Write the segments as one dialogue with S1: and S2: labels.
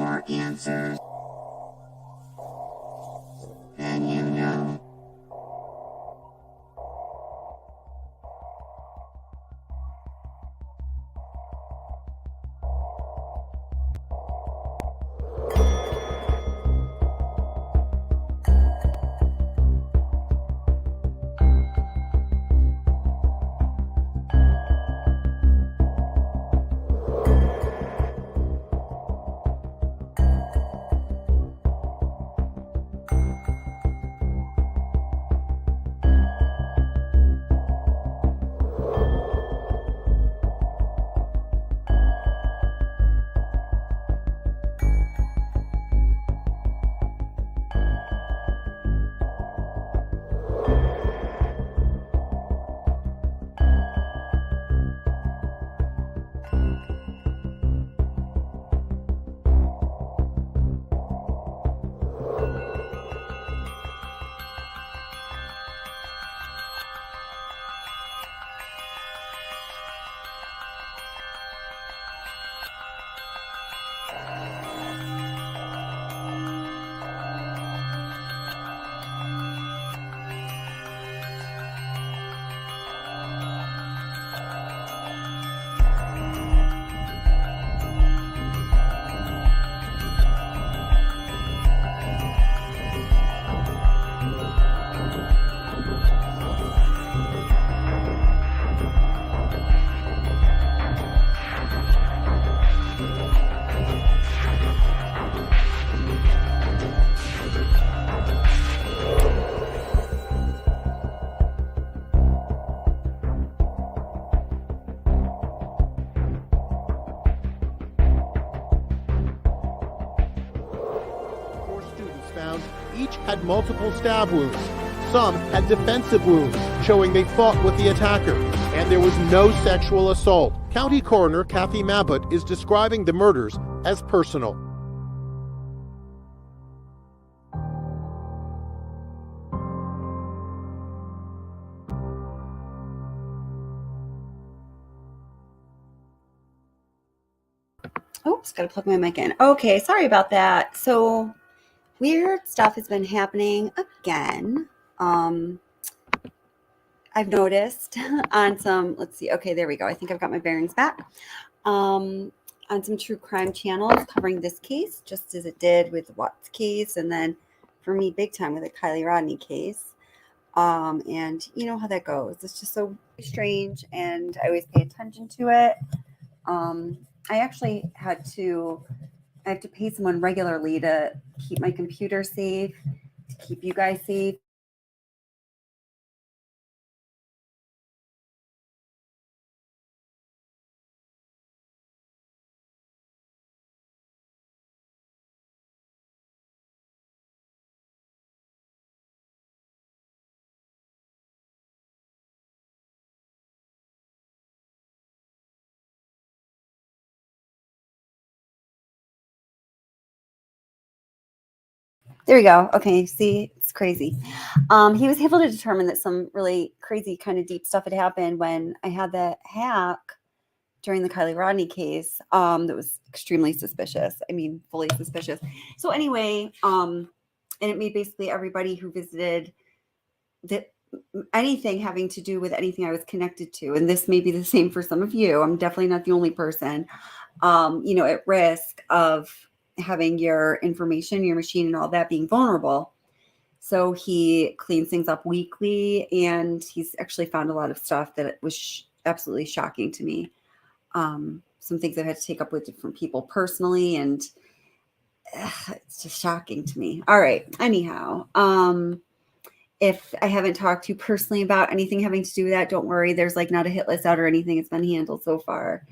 S1: more answers than you know.
S2: Each had multiple stab wounds. Some had defensive wounds, showing they fought with the attacker. And there was no sexual assault. County Coroner Kathy Mabbutt is describing the murders as personal.
S3: Oops, gotta plug my mic in. Okay, sorry about that. So weird stuff has been happening again. I've noticed on some, let's see, okay, there we go. I think I've got my bearings back. On some true crime channels covering this case, just as it did with Watt's case, and then for me, big time with the Kylie Rodney case. And you know how that goes. It's just so strange, and I always pay attention to it. I actually I have to pay someone regularly to keep my computer safe, to keep you guys safe. There we go. Okay, see, it's crazy. He was able to determine that some really crazy kind of deep stuff had happened when I had the hack during the Kylie Rodney case that was extremely suspicious. I mean, fully suspicious. So anyway, and it made basically everybody who visited that anything having to do with anything I was connected to, and this may be the same for some of you. I'm definitely not the only person, at risk of having your information, your machine, and all that being vulnerable. So he cleans things up weekly, and he's actually found a lot of stuff that was absolutely shocking to me. Some things I've had to take up with different people personally, and it's just shocking to me. All right. Anyhow, if I haven't talked to you personally about anything having to do with that, don't worry. There's like not a hit list out or anything. It's been handled so far.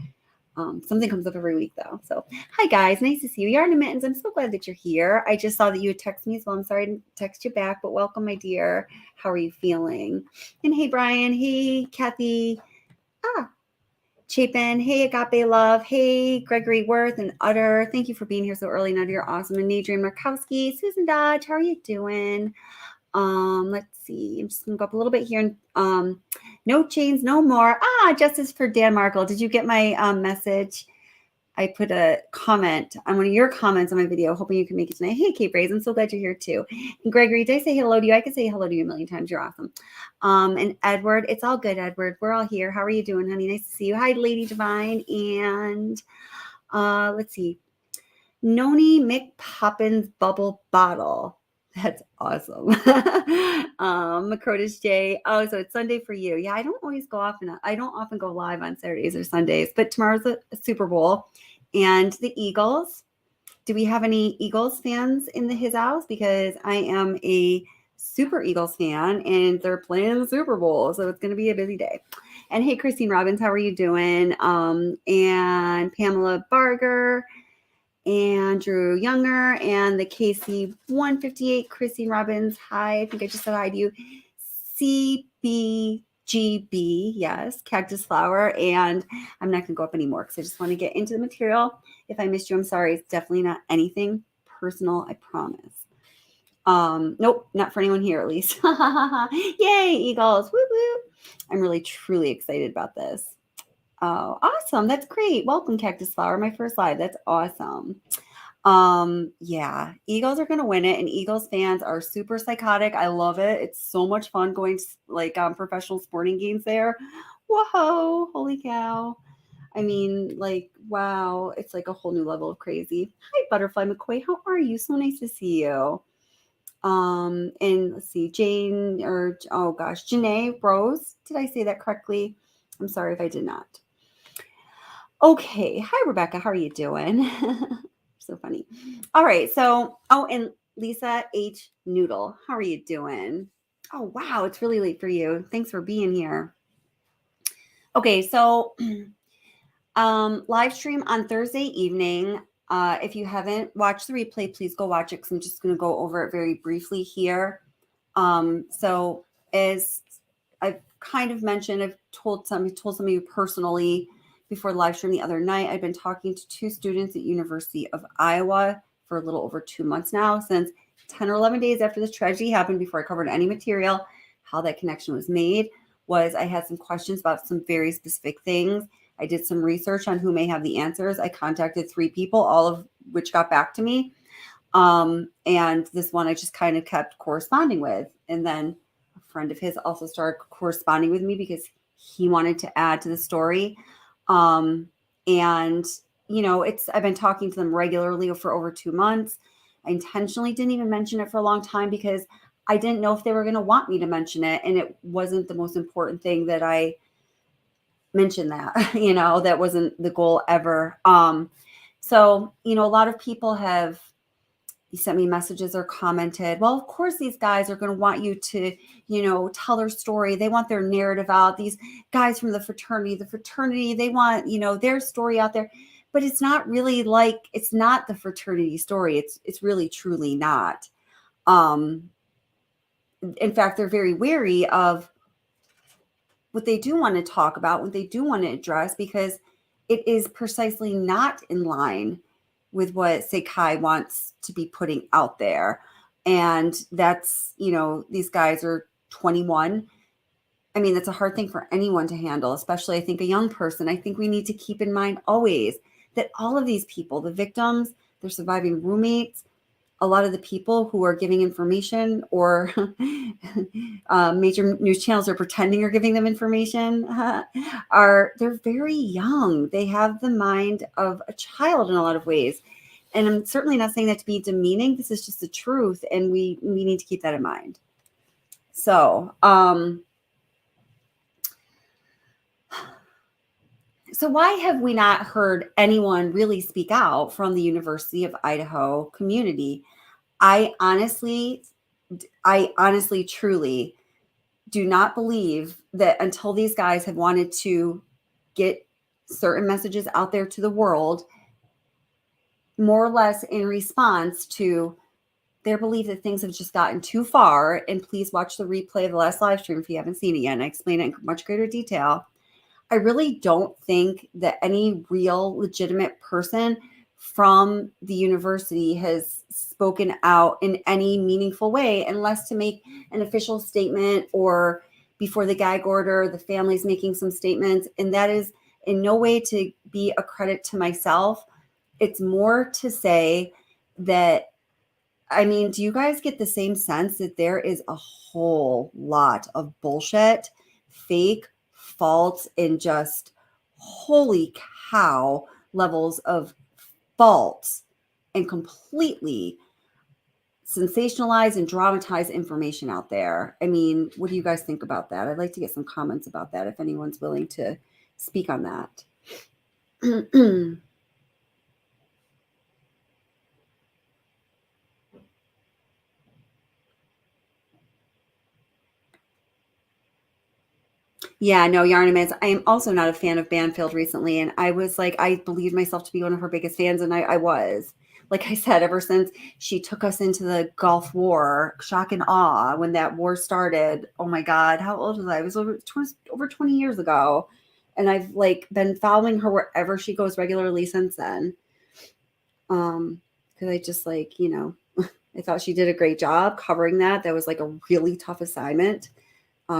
S3: Something comes up every week though. So hi guys, nice to see you. Yarn and Mittens, I'm so glad that you're here. I just saw that you had texted me as well. I'm sorry I didn't text you back, but welcome, my dear. How are you feeling? And hey Brian, hey Kathy, Chapin, hey Agape Love, hey Gregory Worth and Utter. Thank you for being here so early. Nutter, you're awesome. And Adrian Markowski, Susan Dodge, how are you doing? Let's see. I'm just gonna go up a little bit here. No chains, no more. Justice for Dan Markle. Did you get my message? I put a comment on one of your comments on my video, hoping you can make it tonight. Hey, Kate Braze, I'm so glad you're here too. And Gregory, did I say hello to you? I could say hello to you a million times. You're awesome. And Edward, it's all good, Edward. We're all here. How are you doing, honey? Nice to see you. Hi, Lady Divine. And let's see. Noni McPoppins Bubble Bottle. That's awesome. Macrotis J. Oh, so it's Sunday for you. Yeah, I don't always go off, and I don't often go live on Saturdays or Sundays, but tomorrow's a Super Bowl and the Eagles. Do we have any Eagles fans in his house? Because I am a super Eagles fan and they're playing the Super Bowl. So it's going to be a busy day. And hey, Christine Robbins, how are you doing? And Pamela Barger, Andrew Younger, and the KC 158, Christine Robbins. Hi, I think I just said hi to you. CBGB, yes, Cactus Flower. And I'm not going to go up anymore because I just want to get into the material. If I missed you, I'm sorry. It's definitely not anything personal, I promise. Nope, not for anyone here at least. Yay, Eagles. Woo woo. I'm really, truly excited about this. Oh, awesome. That's great. Welcome, Cactus Flower. My first live. That's awesome. Yeah, Eagles are going to win it, and Eagles fans are super psychotic. I love it. It's so much fun going to like professional sporting games there. Whoa, holy cow. I mean, like, wow, it's like a whole new level of crazy. Hi, Butterfly McCoy. How are you? So nice to see you. And let's see, Janae Rose. Did I say that correctly? I'm sorry if I did not. Okay. Hi, Rebecca. How are you doing? So funny. All right. So, and Lisa H. Noodle. How are you doing? Oh, wow. It's really late for you. Thanks for being here. Okay. So, live stream on Thursday evening. If you haven't watched the replay, please go watch it because I'm just going to go over it very briefly here. So as I've kind of mentioned, I've told some of you personally before the live stream the other night, I've been talking to two students at University of Iowa for a little over 2 months now, since 10 or 11 days after this tragedy happened, before I covered any material. How that connection was made was I had some questions about some very specific things. I did some research on who may have the answers. I contacted 3 people, all of which got back to me. And this one I just kind of kept corresponding with. And then a friend of his also started corresponding with me because he wanted to add to the story. And, you know, I've been talking to them regularly for over 2 months. I intentionally didn't even mention it for a long time because I didn't know if they were going to want me to mention it. And it wasn't the most important thing that I mentioned that, you know, that wasn't the goal ever. So, you know, a lot of people have sent me messages or commented, well, of course, these guys are going to want you to, you know, tell their story. They want their narrative out. These guys from the fraternity, they want, you know, their story out there. But it's not really like, it's not the fraternity story. It's really, truly not. In fact, they're very wary of what they do want to talk about, what they do want to address, because it is precisely not in line with what Sekai wants to be putting out there. And that's, you know, these guys are 21. I mean, that's a hard thing for anyone to handle, especially I think a young person. I think we need to keep in mind always that all of these people, the victims, their surviving roommates, a lot of the people who are giving information or major news channels are pretending are giving them information they're very young. They have the mind of a child in a lot of ways. And I'm certainly not saying that to be demeaning. This is just the truth. And we need to keep that in mind. So, so why have we not heard anyone really speak out from the University of Idaho community? I honestly, truly do not believe that until these guys have wanted to get certain messages out there to the world, more or less in response to their belief that things have just gotten too far. And please watch the replay of the last live stream if you haven't seen it yet. And I explain it in much greater detail. I really don't think that any real legitimate person from the university has spoken out in any meaningful way, unless to make an official statement or before the gag order, the family's making some statements. And that is in no way to be a credit to myself. It's more to say that, I mean, do you guys get the same sense that there is a whole lot of bullshit, fake, false, and just holy cow levels of false and completely sensationalized and dramatized information out there? I mean, what do you guys think about that? I'd like to get some comments about that if anyone's willing to speak on that. Yeah, no, Yarnum is. I am also not a fan of Banfield recently. And I was like, I believed myself to be one of her biggest fans. And I was. Like I said, ever since she took us into the Gulf War, shock and awe, when that war started. Oh my God, how old was I? It was over 20 years ago. And I've like been following her wherever she goes regularly since then. Because I just like, you know, I thought she did a great job covering that. That was like a really tough assignment.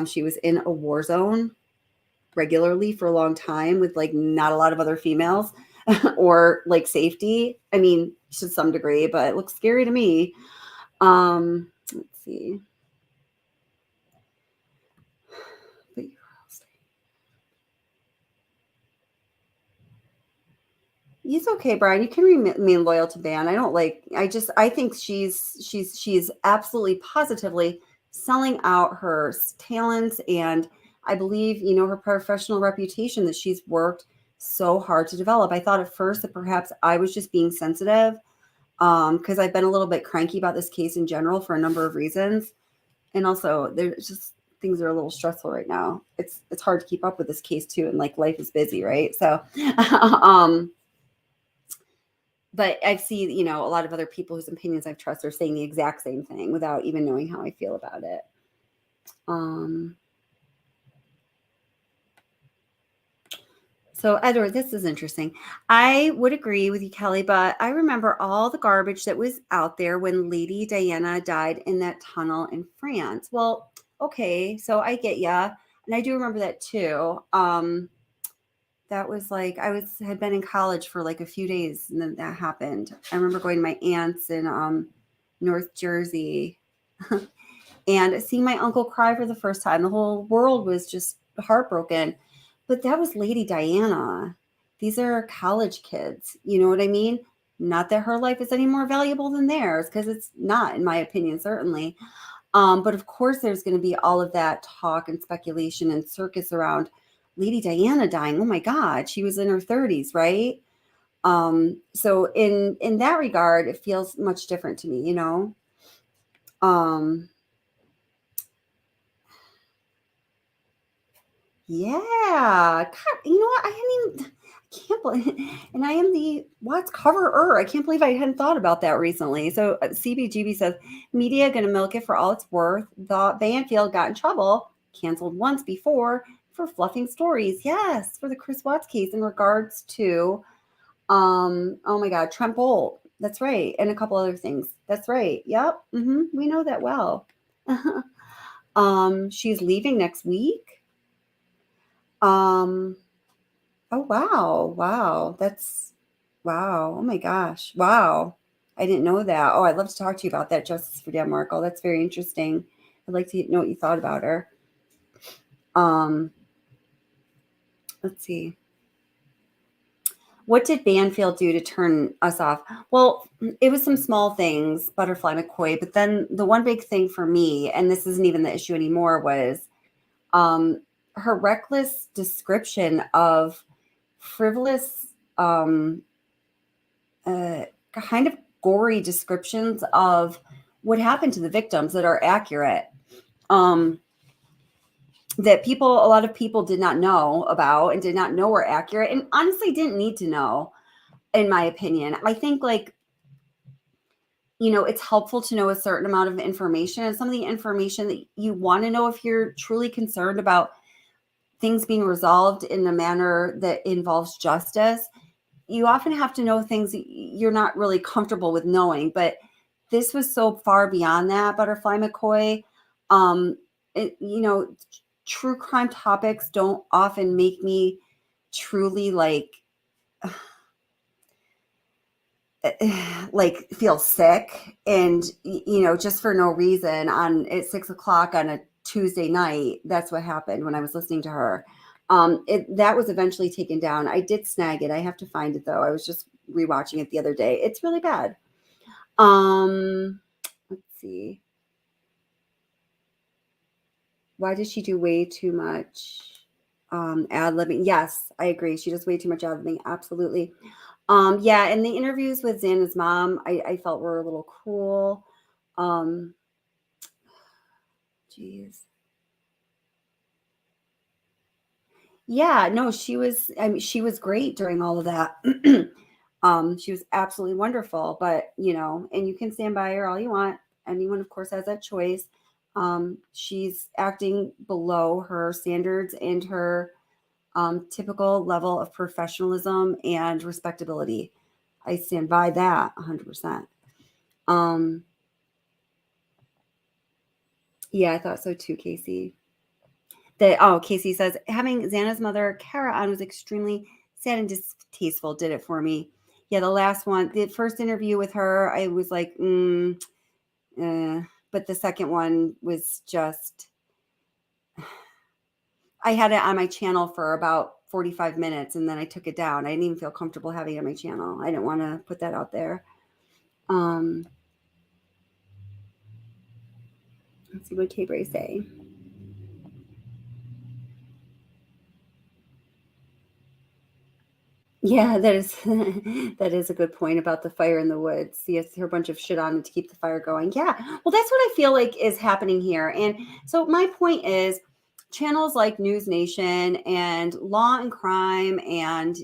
S3: She was in a war zone regularly for a long time with like not a lot of other females or like safety. I mean, to some degree, but it looks scary to me. Let's see. He's okay, Brian. You can remain loyal to Ban. I think she's absolutely positively selling out her talents, and I believe, you know, her professional reputation that she's worked so hard to develop. I thought at first that perhaps I was just being sensitive, because I've been a little bit cranky about this case in general for a number of reasons. And also there's just things are a little stressful right now. It's hard to keep up with this case too. And like life is busy, right? So, but I've seen, you know, a lot of other people whose opinions I trust are saying the exact same thing without even knowing how I feel about it. So Edward, this is interesting. I would agree with you, Kelly, but I remember all the garbage that was out there when Lady Diana died in that tunnel in France. Well, okay, so I get ya. And I do remember that too. That was like, had been in college for like a few days and then that happened. I remember going to my aunt's in North Jersey and seeing my uncle cry for the first time. The whole world was just heartbroken. But that was Lady Diana. These are college kids. You know what I mean? Not that her life is any more valuable than theirs, because it's not, in my opinion, certainly. But of course, there's going to be all of that talk and speculation and circus around Lady Diana dying. Oh my God, she was in her 30s, right? So in that regard, it feels much different to me, you know? Yeah. God, you know what? I mean, I can't believe, and I am the Watts coverer. I can't believe I hadn't thought about that recently. So CBGB says, media going to milk it for all it's worth. Thought Banfield got in trouble, canceled once before for fluffing stories. Yes, for the Chris Watts case in regards to, oh my God, Trent Bolt. That's right. And a couple other things. That's right. Yep. We know that well. She's leaving next week. Oh wow. Wow. Oh my gosh. Wow. I didn't know that. Oh, I'd love to talk to you about that, Justice for Dan Markle. That's very interesting. I'd like to know what you thought about her. Let's see. What did Banfield do to turn us off? Well, it was some small things, Butterfly McCoy, but then the one big thing for me, and this isn't even the issue anymore, was her reckless description of frivolous, kind of gory descriptions of what happened to the victims that are accurate, that a lot of people did not know about and did not know were accurate, and honestly didn't need to know, in my opinion. I think, like, you know, it's helpful to know a certain amount of information, and some of the information that you want to know if you're truly concerned about things being resolved in a manner that involves justice. You often have to know things you're not really comfortable with knowing, but this was so far beyond that, Butterfly McCoy. You know, true crime topics don't often make me truly like feel sick and just for no reason at 6:00 on a Tuesday night. That's what happened when I was listening to her. That was eventually taken down. I did snag it. I have to find it though. I was just rewatching it the other day. It's really bad. Let's see. Why does she do way too much ad-libbing? Yes, I agree. She does way too much ad-libbing. Absolutely. Yeah, and the interviews with Xana's mom, I felt were a little cruel. Geez. Yeah, no, she was great during all of that. She was absolutely wonderful, but and you can stand by her all you want. Anyone, of course, has that choice. She's acting below her standards and her typical level of professionalism and respectability. I stand by that 100%. Yeah, I thought so too, Casey. Casey says, having Xana's mother, Kara, on was extremely sad and distasteful. Did it for me. Yeah, the last one, the first interview with her, I was like, but the second one was just, I had it on my channel for about 45 minutes and then I took it down. I didn't even feel comfortable having it on my channel. I didn't want to put that out there. Let's see what K-Bray say. Yeah, that is a good point about the fire in the woods. She has her bunch of shit on it to keep the fire going. Yeah, well, that's what I feel like is happening here. And so my point is, channels like News Nation and Law and Crime, and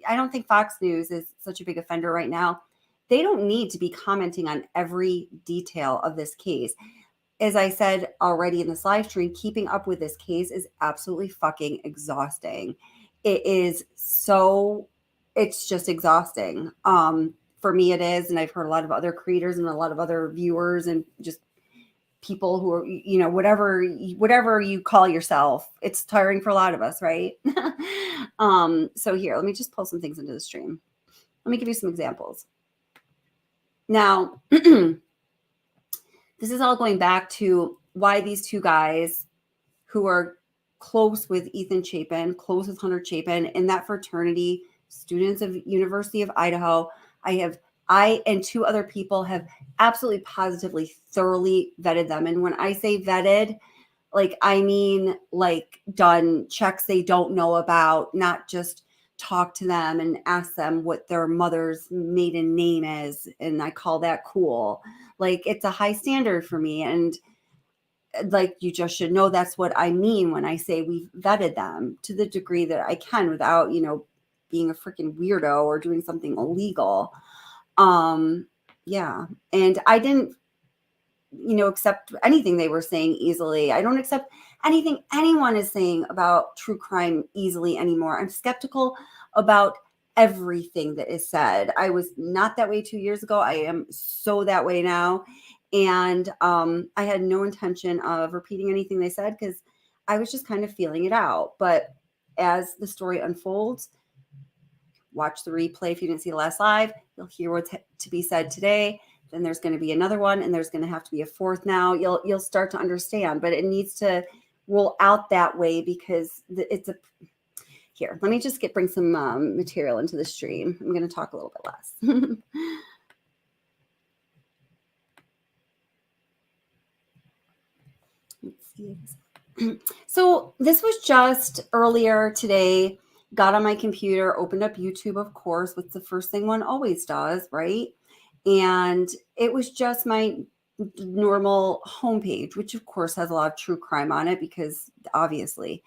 S3: I don't think Fox News is such a big offender right now. They don't need to be commenting on every detail of this case. As I said already in this live stream, keeping up with this case is absolutely fucking exhausting. It is so, it's just exhausting. For me, it is. And I've heard a lot of other creators and a lot of other viewers and just people who are, whatever you call yourself, it's tiring for a lot of us, right? So here, let me just pull some things into the stream. Let me give you some examples. Now, this is all going back to why these two guys who are close with Ethan Chapin, close with Hunter Chapin, in that fraternity, students of University of Idaho, I and two other people have absolutely positively thoroughly vetted them. And when I say vetted, like, I mean, like, done checks they don't know about, not just talk to them and ask them what their mother's maiden name is. And I call that cool. Like, it's a high standard for me. And like, you just should know that's what I mean when I say we've vetted them to the degree that I can without, being a freaking weirdo or doing something illegal. Yeah. And I didn't, accept anything they were saying easily. I don't accept anything anyone is saying about true crime easily anymore. I'm skeptical about everything that is said. I was not that way 2 years ago. I am so that way now. And I had no intention of repeating anything they said because I was just kind of feeling it out. But as the story unfolds, watch the replay. If you didn't see the last live, you'll hear what's to be said today. Then there's going to be another one, and there's going to have to be a fourth now. You'll start to understand, but it needs to roll out that way because it's a. Here, let me just bring some material into the stream. I'm going to talk a little bit less. Let's see. So this was just earlier today. Got on my computer, opened up YouTube, of course, what's the first thing one always does, right? And it was just my normal homepage, which of course has a lot of true crime on it because obviously.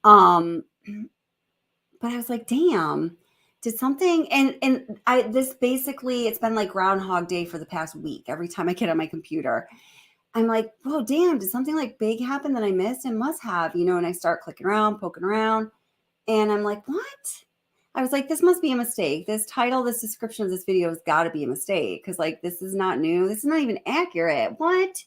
S3: But I was like, damn, did something, and this basically, it's been like Groundhog Day for the past week. Every time I get on my computer, I'm like, oh, damn, did something like big happen that I missed? It must have, and I start clicking around, poking around. And I'm like, what? I was like, this must be a mistake. This title, this description of this video has got to be a mistake. Because, like, this is not new. This is not even accurate. What?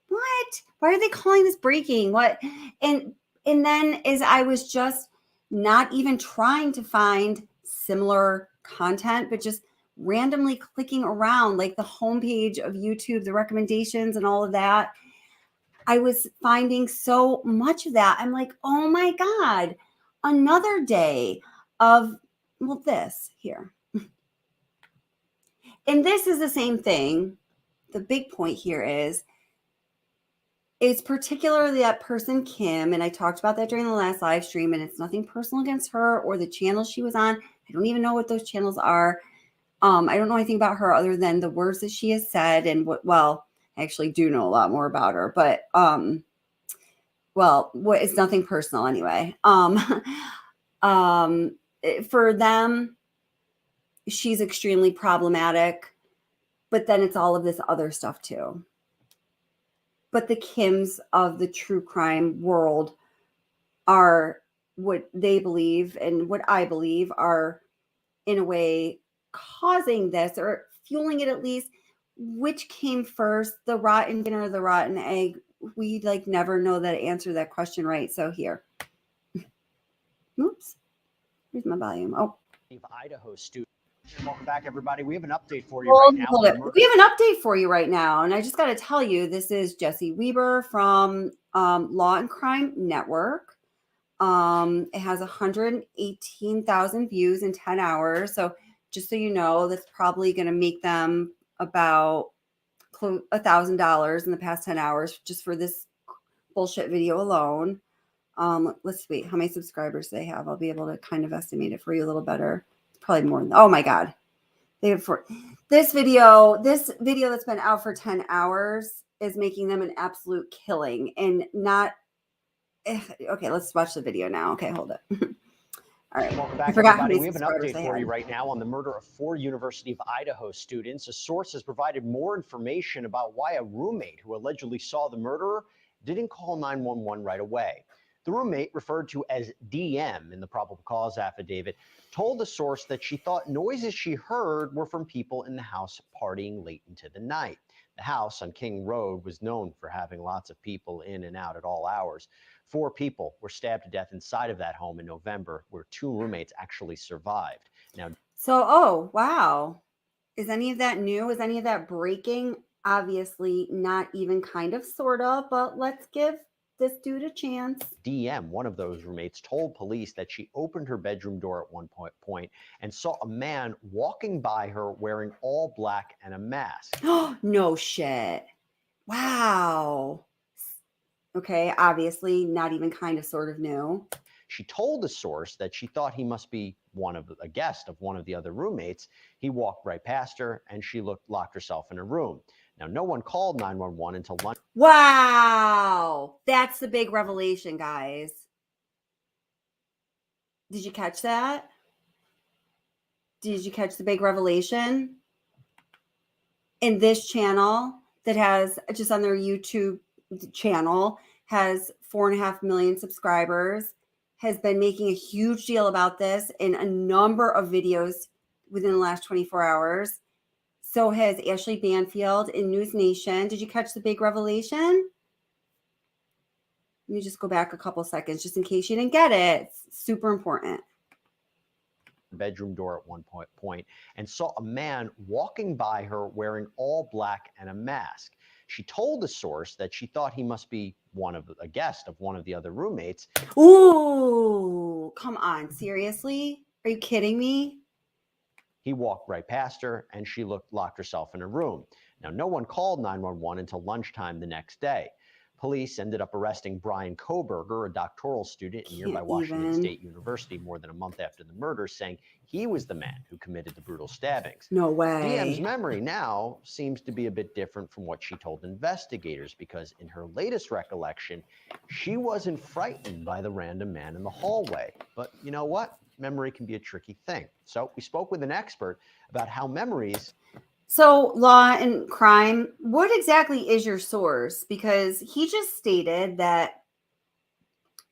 S3: Why are they calling this breaking? What? And then as I was just not even trying to find similar content, but just randomly clicking around like the homepage of YouTube, the recommendations and all of that. I was finding so much of that. I'm like, oh my God, another day of, well, this here. And this is the same thing. The big point here is, it's particularly that person, Kim, and I talked about that during the last live stream, and it's nothing personal against her or the channel she was on. I don't even know what those channels are. I don't know anything about her other than the words that she has said and what, well, I actually do know a lot more about her, but, well, it's nothing personal anyway. For them, she's extremely problematic, but then it's all of this other stuff too. But the Kims of the true crime world are what they believe and what I believe are in a way causing this or fueling it, at least. Which came first, the rotten dinner or the rotten egg? We like never know that answer that question, right? So here. Oops. Here's my volume. Oh.
S4: Idaho student. Welcome back, everybody. We have an update for you right now.
S3: Hold it. We have an update for you right now, and I just got to tell you, this is Jesse Weber from Law and Crime Network. It has 118,000 views in 10 hours. So just so you know, that's probably going to make them about $1,000 in the past 10 hours just for this bullshit video alone. Let's wait. How many subscribers they have? I'll be able to kind of estimate it for you a little better. It's probably more than, oh my God. They have this video that's been out for 10 hours is making them an absolute killing and not. Okay, let's watch the video now. Okay, hold it. All right.
S4: Welcome back, everybody. We have an update for you right now on the murder of 4 University of Idaho students. A source has provided more information about why a roommate who allegedly saw the murderer didn't call 911 right away. The roommate, referred to as DM in the probable cause affidavit, told the source that she thought noises she heard were from people in the house partying late into the night. The house on King Road was known for having lots of people in and out at all hours. 4 people were stabbed to death inside of that home in November, where 2 roommates actually survived. Now,
S3: so, oh, wow. Is any of that new? Is any of that breaking? Obviously not even, kind of, sort of, but let's give this dude a chance.
S4: DM, one of those roommates, told police that she opened her bedroom door at one point and saw a man walking by her wearing all black and a mask.
S3: No shit. Wow. Okay, obviously not even, kind of, sort of new.
S4: She told the source that she thought he must be a guest of one of the other roommates. He walked right past her and she locked herself in her room. Now, no one called 911 until lunch.
S3: Wow. That's the big revelation, guys. Did you catch that? Did you catch the big revelation? In this channel that has, just on their YouTube channel, has 4.5 million subscribers, has been making a huge deal about this in a number of videos within the last 24 hours. So has Ashley Banfield in News Nation. Did you catch the big revelation? Let me just go back a couple seconds just in case you didn't get it. It's super important.
S4: Bedroom door at one point and saw a man walking by her wearing all black and a mask. She told the source that she thought he must be a guest of one of the other roommates.
S3: Ooh, come on. Seriously? Are you kidding me?
S4: He walked right past her and she locked herself in her room. Now, no one called 911 until lunchtime the next day. Police ended up arresting Brian Koberger, a doctoral student at nearby Washington State University, more than a month after the murder, saying he was the man who committed the brutal stabbings.
S3: No way.
S4: DM's memory now seems to be a bit different from what she told investigators, because in her latest recollection, she wasn't frightened by the random man in the hallway. But you know what? Memory can be a tricky thing. So we spoke with an expert about how memories.
S3: So, Law and Crime, what exactly is your source? Because he just stated that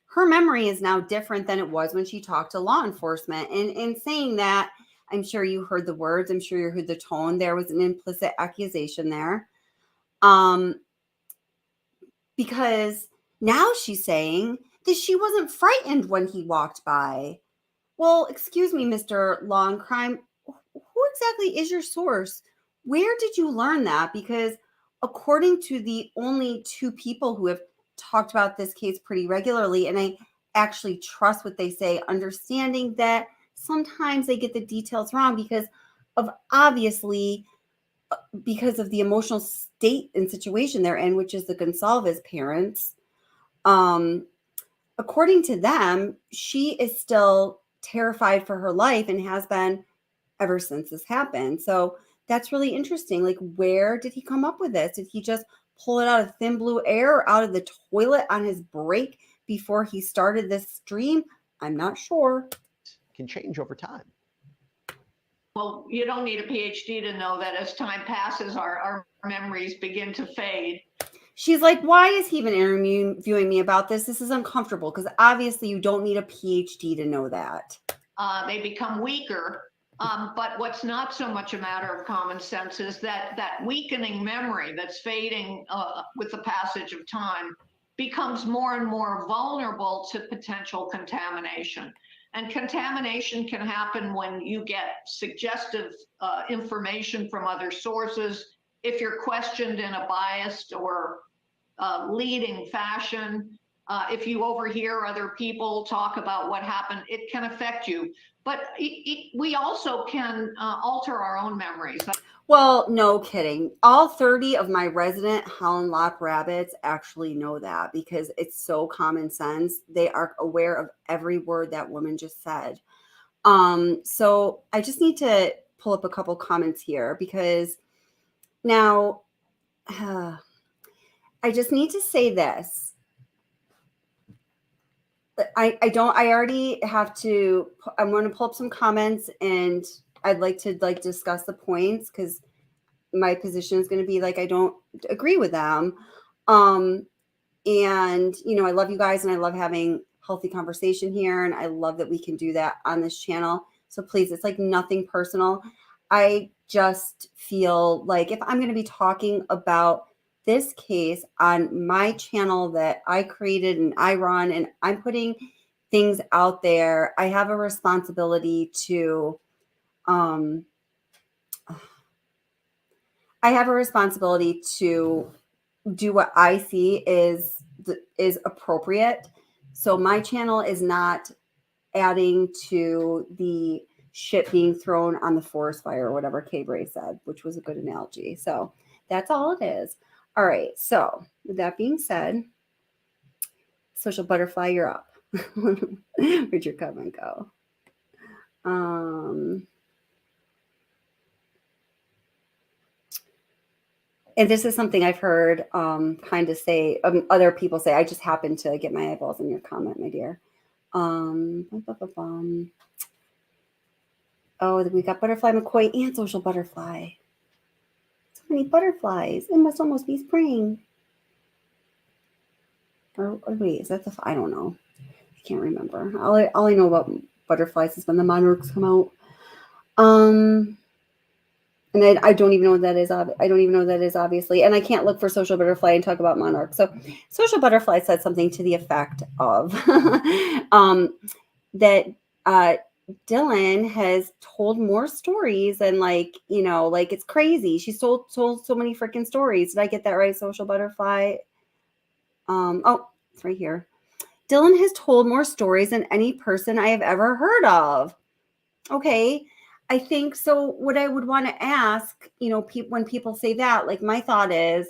S3: her memory is now different than it was when she talked to law enforcement. And in saying that, I'm sure you heard the words, I'm sure you heard the tone. There was an implicit accusation there. Because now she's saying that she wasn't frightened when he walked by. Well, excuse me, Mr. Law and Crime, who exactly is your source? Where did you learn that? Because according to the only two people who have talked about this case pretty regularly, and I actually trust what they say, understanding that sometimes they get the details wrong because of obviously because of the emotional state and situation they're in, which is the Gonsalves parents. According to them, she is still terrified for her life and has been ever since this happened. So that's really interesting. Like, where did he come up with this? Did he just pull it out of thin blue air or out of the toilet on his break before he started this stream? I'm not sure.
S4: Can change over time.
S5: Well, you don't need a PhD to know that as time passes, our memories begin to fade.
S3: She's like, why is he even interviewing me about this? This is uncomfortable, because obviously you don't need a PhD to know that.
S5: They become weaker. But what's not so much a matter of common sense is that weakening memory that's fading with the passage of time becomes more and more vulnerable to potential contamination. And contamination can happen when you get suggestive information from other sources. If you're questioned in a biased or leading fashion, if you overhear other people talk about what happened, it can affect you. But we also can alter our own memories.
S3: Well, no kidding. All 30 of my resident Howlin' Lop rabbits actually know that because it's so common sense. They are aware of every word that woman just said. So I just need to pull up a couple comments here because now I just need to say this. I already have to, I'm going to pull up some comments and I'd like to discuss the points because my position is going to be like, I don't agree with them. And, you know, I love you guys and I love having healthy conversation here. And I love that we can do that on this channel. So please, it's like nothing personal. I just feel like if I'm going to be talking about this case on my channel that I created and I run and I'm putting things out there, I have a responsibility to do what I see is appropriate. So my channel is not adding to the shit being thrown on the forest fire or whatever K-Bray said, which was a good analogy. So that's all it is. All right. So with that being said, Social Butterfly, you're up. Where'd your comment go? And this is something I've heard kind of say, other people say. I just happened to get my eyeballs in your comment, my dear. Oh, we got Butterfly McCoy and Social Butterfly. So many butterflies. It must almost be spring. Or wait, is that I don't know. I can't remember. All I know about butterflies is when the monarchs come out. And I don't even know what that is. I don't even know what that is, obviously. And I can't look for Social Butterfly and talk about monarchs. So Social Butterfly said something to the effect of that Dylan has told more stories and it's crazy. She's told so many freaking stories. Did I get that right, Social Butterfly? Oh, it's right here. Dylan has told more stories than any person I have ever heard of. Okay. I think so. What I would want to ask, when people say that, like my thought is,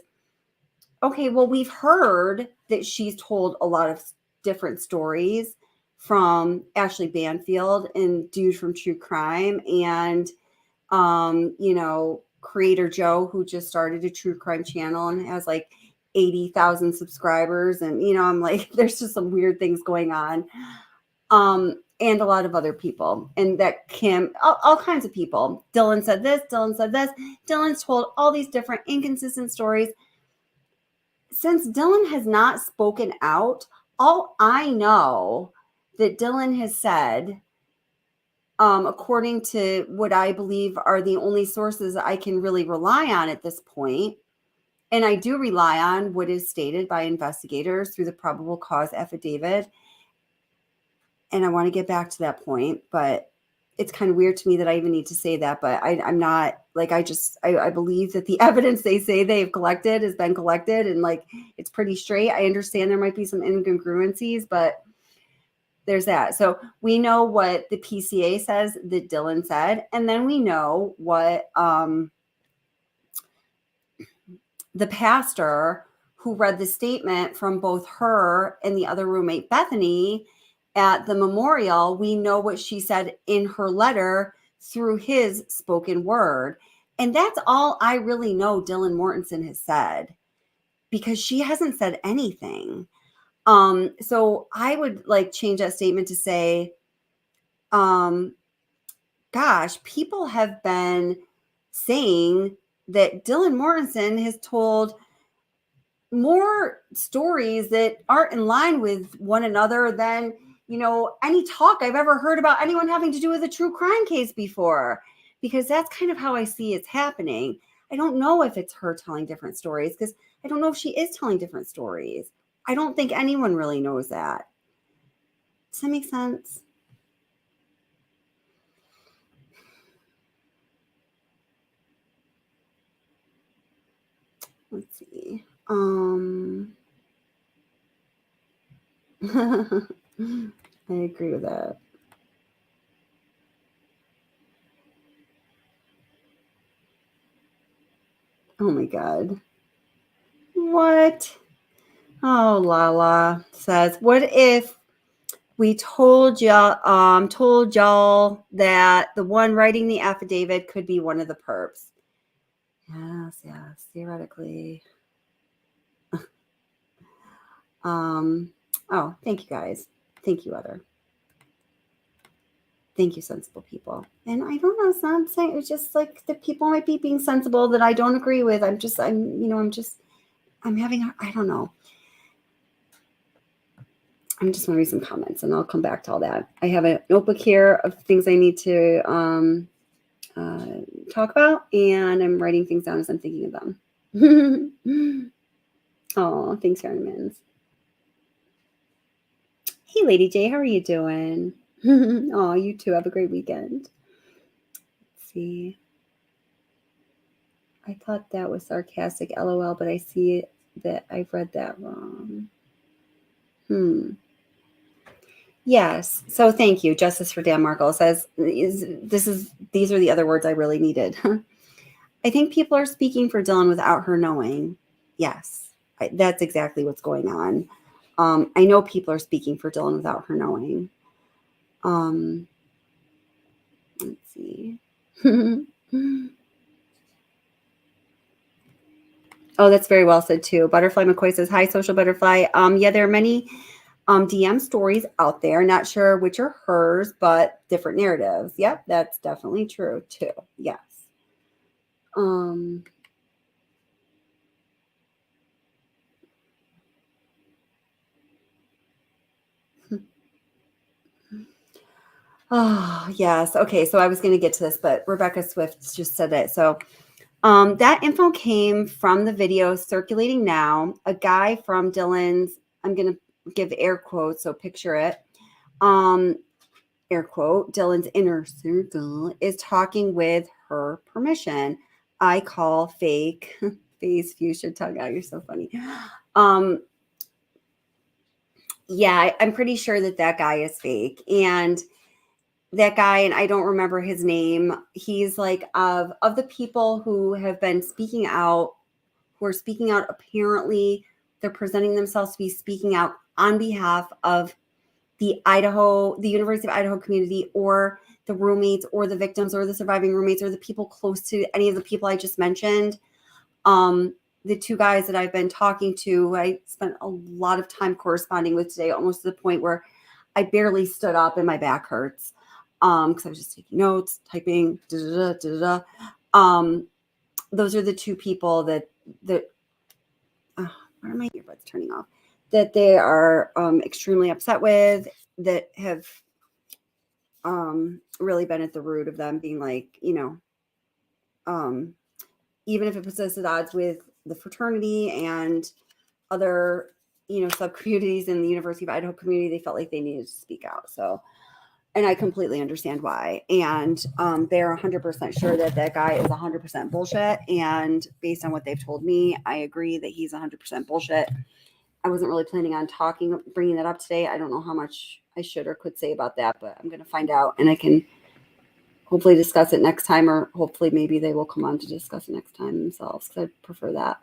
S3: okay, well, we've heard that she's told a lot of different stories from Ashley Banfield and Dude from True Crime and, Creator Joe, who just started a true crime channel and has like 80,000 subscribers. And, I'm like, there's just some weird things going on. And a lot of other people, and that Kim, all kinds of people. Dylan said this, Dylan said this. Dylan's told all these different inconsistent stories. Since Dylan has not spoken out, all I know that Dylan has said, according to what I believe are the only sources I can really rely on at this point, and I do rely on what is stated by investigators through the probable cause affidavit and I want to get back to that point, but it's kind of weird to me that I even need to say that, but I'm not like, I believe that the evidence they say they've collected has been collected, and like, it's pretty straight. I understand there might be some incongruencies, but there's that. So we know what the PCA says that Dylan said, and then we know what the pastor who read the statement from both her and the other roommate, Bethany, at the memorial, we know what she said in her letter through his spoken word. And that's all I really know Dylan Mortensen has said, because she hasn't said anything. So I would like change that statement to say, gosh, people have been saying that Dylan Mortensen has told more stories that aren't in line with one another than, you know, any talk I've ever heard about anyone having to do with a true crime case before, because that's kind of how I see it's happening. I don't know if it's her telling different stories, because I don't know if she is telling different stories. I don't think anyone really knows that. Does that make sense? Let's see. I agree with that. Oh my God. What? Oh, Lala says, what if we told y'all that the one writing the affidavit could be one of the perps? Yes, theoretically. Oh, thank you guys. Thank you, Other. Thank you, sensible people. And I don't know, it's not saying, it's just like the people might be being sensible that I don't agree with. I'm having, I don't know. I'm just going to read some comments and I'll come back to all that. I have a notebook here of things I need to talk about, and I'm writing things down as I'm thinking of them. Oh, thanks, Yarnamans. Hey, Lady J, how are you doing? Oh, you too. Have a great weekend. Let's see. I thought that was sarcastic, LOL, but I see that I've read that wrong. Yes. So thank you. Justice for Dan Markle says, these are the other words I really needed. I think people are speaking for Dylan without her knowing. Yes, that's exactly what's going on. I know people are speaking for Dylan without her knowing. Let's see. Oh, that's very well said too. Butterfly McCoy says, hi, Social Butterfly. Yeah, there are many DM stories out there. Not sure which are hers, but different narratives. Yep, that's definitely true too. Yes. Oh, yes. Okay, so I was going to get to this, but Rebecca Swift just said it. So that info came from the video circulating now. A guy from Dylan's, I'm going to give air quotes, so picture it. Air quote, Dylan's inner circle is talking with her permission. I call fake face fuchsia tongue out. You're so funny. Yeah, I'm pretty sure that guy is fake. And that guy, and I don't remember his name, he's like of the people who have been speaking out, who are speaking out, apparently they're presenting themselves to be speaking out on behalf of the University of Idaho community, or the roommates, or the victims, or the surviving roommates, or the people close to any of the people I just mentioned. The two guys that I've been talking to, I spent a lot of time corresponding with today, almost to the point where I barely stood up and my back hurts. Because I was just taking notes, typing, those are the two people that why are my earbuds turning off? That they are extremely upset with, that have really been at the root of them being like, even if it puts us at odds with the fraternity and other sub communities in the University of Idaho community, they felt like they needed to speak out. So, and I completely understand why. And they're 100% sure that that guy is 100% bullshit. And based on what they've told me, I agree that he's 100% bullshit. I wasn't really planning on bringing that up today. I don't know how much I should or could say about that, but I'm going to find out, and I can hopefully discuss it next time, or hopefully maybe they will come on to discuss it next time themselves, because I prefer that.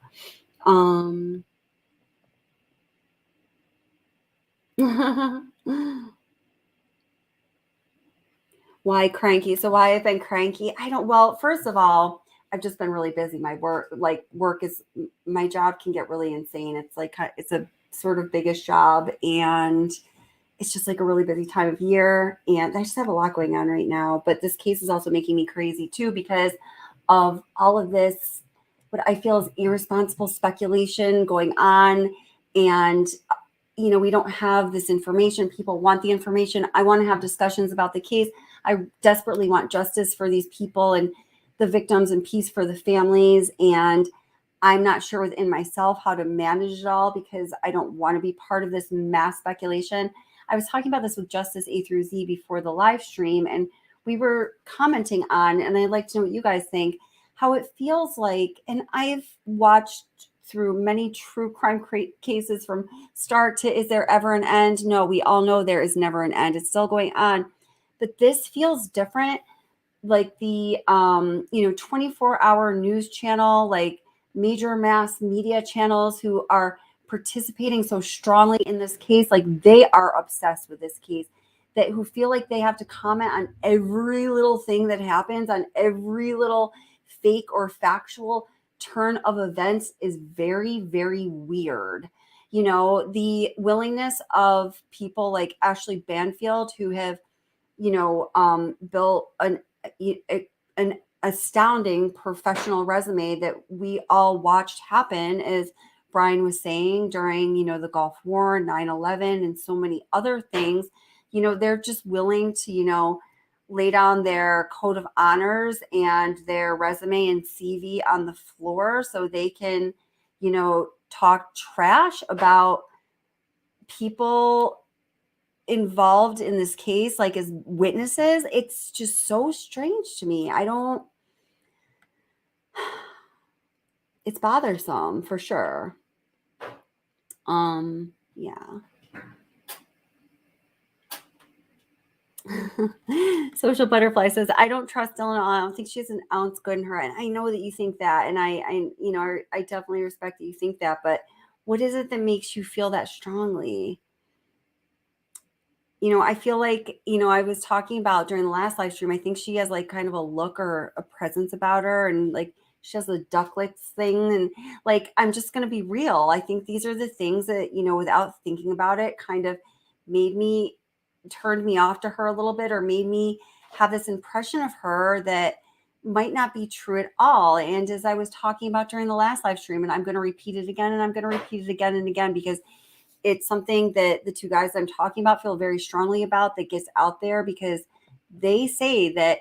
S3: Why cranky? So why I've been cranky? Well, first of all, I've just been really busy. My my job can get really insane. It's like, it's a sort of biggest job, and it's just like a really busy time of year. And I just have a lot going on right now, but this case is also making me crazy too, because of all of this, what I feel is irresponsible speculation going on. And, we don't have this information. People want the information. I want to have discussions about the case. I desperately want justice for these people and the victims and peace for the families. And I'm not sure within myself how to manage it all, because I don't want to be part of this mass speculation. I was talking about this with Justice A through Z before the live stream, and we were commenting on, and I'd like to know what you guys think, how it feels like, and I've watched through many true crime cases from start to, is there ever an end? No, we all know there is never an end. It's still going on. But this feels different. Like the 24-hour news channel, like major mass media channels who are participating so strongly in this case, like they are obsessed with this case, who feel like they have to comment on every little thing that happens, on every little fake or factual turn of events, is very, very weird. The willingness of people like Ashley Banfield, who have built an astounding professional resume that we all watched happen, as Brian was saying, during, the Gulf War, 9/11, and so many other things. They're just willing to, lay down their code of honors and their resume and CV on the floor so they can, talk trash about people involved in this case, like as witnesses. It's just so strange to me. It's bothersome for sure. Yeah. Social Butterfly says, I don't trust Illinois. I don't think she has an ounce good in her. And I know that you think that. And I definitely respect that you think that. But what is it that makes you feel that strongly? I feel like, I was talking about during the last live stream, I think she has like kind of a look or a presence about her. And like, she has the ducklets thing. And like, I'm just going to be real. I think these are the things that, without thinking about it, kind of turned me off to her a little bit, or made me have this impression of her that might not be true at all. And as I was talking about during the last live stream, and I'm going to repeat it again, and I'm going to repeat it again and again, because it's something that the two guys I'm talking about feel very strongly about, that gets out there, because they say that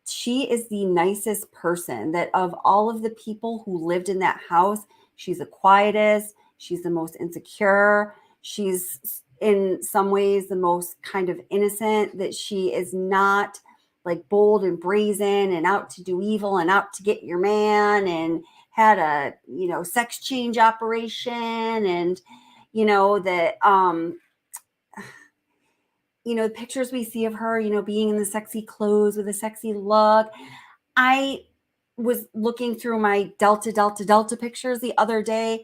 S3: she is the nicest person, that of all of the people who lived in that house, she's the quietest, she's the most insecure, she's in some ways the most kind of innocent, that she is not like bold and brazen and out to do evil and out to get your man, and had a, sex change operation, and, that, the pictures we see of her, being in the sexy clothes with a sexy look. I was looking through my Delta pictures the other day.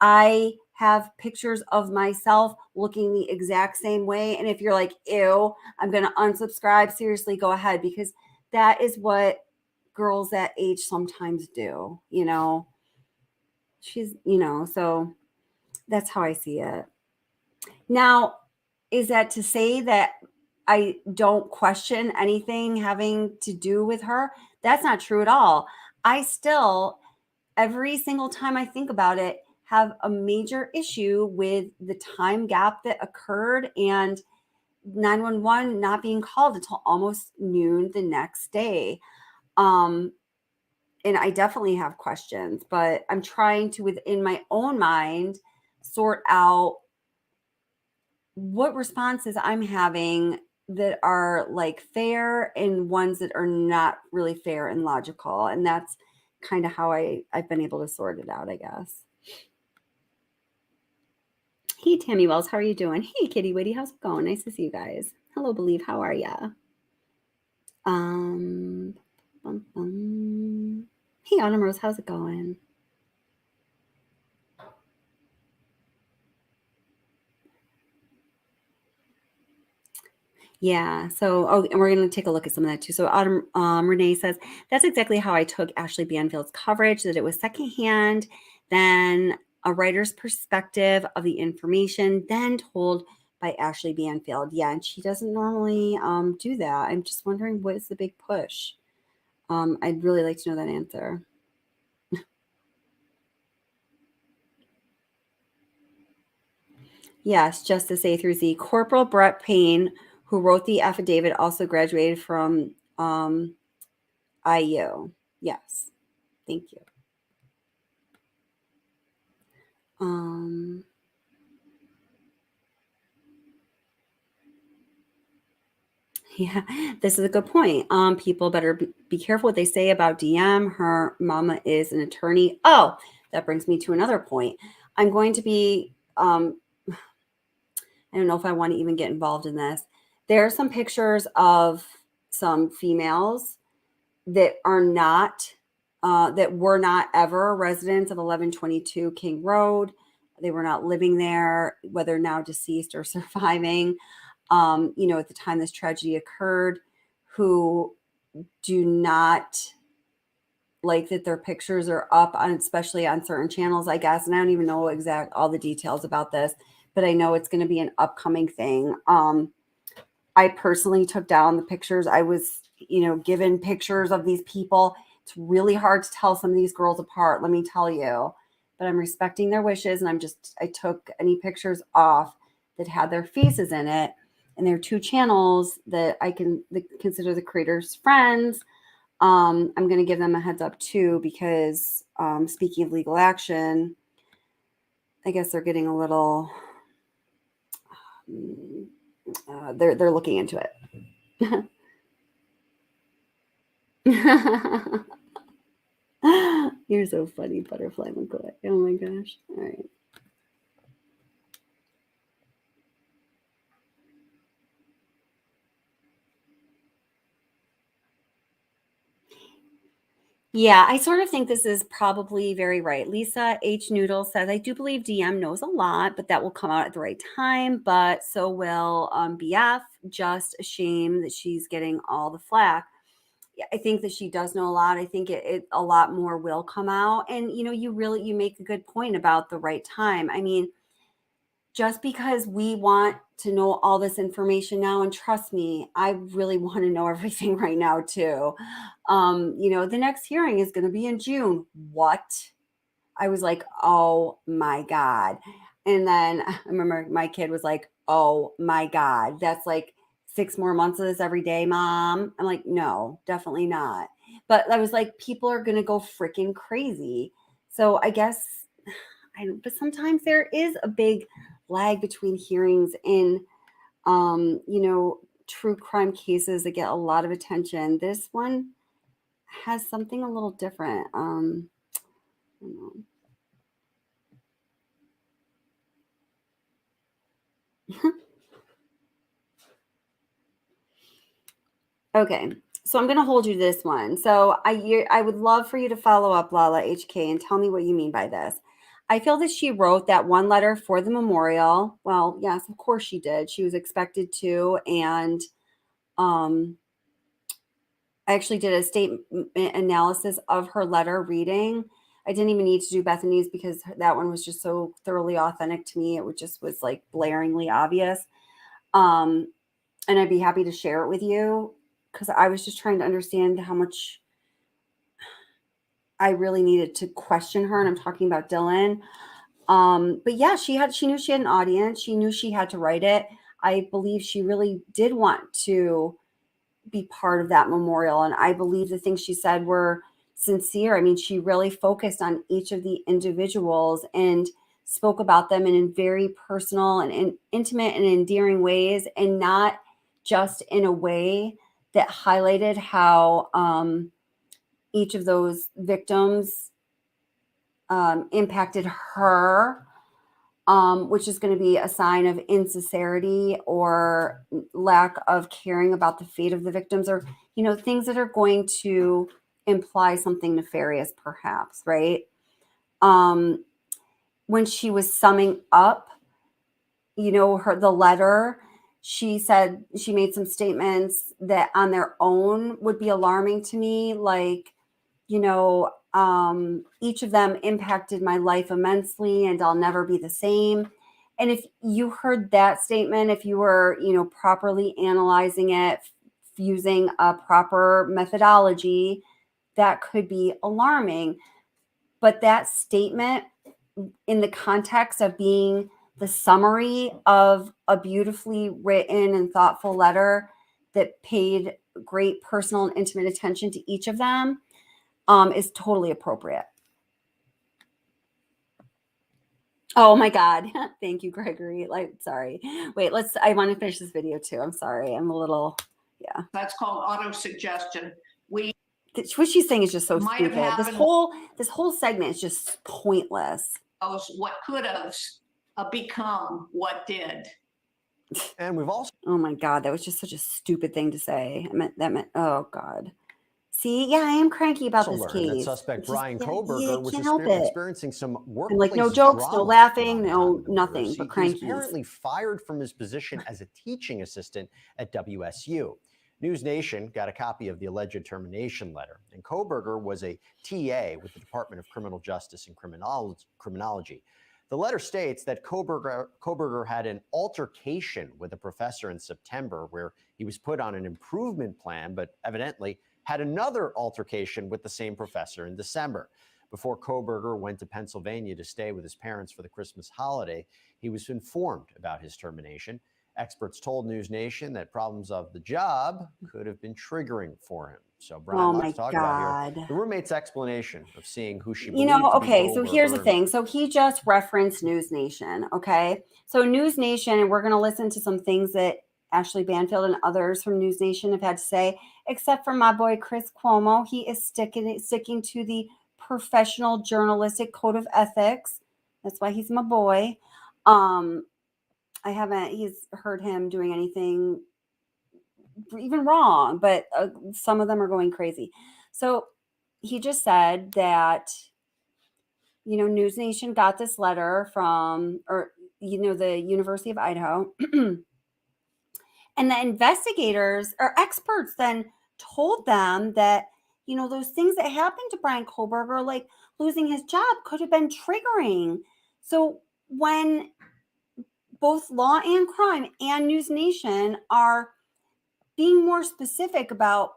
S3: I have pictures of myself looking the exact same way. And if you're like, ew, I'm going to unsubscribe, seriously, go ahead, because that is what girls that age sometimes do, she's, so that's how I see it. Now, is that to say that I don't question anything having to do with her? That's not true at all. I still, every single time I think about it, have a major issue with the time gap that occurred, and 911 not being called until almost noon the next day. And I definitely have questions, but I'm trying to, within my own mind, sort out what responses I'm having that are like fair and ones that are not really fair and logical. And that's kind of how I've been able to sort it out, I guess. Hey, Tammy Wells, how are you doing? Hey, Kitty Witty, how's it going? Nice to see you guys. Hello, Believe, how are ya? Hey, Autumn Rose, how's it going? Yeah. So, and we're going to take a look at some of that too. So, Autumn Renee says that's exactly how I took Ashley Banfield's coverage. That it was secondhand, then a writer's perspective of the information, then told by Ashley Banfield. Yeah, and she doesn't normally do that. I'm just wondering what is the big push. I'd really like to know that answer. Yes, Justice A through Z. Corporal Brett Payne, who wrote the affidavit, also graduated from IU. Yes, thank you. Yeah, this is a good point. People better be careful what they say about DM. Her mama is an attorney. Oh, that brings me to another point. I'm going to be, I don't know if I want to even get involved in this. There are some pictures of some females that are not, that were not ever residents of 1122 King Road. They were not living there, whether now deceased or surviving. At the time this tragedy occurred, who do not like that their pictures are up on, especially on certain channels, I guess. And I don't even know all the details about this, but I know it's going to be an upcoming thing. I personally took down the pictures. I was, given pictures of these people. It's really hard to tell some of these girls apart, let me tell you, but I'm respecting their wishes. And I took any pictures off that had their faces in it. And there are 2 channels that I can consider the creators friends. I'm going to give them a heads up too, because speaking of legal action, I guess they're getting a little, they're looking into it. You're so funny, Butterfly McCoy. Oh my gosh. All right. Yeah, I sort of think this is probably very right. Lisa H. Noodle says, I do believe DM knows a lot, but that will come out at the right time. But so will BF. Just a shame that she's getting all the flack. Yeah, I think that she does know a lot. I think it a lot more will come out. And, you make a good point about the right time. I mean, just because we want to know all this information now, and trust me, I really want to know everything right now too. The next hearing is going to be in June. What? I was like, oh my God. And then I remember my kid was like, oh my God, that's like 6 more months of this every day, Mom. I'm like, no, definitely not. But I was like, people are going to go freaking crazy. So I guess, but sometimes there is a big lag between hearings in, true crime cases that get a lot of attention. This one has something a little different. I don't know. Okay, so I'm going to hold you to this one. So I would love for you to follow up, Lala HK, and tell me what you mean by this. I feel that she wrote that one letter for the memorial. Well, yes, of course she did. She was expected to. And I actually did a statement analysis of her letter reading. I didn't even need to do Bethany's because that one was just so thoroughly authentic to me. It just was like blaringly obvious. And I'd be happy to share it with you, because I was just trying to understand how much I really needed to question her. And I'm talking about Dylan. But yeah, she knew she had an audience. She knew she had to write it. I believe she really did want to be part of that memorial. And I believe the things she said were sincere. I mean, she really focused on each of the individuals and spoke about them in very personal and intimate and endearing ways, and not just in a way that highlighted how each of those victims impacted her, which is going to be a sign of insincerity or lack of caring about the fate of the victims, or, you know, things that are going to imply something nefarious, perhaps, right? When she was summing up, you know, the letter, she said she made some statements that on their own would be alarming to me, like, you know, each of them impacted my life immensely and I'll never be the same. And if you heard that statement, if you were, you know, properly analyzing it using a proper methodology, that could be alarming. But that statement, in the context of being the summary of a beautifully written and thoughtful letter that paid great personal and intimate attention to each of them, is totally appropriate. Oh my God. Thank you, Gregory. Like, sorry. Wait, I want to finish this video too. I'm sorry. I'm a little, yeah.
S5: That's called auto-suggestion. What
S3: she's saying is just so
S5: might have
S3: stupid. This whole segment is just pointless.
S5: What could have become what did.
S4: And we've also.
S3: Oh my God. That was just such a stupid thing to say. That meant, oh God. See, yeah, I am cranky about this case.
S4: That suspect Brian Koberger was experiencing some workplace
S3: like no jokes, no laughing, no nothing,
S4: but
S3: cranky.
S4: He was apparently fired from his position as a teaching assistant at WSU. News Nation got a copy of the alleged termination letter, and Koberger was a TA with the Department of Criminal Justice and Criminology. The letter states that Koberger had an altercation with a professor in September where he was put on an improvement plan, but evidently had another altercation with the same professor in December. Before Koberger went to Pennsylvania to stay with his parents for the Christmas holiday, he was informed about his termination. Experts told News Nation that problems of the job could have been triggering for him. So Brian, let's talk about here the roommate's explanation of seeing who she believed to be
S3: so here's the thing. So he just referenced News Nation, okay? So News Nation, and we're going to listen to some things that Ashley Banfield and others from News Nation have had to say, except for my boy Chris Cuomo. He is sticking to the professional journalistic code of ethics. That's why he's my boy. He's heard him doing anything even wrong, but some of them are going crazy. So he just said that, you know, News Nation got this letter from, or, you know, the University of Idaho. And the investigators or experts then told them that, you know, those things that happened to Brian Koberger, like losing his job, could have been triggering. So when both Law and Crime and News Nation are being more specific about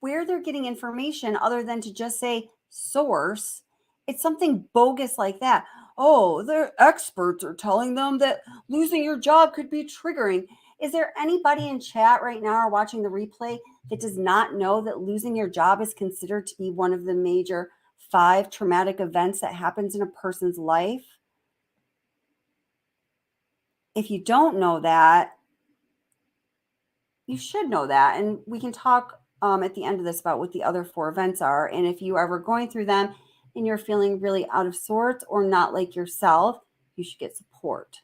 S3: where they're getting information other than to just say source, it's something bogus like that. Oh, their experts are telling them that losing your job could be triggering. Is there anybody in chat right now or watching the replay that does not know that losing your job is considered to be one of the major 5 traumatic events that happens in a person's life? If you don't know that, you should know that. And we can talk at the end of this about what the other 4 events are. And if you ever going through them and you're feeling really out of sorts or not like yourself, you should get support.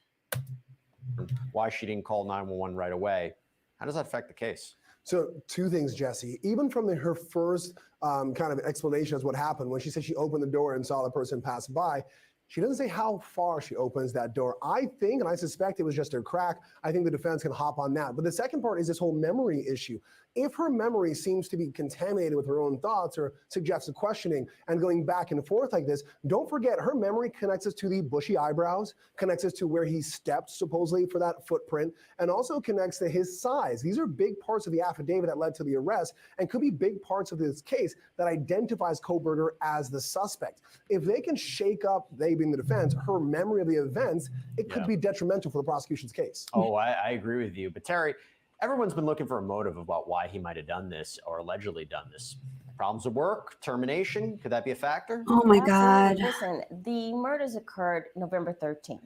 S4: Why she didn't call 911 right away. How does that affect the case?
S6: So 2 things, Jesse. Even from her first kind of explanation as what happened, when she said she opened the door and saw the person pass by, she doesn't say how far she opens that door. I think, and I suspect it was just a crack. I think the defense can hop on that. But the second part is this whole memory issue. If her memory seems to be contaminated with her own thoughts or suggestive questioning and going back and forth like this, don't forget her memory connects us to the bushy eyebrows, connects us to where he stepped supposedly for that footprint, and also connects to his size. These are big parts of the affidavit that led to the arrest and could be big parts of this case that identifies Koberger as the suspect. If they can shake up, they being the defense, her memory of the events, it could be detrimental for the prosecution's case.
S4: Oh, I agree with you. But Terry, everyone's been looking for a motive about why he might have done this or allegedly done this. Problems at work, termination, could that be a factor?
S3: Oh my
S7: Absolutely.
S3: God.
S7: Listen, the murders occurred November 13th.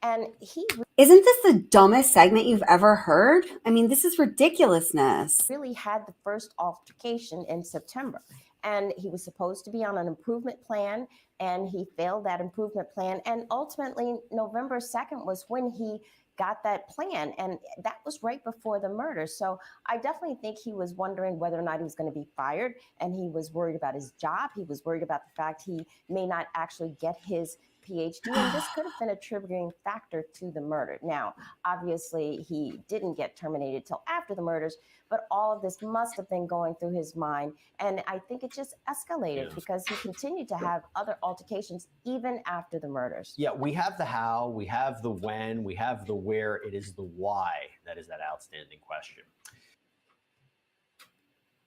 S7: And
S3: Isn't this the dumbest segment you've ever heard? I mean, this is ridiculousness.
S7: really had the first altercation in September. And he was supposed to be on an improvement plan, and he failed that improvement plan. And ultimately, November 2nd was when he got that plan. And that was right before the murder. So I definitely think he was wondering whether or not he was going to be fired. And he was worried about his job. He was worried about the fact he may not actually get his PhD, and this could have been a triggering factor to the murder. Now, obviously, he didn't get terminated till after the murders, but all of this must have been going through his mind. And I think it just escalated because he continued to have other altercations even after the murders.
S4: Yeah, we have the how, we have the when, we have the where. It is the why that is that outstanding question.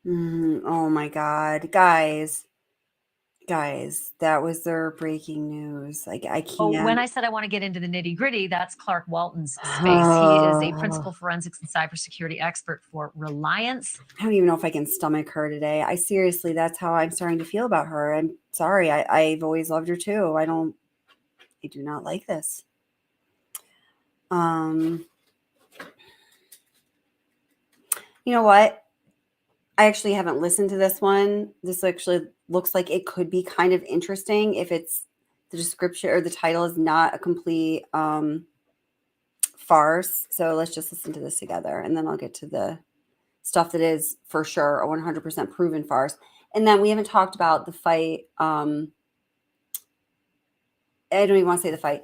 S3: Oh my God. Guys, that was their breaking news. Like, I can't.
S8: Oh, when I said I want to get into the nitty gritty, that's Clark Walton's space. He is a principal forensics and cybersecurity expert for Reliance.
S3: I don't even know if I can stomach her today. I seriously, that's how I'm starting to feel about her. I'm sorry. I've always loved her too. I do not like this. You know what? I actually haven't listened to this one. This actually looks like it could be kind of interesting if it's the description or the title is not a complete farce. So let's just listen to this together, and then I'll get to the stuff that is for sure a 100% proven farce. And then we haven't talked about the fight. I don't even want to say the fight.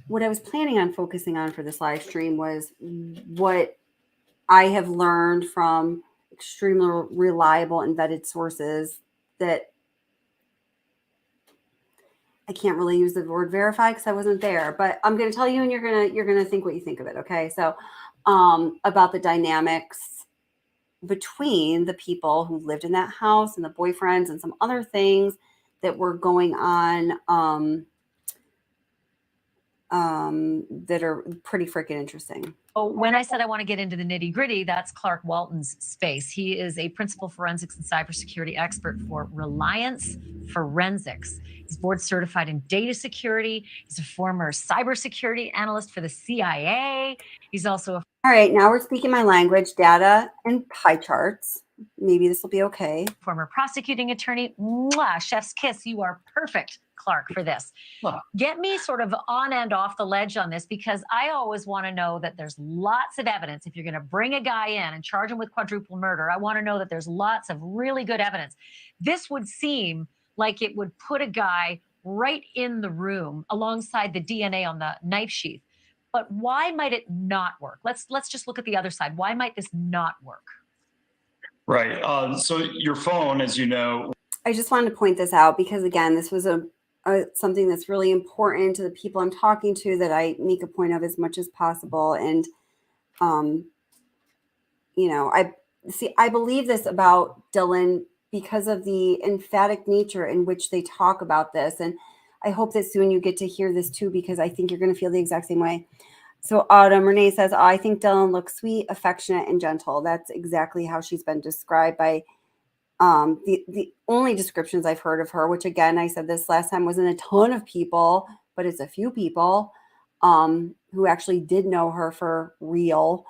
S3: What I was planning on focusing on for this live stream was what I have learned from extremely reliable and vetted sources that I can't really use the word verify because I wasn't there, but I'm going to tell you, and you're going to think what you think of it. Okay. So, about the dynamics between the people who lived in that house and the boyfriends and some other things that were going on, that are pretty freaking interesting.
S8: Oh, when I said I want to get into the nitty gritty, that's Clark Walton's space. He is a principal forensics and cybersecurity expert for Reliance Forensics. He's board certified in data security. He's a former cybersecurity analyst for the CIA. He's also a
S3: All right, now we're speaking my language, data and pie charts. Maybe this will be okay.
S8: former prosecuting attorney. Mwah, chef's kiss. You are perfect, Clark, for this. Get me sort of on and off the ledge on this, because I always want to know that there's lots of evidence. If you're going to bring a guy in and charge him with quadruple murder, I want to know that there's lots of really good evidence. This would seem like it would put a guy right in the room alongside the DNA on the knife sheath. But why might it not work? Let's just look at the other side. Why might this not work?
S9: Right. So your phone, as you know.
S3: I just wanted to point this out because, again, this was something that's really important to the people I'm talking to that I make a point of as much as possible. And, I believe this about Dylan because of the emphatic nature in which they talk about this. And I hope that soon you get to hear this too, because I think you're going to feel the exact same way. So Autumn Renee says, I think Dylan looks sweet, affectionate, and gentle. That's exactly how she's been described by the only descriptions I've heard of her, which, again, I said this last time, wasn't a ton of people, but it's a few people who actually did know her for real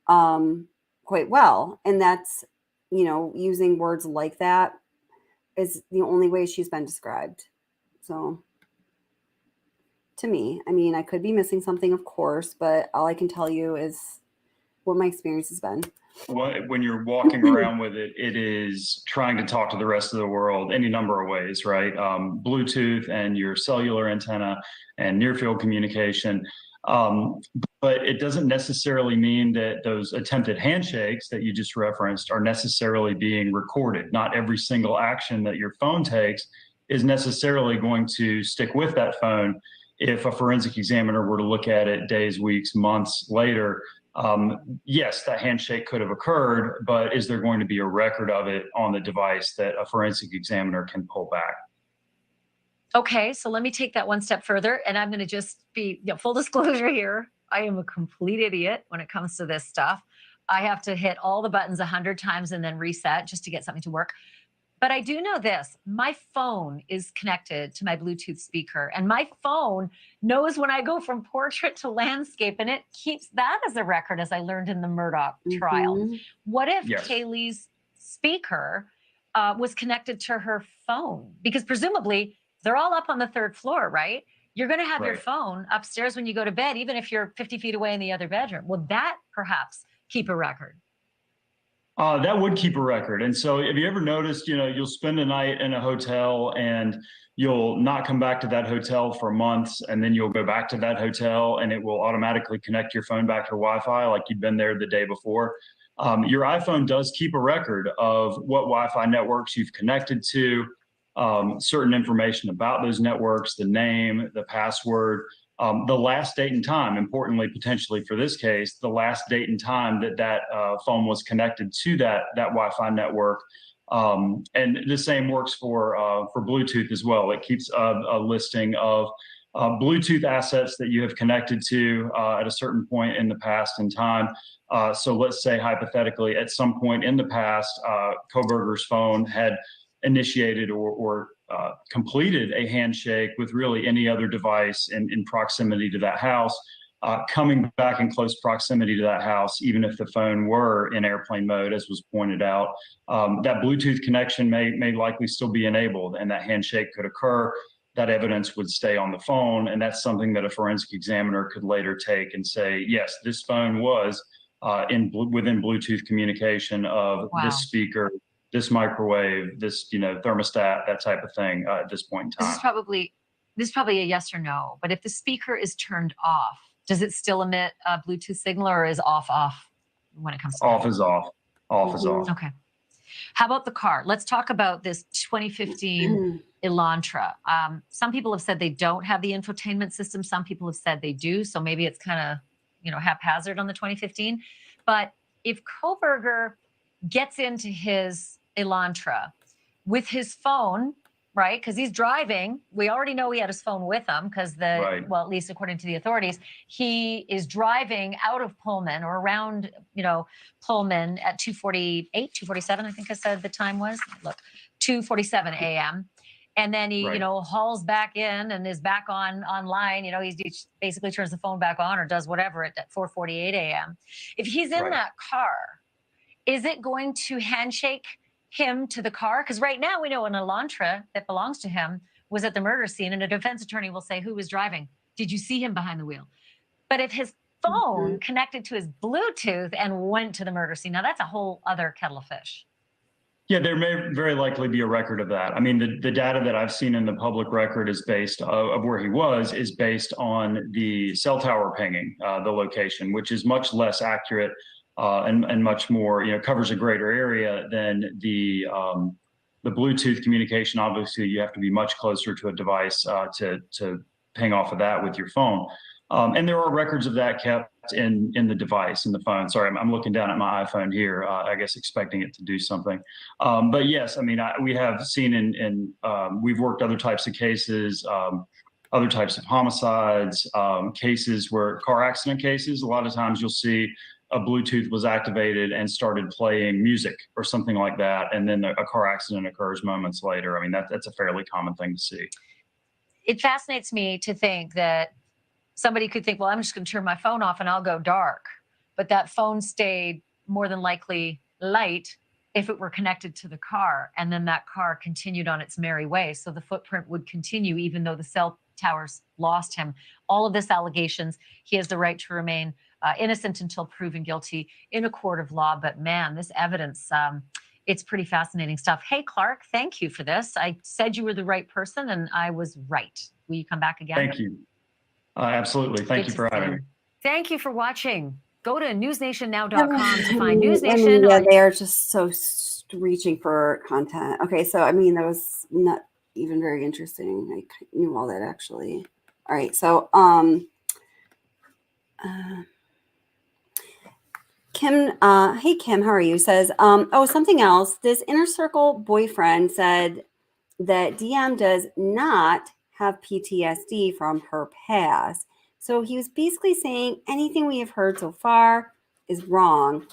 S3: quite well. And that's, using words like that is the only way she's been described. So to me, I mean, I could be missing something, of course, but all I can tell you is what my experience has been.
S9: When you're walking around with it, it is trying to talk to the rest of the world any number of ways, right? Bluetooth and your cellular antenna and near field communication. But it doesn't necessarily mean that those attempted handshakes that you just referenced are necessarily being recorded. Not every single action that your phone takes is necessarily going to stick with that phone. If a forensic examiner were to look at it days, weeks, months later, yes, that handshake could have occurred, but is there going to be a record of it on the device that a forensic examiner can pull back?
S8: Okay, so let me take that one step further, and I'm going to just be full disclosure here. I am a complete idiot when it comes to this stuff. I have to hit all the buttons 100 times and then reset just to get something to work. But I do know this, my phone is connected to my Bluetooth speaker, and my phone knows when I go from portrait to landscape, and it keeps that as a record, as I learned in the Murdoch trial. What if Kaylee's speaker was connected to her phone? Because presumably they're all up on the 3rd floor, right? You're going to have your phone upstairs when you go to bed, even if you're 50 feet away in the other bedroom. Will that perhaps keep a record?
S9: That would keep a record. And so have you ever noticed, you'll spend a night in a hotel and you'll not come back to that hotel for months, and then you'll go back to that hotel and it will automatically connect your phone back to Wi-Fi like you'd been there the day before. Your iPhone does keep a record of what Wi-Fi networks you've connected to, certain information about those networks, the name, the password, the last date and time, importantly, potentially for this case, the last date and time that phone was connected to that Wi-Fi network. And the same works for Bluetooth as well. It keeps a listing of Bluetooth assets that you have connected to at a certain point in the past in time. So let's say hypothetically, at some point in the past, Kohberger's phone had initiated or completed a handshake with really any other device in proximity to that house, coming back in close proximity to that house, even if the phone were in airplane mode, as was pointed out, that Bluetooth connection may likely still be enabled, and that handshake could occur. That evidence would stay on the phone, and that's something that a forensic examiner could later take and say, yes, this phone was within Bluetooth communication of this speaker, this microwave, this thermostat, that type of thing at this point in time.
S8: This is probably a yes or no, but if the speaker is turned off, does it still emit a Bluetooth signal, or is off when it comes to
S9: off is off? Off is off.
S8: Okay. How about the car? Let's talk about this 2015 Elantra. Some people have said they don't have the infotainment system. Some people have said they do. So maybe it's kind of, haphazard on the 2015. But if Kohberger gets into his Elantra with his phone, right? Because he's driving. We already know he had his phone with him because well, at least according to the authorities, he is driving out of Pullman or around, Pullman at 2:48, 2:47, I think I said the time was. Look, 2:47 a.m. And then he, hauls back in and is back online. He basically turns the phone back on or does whatever at 4:48 a.m. If he's in that car, is it going to handshake him to the car? Because right now we know an Elantra that belongs to him was at the murder scene, and a defense attorney will say, who was driving? Did you see him behind the wheel? But if his phone connected to his Bluetooth and went to the murder scene, now that's a whole other kettle of fish.
S9: Yeah, there may very likely be a record of that. I mean, the data that I've seen in the public record is based of where he was is based on the cell tower pinging, the location, which is much less accurate and much more, covers a greater area than the Bluetooth communication. Obviously, you have to be much closer to a device to ping off of that with your phone. And there are records of that kept in the device, in the phone. Sorry, I'm looking down at my iPhone here, I guess expecting it to do something. But yes, I mean, we have seen we've worked other types of cases, other types of homicides, cases where car accident cases, a lot of times you'll see a Bluetooth was activated and started playing music or something like that. And then a car accident occurs moments later. I mean, that's a fairly common thing to see.
S8: It fascinates me to think that somebody could think, well, I'm just going to turn my phone off and I'll go dark. But that phone stayed more than likely light if it were connected to the car. And then that car continued on its merry way. So the footprint would continue even though the cell towers lost him. All of this allegations, he has the right to remain innocent until proven guilty in a court of law. But man, this evidence, it's pretty fascinating stuff. Hey, Clark, thank you for this. I said you were the right person and I was right. Will you come back again?
S9: Thank you. Absolutely. Thank you for having me.
S8: Thank you for watching. Go to newsnationnow.com to find News Nation.
S3: Yeah, they are just so reaching for content. Okay, so I mean, that was not even very interesting. I knew all that actually. All right, so Kim, hey Kim, how are you? Says, something else. This inner circle boyfriend said that DM does not have PTSD from her past. So he was basically saying anything we have heard so far is wrong.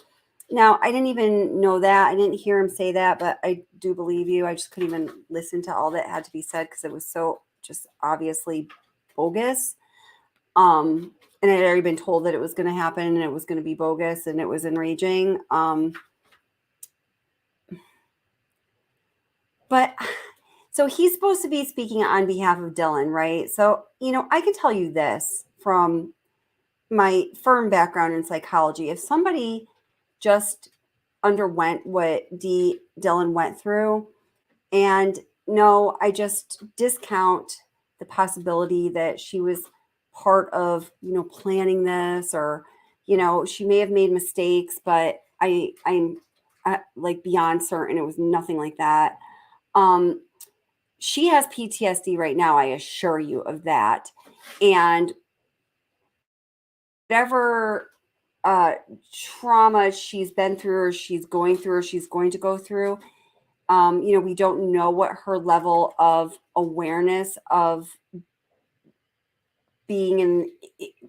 S3: Now, I didn't even know that. I didn't hear him say that, but I do believe you. I just couldn't even listen to all that had to be said because it was so just obviously bogus. And I had already been told that it was going to happen and it was going to be bogus and it was enraging. But so he's supposed to be speaking on behalf of Dylan, right? So, I can tell you this from my firm background in psychology. If somebody just underwent what Dylan went through, and no, I just discount the possibility that she was part of, planning this, or, she may have made mistakes, but I'm like beyond certain it was nothing like that. She has PTSD right now, I assure you of that. And whatever trauma she's been through or she's going through or she's going to go through, we don't know what her level of awareness of being in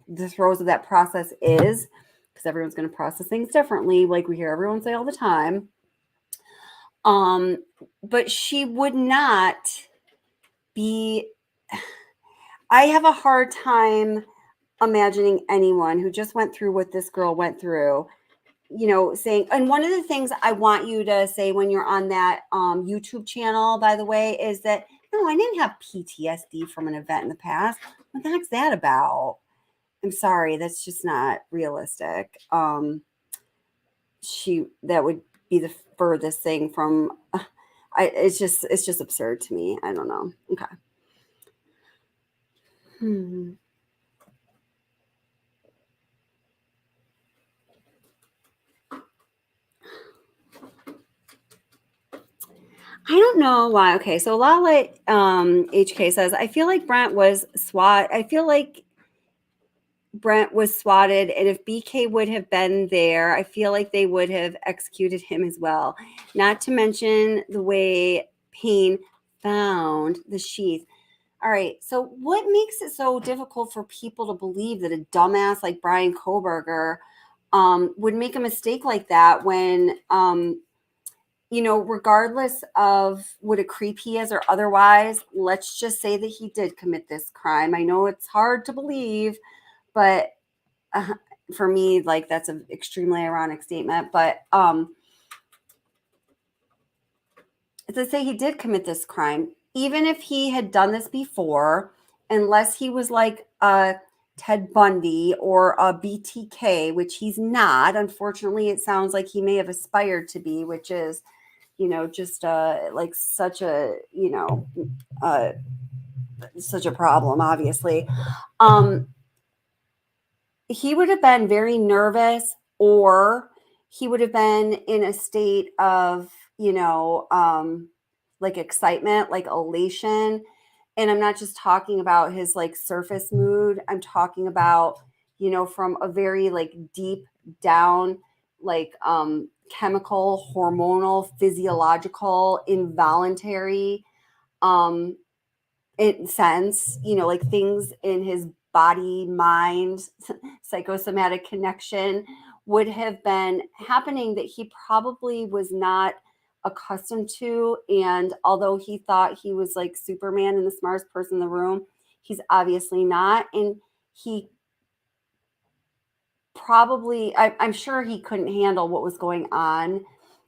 S3: the throes of that process is, because everyone's going to process things differently, like we hear everyone say all the time. But she would not be. I have a hard time imagining anyone who just went through what this girl went through, saying, and one of the things I want you to say when you're on that YouTube channel, by the way, is that, no, I didn't have PTSD from an event in the past. What the heck's that about? I'm sorry, that's just not realistic. That would be the furthest thing from, it's just absurd to me. I don't know. Okay. I don't know why. Okay, so Lala HK says, I feel like Brent was swatted, and if BK would have been there, I feel like they would have executed him as well. Not to mention the way Payne found the sheath. All right, so what makes it so difficult for people to believe that a dumbass like Brian Koberger would make a mistake like that when regardless of what a creep he is or otherwise, let's just say that he did commit this crime. I know it's hard to believe, but for me, like, that's an extremely ironic statement. But let's say he did commit this crime, even if he had done this before, unless he was like Ted Bundy or a BTK, which he's not. Unfortunately, it sounds like he may have aspired to be, which is, just like such a, such a problem, obviously. He would have been very nervous, or he would have been in a state of, like excitement, like elation. And I'm not just talking about his like surface mood. I'm talking about, from a very like deep down, like chemical, hormonal, physiological, involuntary sense, like things in his body, mind, psychosomatic connection would have been happening that he probably was not accustomed to. And although he thought he was like Superman and the smartest person in the room, he's obviously not. And he probably, I'm sure he couldn't handle what was going on.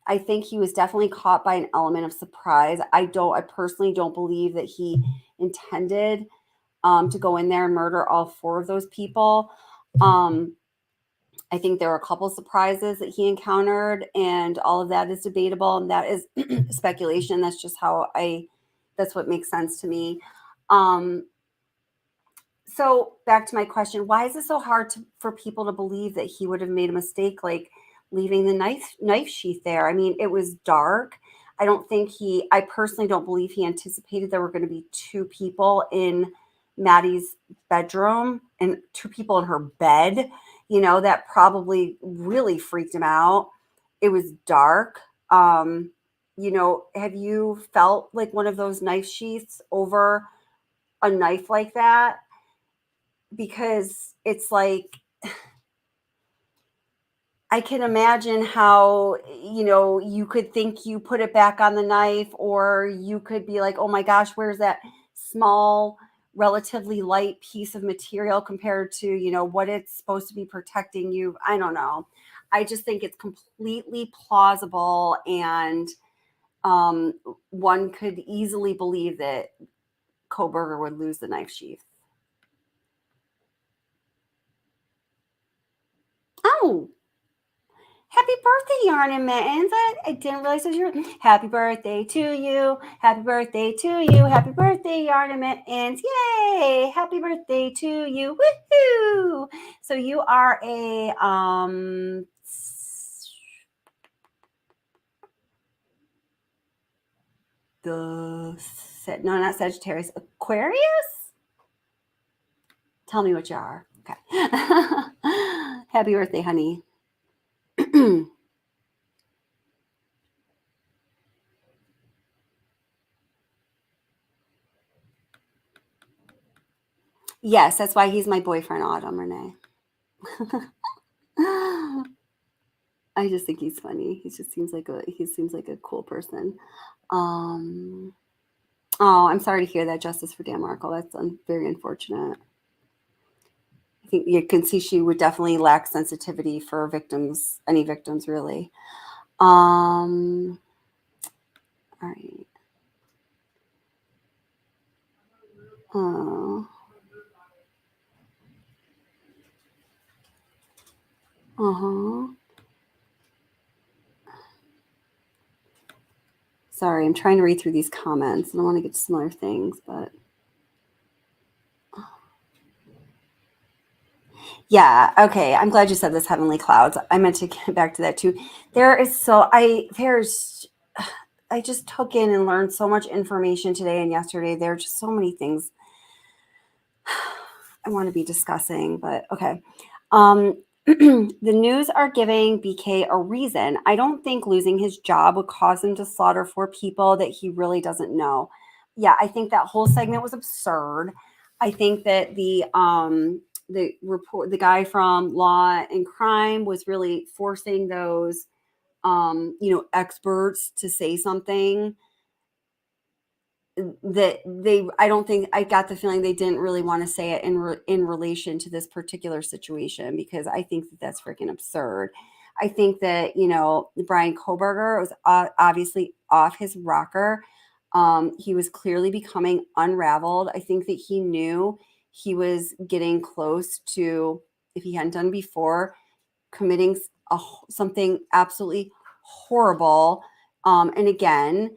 S3: I think he was definitely caught by an element of surprise. I personally don't believe that he intended to go in there and murder all four of those people. I think there were a couple surprises that he encountered, and all of that is debatable, and that is speculation. That's just that's what makes sense to me. So back to my question, why is it so hard for people to believe that he would have made a mistake, like leaving the knife sheath there? I mean, it was dark. I personally don't believe he anticipated there were going to be two people in Maddie's bedroom and two people in her bed. That probably really freaked him out. It was dark. Have you felt like one of those knife sheaths over a knife like that? Because it's like, I can imagine how, you could think you put it back on the knife, or you could be like, oh my gosh, where's that small, relatively light piece of material compared to, what it's supposed to be protecting you. I don't know. I just think it's completely plausible, and one could easily believe that Kohberger would lose the knife sheath. Oh, happy birthday, Yarn and Mittens. I didn't realize it was your happy birthday to you. Happy birthday to you. Happy birthday, Yarn and Mittens. Yay! Happy birthday to you. Woohoo! So you are a not Sagittarius, Aquarius? Tell me what you are. Okay. Happy birthday, honey. Yes, that's why he's my boyfriend, Autumn Renee. I just think he's funny. He seems like a cool person. Oh, I'm sorry to hear that, Justice for Dan Markle. That's very unfortunate. I think you can see she would definitely lack sensitivity for victims, any victims really. All right. Oh. Uh-huh. Sorry, I'm trying to read through these comments. I don't want to get to some other things, but yeah, okay. I'm glad you said this, Heavenly Clouds. I meant to get back to that too. I just took in and learned so much information today and yesterday. There are just so many things I want to be discussing, but okay. The news are giving BK a reason. I don't think losing his job would cause him to slaughter 4 people that he really doesn't know. Yeah, I think that whole segment was absurd. I think that the guy from Law and Crime was really forcing those experts to say something that I got the feeling they didn't really want to say it in relation to this particular situation, because I think that that's freaking absurd. I think that, Brian Kohberger was obviously off his rocker. He was clearly becoming unraveled. I think that he knew he was getting close to, if he hadn't done before, committing something absolutely horrible. And again,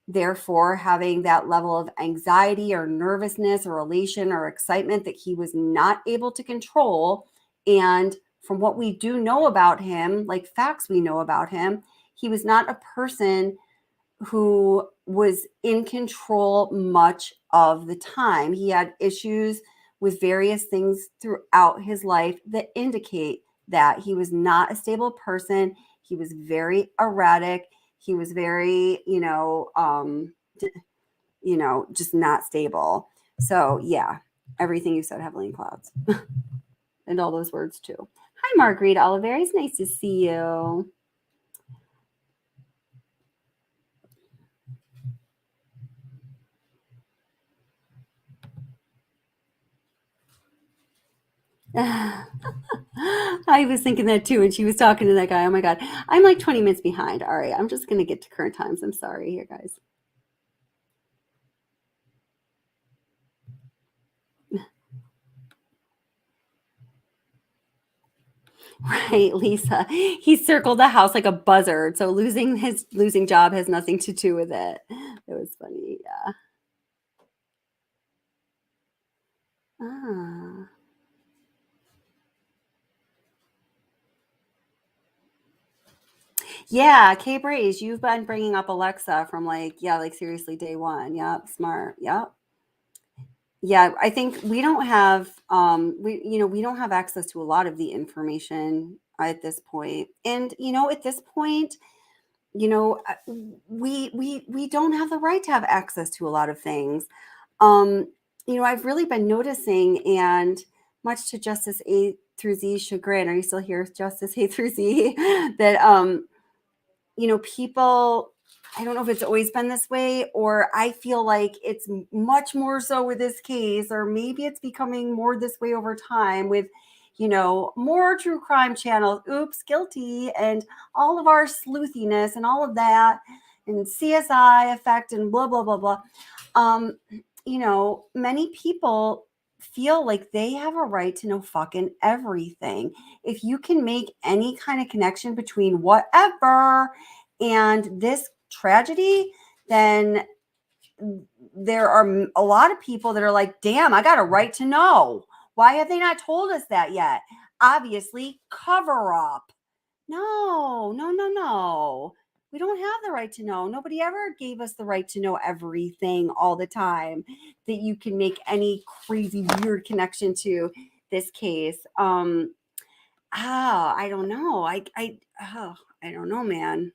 S3: therefore having that level of anxiety or nervousness or elation or excitement that he was not able to control. And from what we do know about him, like facts we know about him, he was not a person who was in control much of the time. He had issues with various things throughout his life that indicate that he was not a stable person. He was very erratic. He was very, just not stable. So yeah, everything you said, Heavenly Clouds, and all those words too. Hi, Marguerite Oliver. It's nice to see you. I was thinking that too, and she was talking to that guy. Oh my God, I'm like 20 minutes behind. All right, I'm just gonna get to current times. I'm sorry here, guys. Right, Lisa. He circled the house like a buzzard. So losing job has nothing to do with it. It was funny, yeah. Ah. Yeah, K Braze, you've been bringing up Alexa from like seriously day one. Yep, smart. Yep. Yeah, I think we don't have we don't have access to a lot of the information at this point. And at this point, we don't have the right to have access to a lot of things. I've really been noticing, and much to Justice through Z's chagrin, are you still here, Justice A through Z? That, you know, people, I don't know if it's always been this way, or I feel like it's much more so with this case, or maybe it's becoming more this way over time with, you know, more true crime channels, oops, guilty, and all of our sleuthiness and all of that, and CSI effect and blah, blah, blah, blah. You know, many people feel like they have a right to know fucking everything. If you can make any kind of connection between whatever and this tragedy, then there are a lot of people that are like, damn, I got a right to know. Why have they not told us that yet? Obviously, cover up. No. We don't have the right to know. Nobody ever gave us the right to know everything all the time, that you can make any crazy weird connection to this case. I don't know. I don't know, man.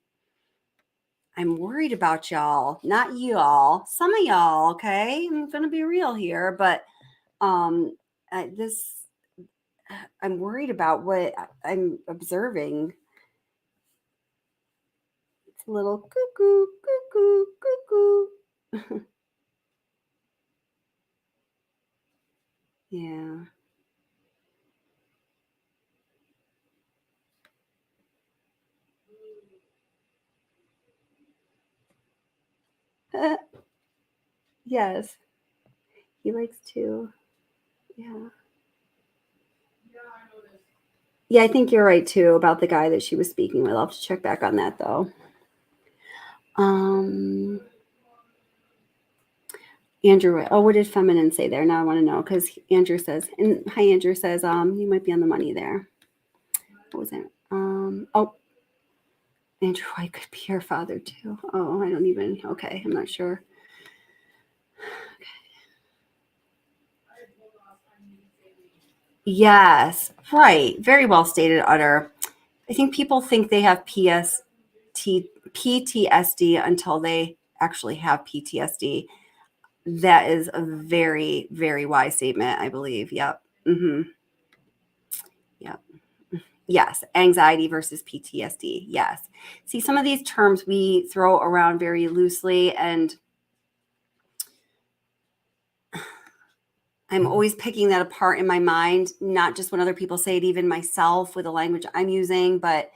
S3: I'm worried about y'all, not y'all, some of y'all. Okay. I'm going to be real here, but, I'm worried about what I'm observing. It's a little cuckoo, cuckoo, cuckoo. Yeah. Yes. He likes to. Yeah. Yeah, I think you're right too about the guy that she was speaking with. I'll have to check back on that though. Andrew, what did feminine say there? Now I want to know, because Andrew says, and hi, Andrew says, you might be on the money there. What was it? Andrew, I could be your father too. Oh, I don't even, okay, I'm not sure. Okay. Yes, right. Very well stated, Utter. I think people think they have PTSD until they actually have PTSD. That is a very, very wise statement, I believe. Yep. Mm-hmm. Yep. Yes. Anxiety versus PTSD. Yes. See, some of these terms we throw around very loosely, and I'm always picking that apart in my mind, not just when other people say it, even myself with the language I'm using. But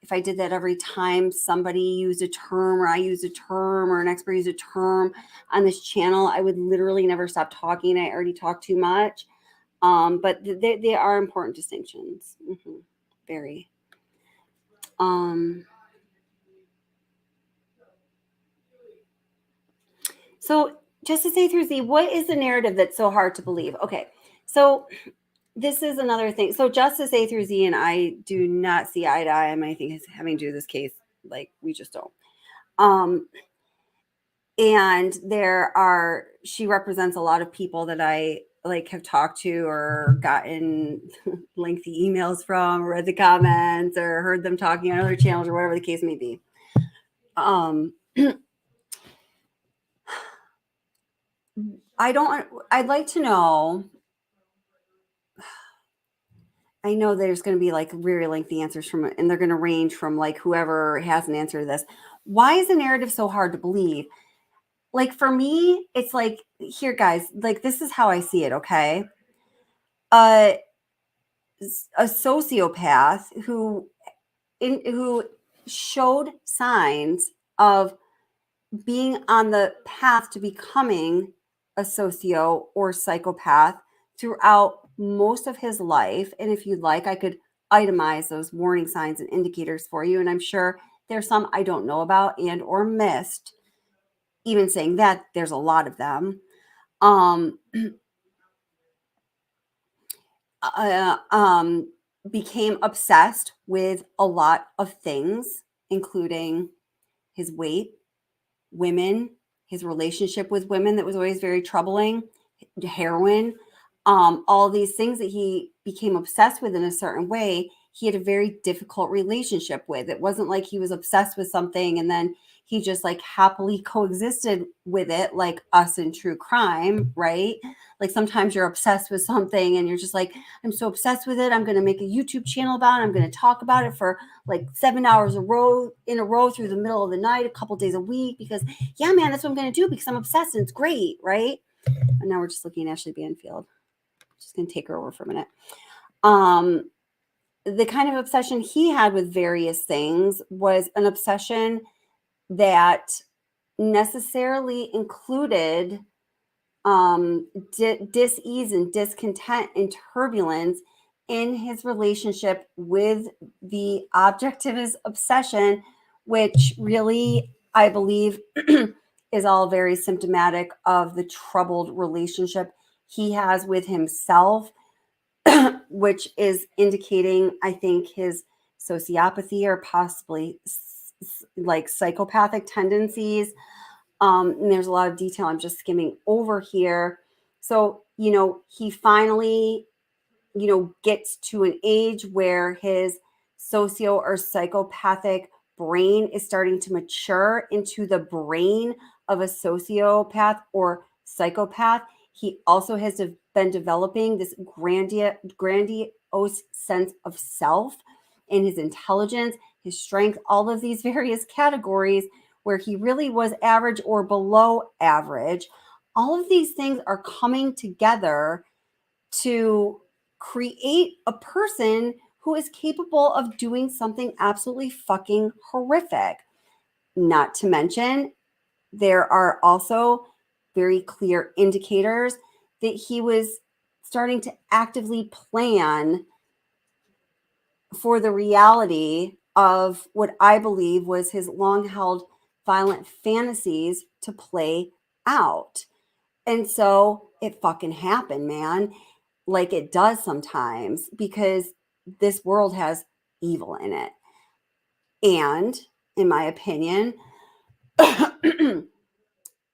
S3: if I did that every time somebody used a term, or I used a term, or an expert used a term on this channel, I would literally never stop talking. I already talk too much. But they are important distinctions. Mm-hmm. Very. So Justice A through Z, what is the narrative that's so hard to believe? Okay, so this is another thing. So Justice A through Z and I do not see eye to eye on anything having to do with this case. Like, we just don't. And she represents a lot of people that I have talked to or gotten lengthy emails from, or read the comments, or heard them talking on other channels, or whatever the case may be. I'd like to know. I know there's going to be very lengthy answers and they're going to range from whoever has an answer to this. Why is the narrative so hard to believe? For me, it's here, guys, this is how I see it. Okay. A sociopath who showed signs of being on the path to becoming a socio or psychopath throughout most of his life. And if you'd like, I could itemize those warning signs and indicators for you. And I'm sure there's some I don't know about and or missed. Even saying that, there's a lot of them. Became obsessed with a lot of things, including his weight, women, his relationship with women that was always very troubling, heroin, all these things that he became obsessed with in a certain way. he had a very difficult relationship with. It wasn't like he was obsessed with something and then he just like happily coexisted with it, like us in true crime, right? Like sometimes you're obsessed with something and you're just like, I'm so obsessed with it. I'm going to make a YouTube channel about it. I'm going to talk about it for like 7 hours in a row through the middle of the night, a couple days a week, because yeah, man, that's what I'm going to do because I'm obsessed and it's great, right? And now we're just looking at Ashley Banfield. Just going to take her over for a minute. The kind of obsession he had with various things was an obsession that necessarily included dis-ease and discontent and turbulence in his relationship with the object of his obsession, which really, I believe, is all very symptomatic of the troubled relationship he has with himself, which is indicating, I think, his sociopathy or possibly like psychopathic tendencies. And there's a lot of detail I'm just skimming over here. So, he finally, gets to an age where his socio or psychopathic brain is starting to mature into the brain of a sociopath or psychopath. He also has been developing this grandiose sense of self and his intelligence, his strength, all of these various categories where he really was average or below average. All of these things are coming together to create a person who is capable of doing something absolutely fucking horrific. Not to mention, there are also very clear indicators that he was starting to actively plan for the reality of what I believe was his long-held violent fantasies to play out. And so it fucking happened, man. Like it does sometimes, because this world has evil in it. And in my opinion,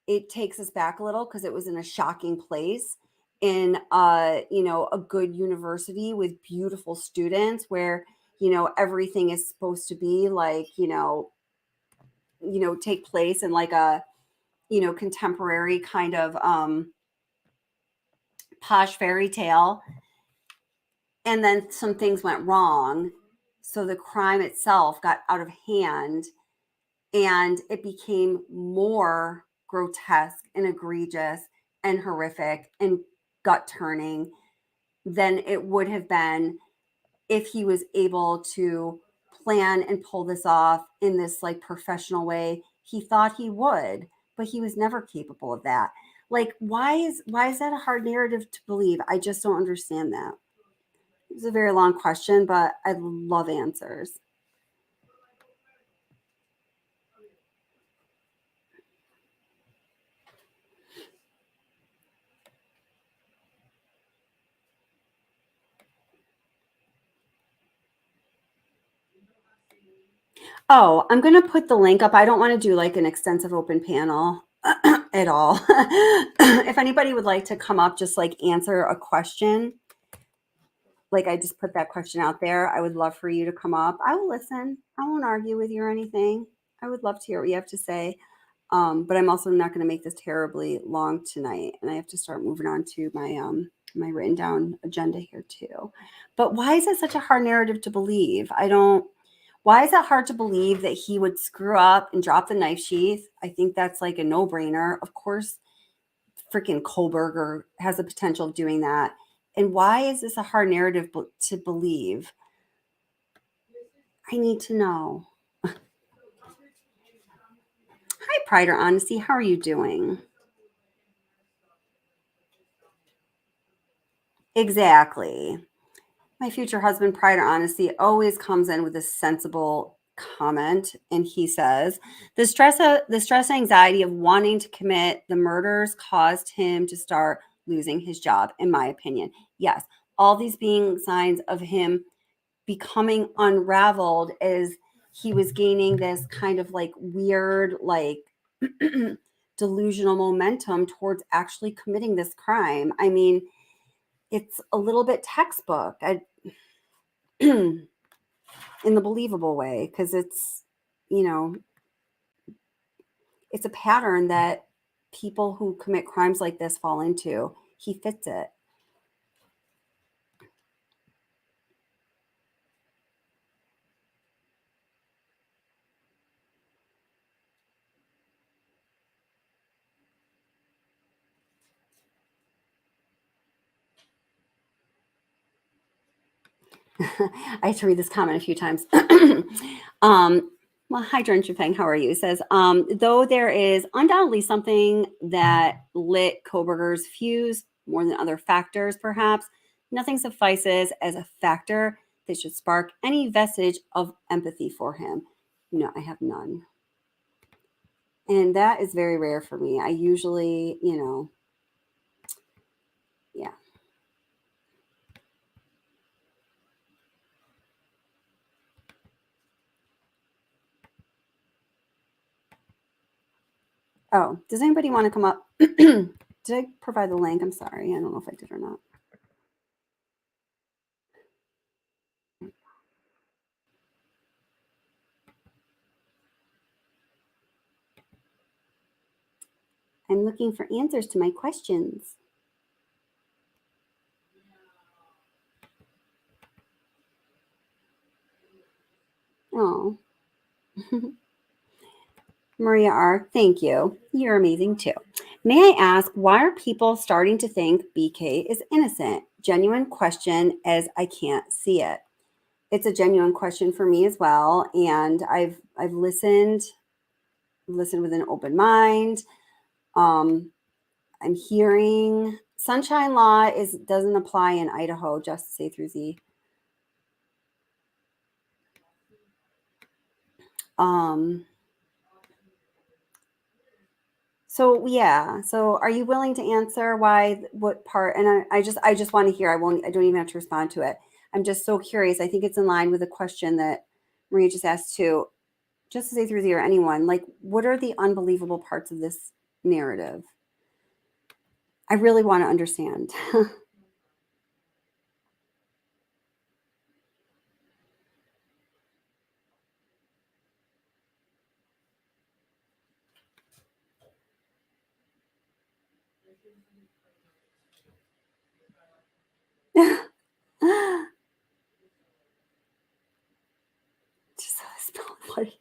S3: it takes us back a little because it was in a shocking place in a good university with beautiful students where, everything is supposed to be like, take place in like a, contemporary kind of posh fairy tale. And then some things went wrong. So the crime itself got out of hand and it became more grotesque and egregious and horrific and gut turning than it would have been if he was able to plan and pull this off in this like professional way he thought he would, but he was never capable of that. Like, why is that a hard narrative to believe? I just don't understand that. It's a very long question, but I love answers. Oh, I'm going to put the link up. I don't want to do like an extensive open panel at all. If anybody would like to come up, just like answer a question, like I just put that question out there, I would love for you to come up. I will listen. I won't argue with you or anything. I would love to hear what you have to say. But I'm also not going to make this terribly long tonight. And I have to start moving on to my my written down agenda here too. But why is it such a hard narrative to believe? Why is it hard to believe that he would screw up and drop the knife sheath? I think that's like a no-brainer. Of course, freaking Kohlberger has the potential of doing that. And why is this a hard narrative to believe? I need to know. Hi, Pride or Honesty. How are you doing? Exactly. My future husband, Pride or Honesty, always comes in with a sensible comment. And he says, the stress anxiety of wanting to commit the murders caused him to start losing his job, in my opinion. Yes, all these being signs of him becoming unraveled as he was gaining this kind of like weird, like delusional momentum towards actually committing this crime. I mean, it's a little bit textbook. in the believable way, because it's, you know, it's a pattern that people who commit crimes like this fall into. He fits it. I had to read this comment a few times. Well, hi, Dren Chifeng, how are you? It says, though there is undoubtedly something that lit Koberger's fuse more than other factors, perhaps, nothing suffices as a factor that should spark any vestige of empathy for him. No, I have none. And that is very rare for me. I usually, you know, yeah. Oh, does anybody want to come up? Did I provide the link? I'm sorry. I don't know if I did or not. I'm looking for answers to my questions. Oh. Maria R., thank you. You're amazing too. May I ask, why are people starting to think BK is innocent? Genuine question, as I can't see it. It's a genuine question for me as well. And I've listened with an open mind. I'm hearing Sunshine Law doesn't apply in Idaho, just to say through Z. So yeah. So are you willing to answer what part? And I just want to hear. I don't even have to respond to it. I'm just so curious. I think it's in line with the question that Maria just asked too. Just to say through Z or anyone, like, what are the unbelievable parts of this narrative? I really want to understand.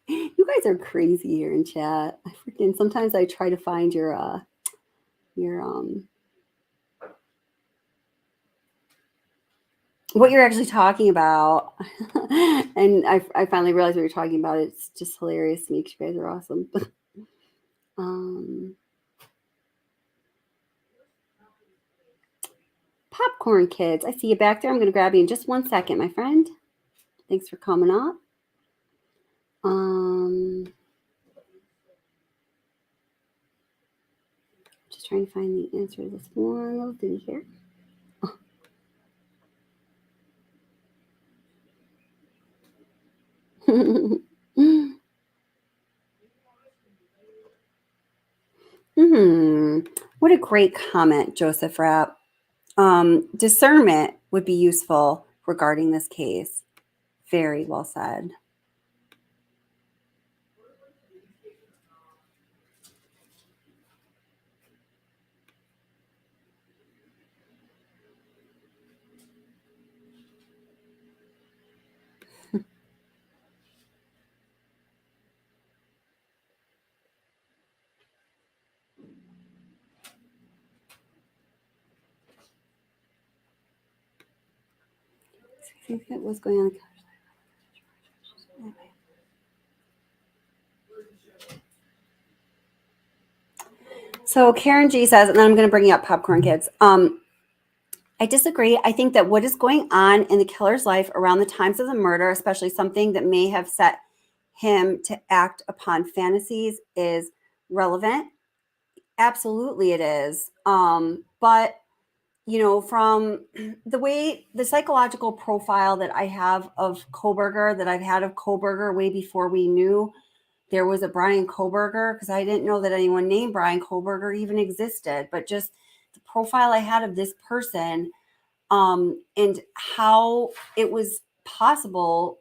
S3: You guys are crazy here in chat. Sometimes I try to find your what you're actually talking about. And I finally realized what you're talking about. It's just hilarious to me. You guys are awesome. Popcorn Kids, I see you back there. I'm going to grab you in just 1 second, my friend. Thanks for coming up. Just trying to find the answer to this one little thing here. What a great comment, Joseph Rapp. Discernment would be useful regarding this case. Very well said. What's going on? So Karen G says, and then I'm going to bring you up, Popcorn Kids. I disagree. I think that what is going on in the killer's life around the times of the murder, especially something that may have set him to act upon fantasies, is relevant. Absolutely it is. But, you know, from the psychological profile that I have of Koberger, that I've had of Koberger way before we knew there was a Brian Koberger, because I didn't know that anyone named Brian Koberger even existed, but just the profile I had of this person, and how it was possible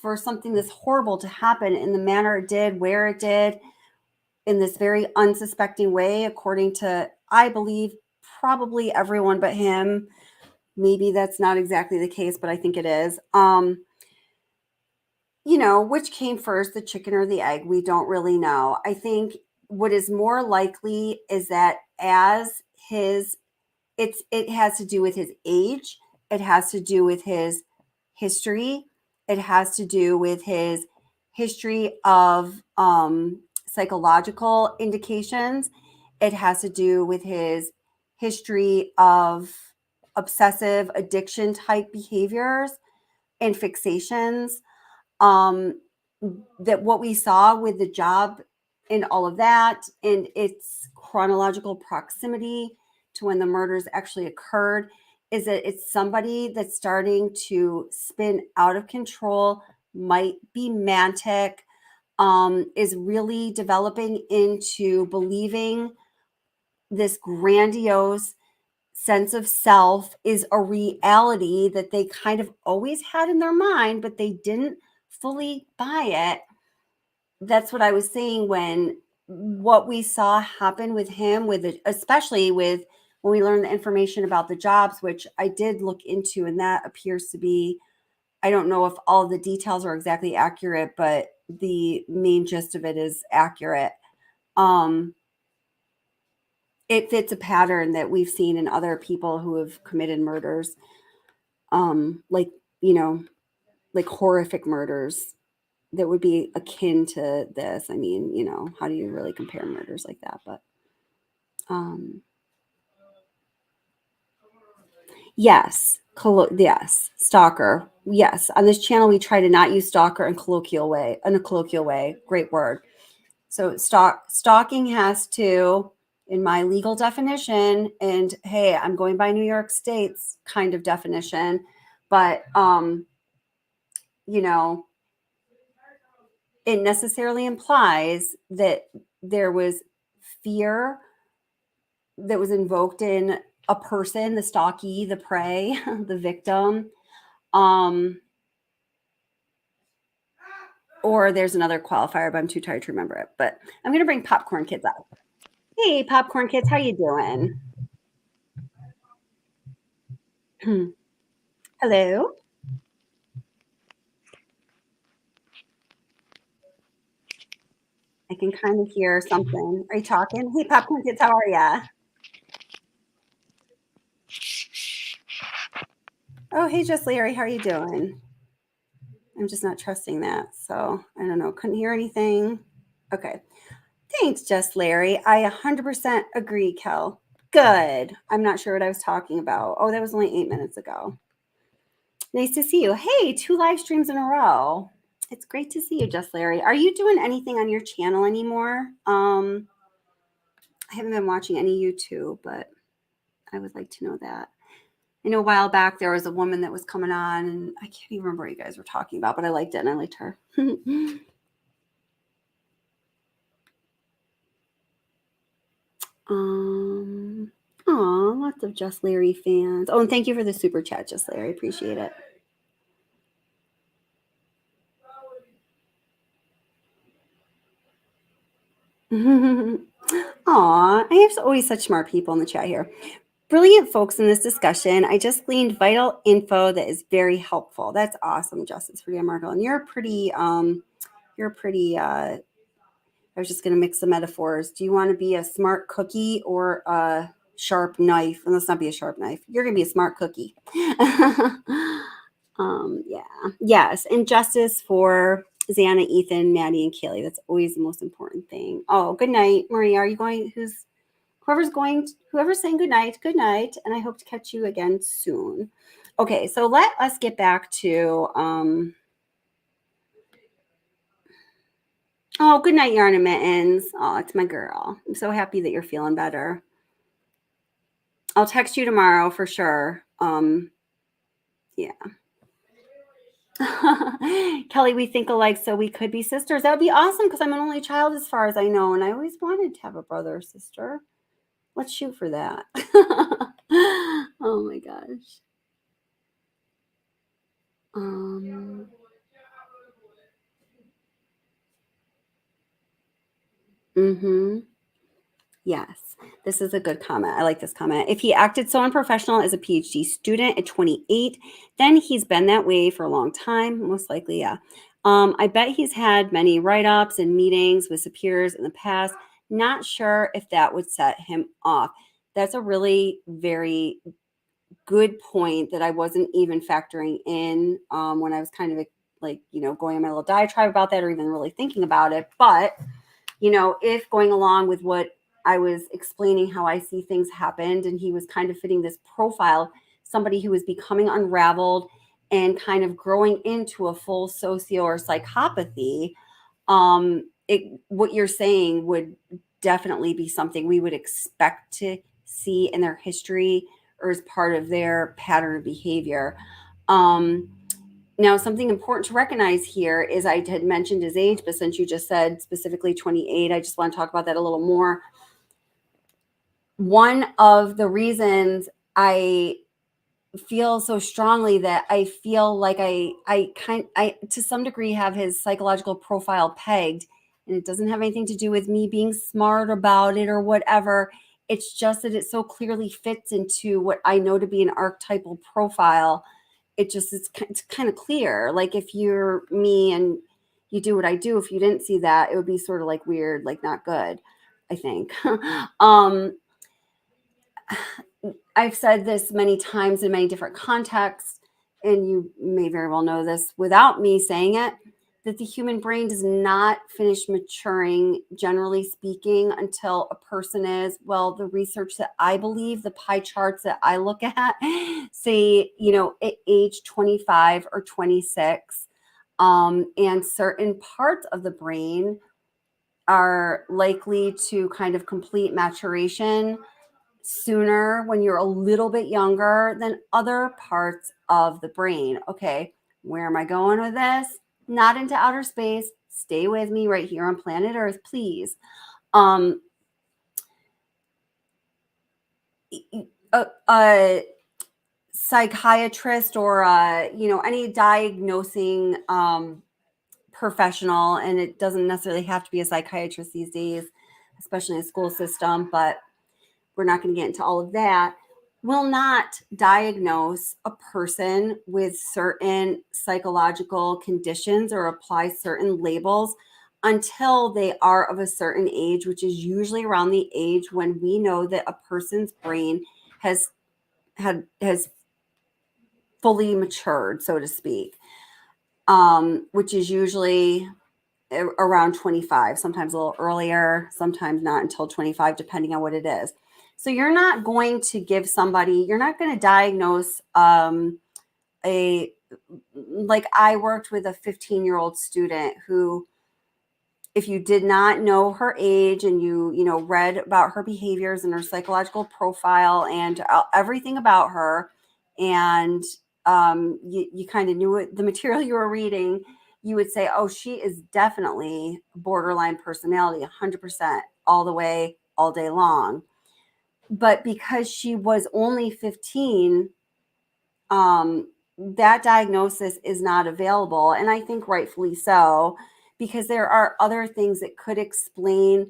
S3: for something this horrible to happen in the manner it did, where it did, in this very unsuspecting way, according to, I believe, probably everyone but him. Maybe that's not exactly the case, but I think it is. You know, which came first, the chicken or the egg? We don't really know. I think what is more likely is that as it has to do with his age, it has to do with his history, it has to do with his history of psychological indications, it has to do with his history of obsessive addiction type behaviors and fixations. That what we saw with the job and all of that and its chronological proximity to when the murders actually occurred is that it's somebody that's starting to spin out of control, might be manic, is really developing into believing this grandiose sense of self is a reality that they kind of always had in their mind, but they didn't fully buy it. That's what I was saying when what we saw happen with him, with it, especially with when we learned the information about the jobs, which I did look into, and that appears to be, I don't know if all the details are exactly accurate, but the main gist of it is accurate. It fits a pattern that we've seen in other people who have committed murders, like, you know, like horrific murders that would be akin to this. I mean, you know, how do you really compare murders like that? But yes, yes, stalker. Yes, on this channel we try to not use stalker in a colloquial way. Great word. So stalking has to, in my legal definition, and hey, I'm going by New York State's kind of definition, but you know, it necessarily implies that there was fear that was invoked in a person, the stalkee, the prey, the victim. Or there's another qualifier, but I'm too tired to remember it. But I'm going to bring Popcorn Kids up. Hey, Popcorn Kids, how you doing? Hello. I can kind of hear something. Are you talking? Hey, Popcorn Kids, how are ya? Oh, hey, Just Larry, how are you doing? I'm just not trusting that. So I don't know. Couldn't hear anything. Okay. Thanks, Just Larry. I 100% agree, Kel. Good. I'm not sure what I was talking about. Oh, that was only 8 minutes ago. Nice to see you. Hey, 2 live streams in a row. It's great to see you, Just Larry. Are you doing anything on your channel anymore? I haven't been watching any YouTube, but I would like to know that. I know a while back there was a woman that was coming on, and I can't even remember what you guys were talking about, but I liked it and I liked her. Lots of Just Larry fans. Oh, and thank you for the super chat, Just Larry. Appreciate it. Aw, I have always such smart people in the chat here. Brilliant folks in this discussion. I just gleaned vital info that is very helpful. That's awesome, Justice for Markle. And you're pretty, I was just going to mix the metaphors. Do you want to be a smart cookie or a sharp knife? And let's not be a sharp knife. You're going to be a smart cookie. Yeah. Yes. And justice for Xana, Ethan, Maddie, and Kaylee. That's always the most important thing. Oh, good night, Maria. Are you going? Whoever's saying good night, and I hope to catch you again soon. Okay, so let us get back to oh, good night, Yarn and Mittens. Oh, it's my girl. I'm so happy that you're feeling better. I'll text you tomorrow for sure. Yeah. Kelly, we think alike, so we could be sisters. That would be awesome because I'm an only child as far as I know, and I always wanted to have a brother or sister. Let's shoot for that. Oh my gosh. Mm-hmm. Yes, this is a good comment. I like this comment. If he acted so unprofessional as a PhD student at 28, then he's been that way for a long time. Most likely, yeah. I bet he's had many write-ups and meetings with superiors in the past. Not sure if that would set him off. That's a really very good point that I wasn't even factoring in when I was kind of like, going on my little diatribe about that or even really thinking about it. But, if going along with what I was explaining how I see things happened and he was kind of fitting this profile, somebody who was becoming unraveled and kind of growing into a full socio or psychopathy, what you're saying would definitely be something we would expect to see in their history or as part of their pattern of behavior. Now, something important to recognize here is I had mentioned his age, but since you just said specifically 28, I just want to talk about that a little more. One of the reasons I feel so strongly that I feel like I to some degree have his psychological profile pegged, and it doesn't have anything to do with me being smart about it or whatever. It's just that it so clearly fits into what I know to be an archetypal profile. It's kind of clear. Like if you're me and you do what I do, if you didn't see that, it would be sort of like weird, like not good, I think. I've said this many times in many different contexts, and you may very well know this without me saying it, that the human brain does not finish maturing, generally speaking, until a person is, well, the research that I believe, the pie charts that I look at, say, at age 25 or 26, and certain parts of the brain are likely to kind of complete maturation sooner when you're a little bit younger than other parts of the brain. Okay, where am I going with this? Not into outer space. Stay with me right here on planet Earth, please. A psychiatrist or any diagnosing professional, and it doesn't necessarily have to be a psychiatrist these days, especially in the school system, but we're not going to get into all of that, will not diagnose a person with certain psychological conditions or apply certain labels until they are of a certain age, which is usually around the age when we know that a person's brain has fully matured, so to speak, which is usually around 25, sometimes a little earlier, sometimes not until 25, depending on what it is. So you're not going to give somebody, you're not going to diagnose like I worked with a 15-year-old student who, if you did not know her age and you read about her behaviors and her psychological profile and everything about her, and you kind of knew the material you were reading, you would say, oh, she is definitely borderline personality, 100%, all the way, all day long. But because she was only 15, that diagnosis is not available. And I think rightfully so, because there are other things that could explain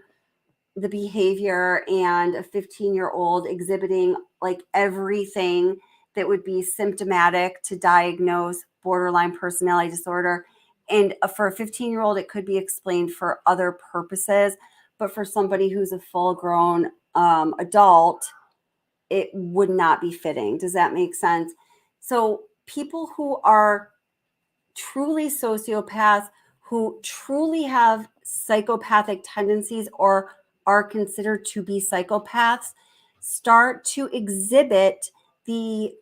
S3: the behavior, and a 15-year-old exhibiting like everything that would be symptomatic to diagnose borderline personality disorder. And for a 15-year-old, it could be explained for other purposes. But for somebody who's a full-grown adult, it would not be fitting. Does that make sense? So people who are truly sociopaths, who truly have psychopathic tendencies or are considered to be psychopaths, start to exhibit the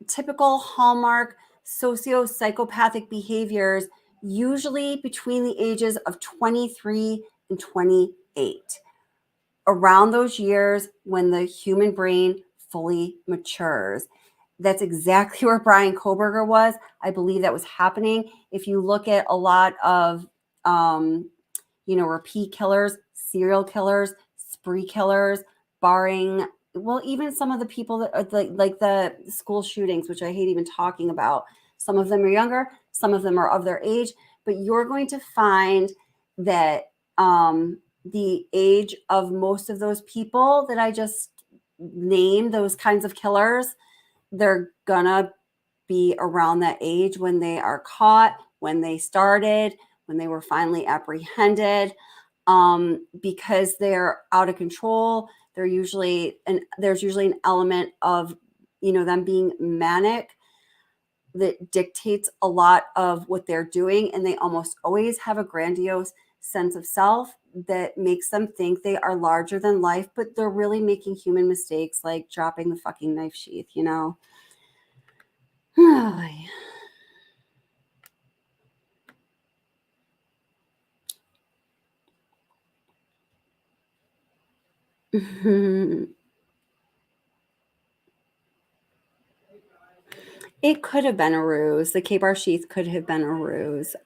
S3: typical hallmark socio-psychopathic behaviors, usually between the ages of 23 and 28. Around those years when the human brain fully matures. That's exactly where Brian Koberger was. I believe that was happening. If you look at a lot of, repeat killers, serial killers, spree killers, barring, well, even some of the people that are like the school shootings, which I hate even talking about. Some of them are younger, some of them are of their age, but you're going to find that the age of most of those people that I just named, those kinds of killers, they're gonna be around that age when they are caught, when they started, when they were finally apprehended, because they're out of control. There's usually an element of, them being manic that dictates a lot of what they're doing. And they almost always have a grandiose sense of self that makes them think they are larger than life, but they're really making human mistakes, like dropping the fucking knife sheath, It could have been a ruse. The K-bar sheath could have been a ruse.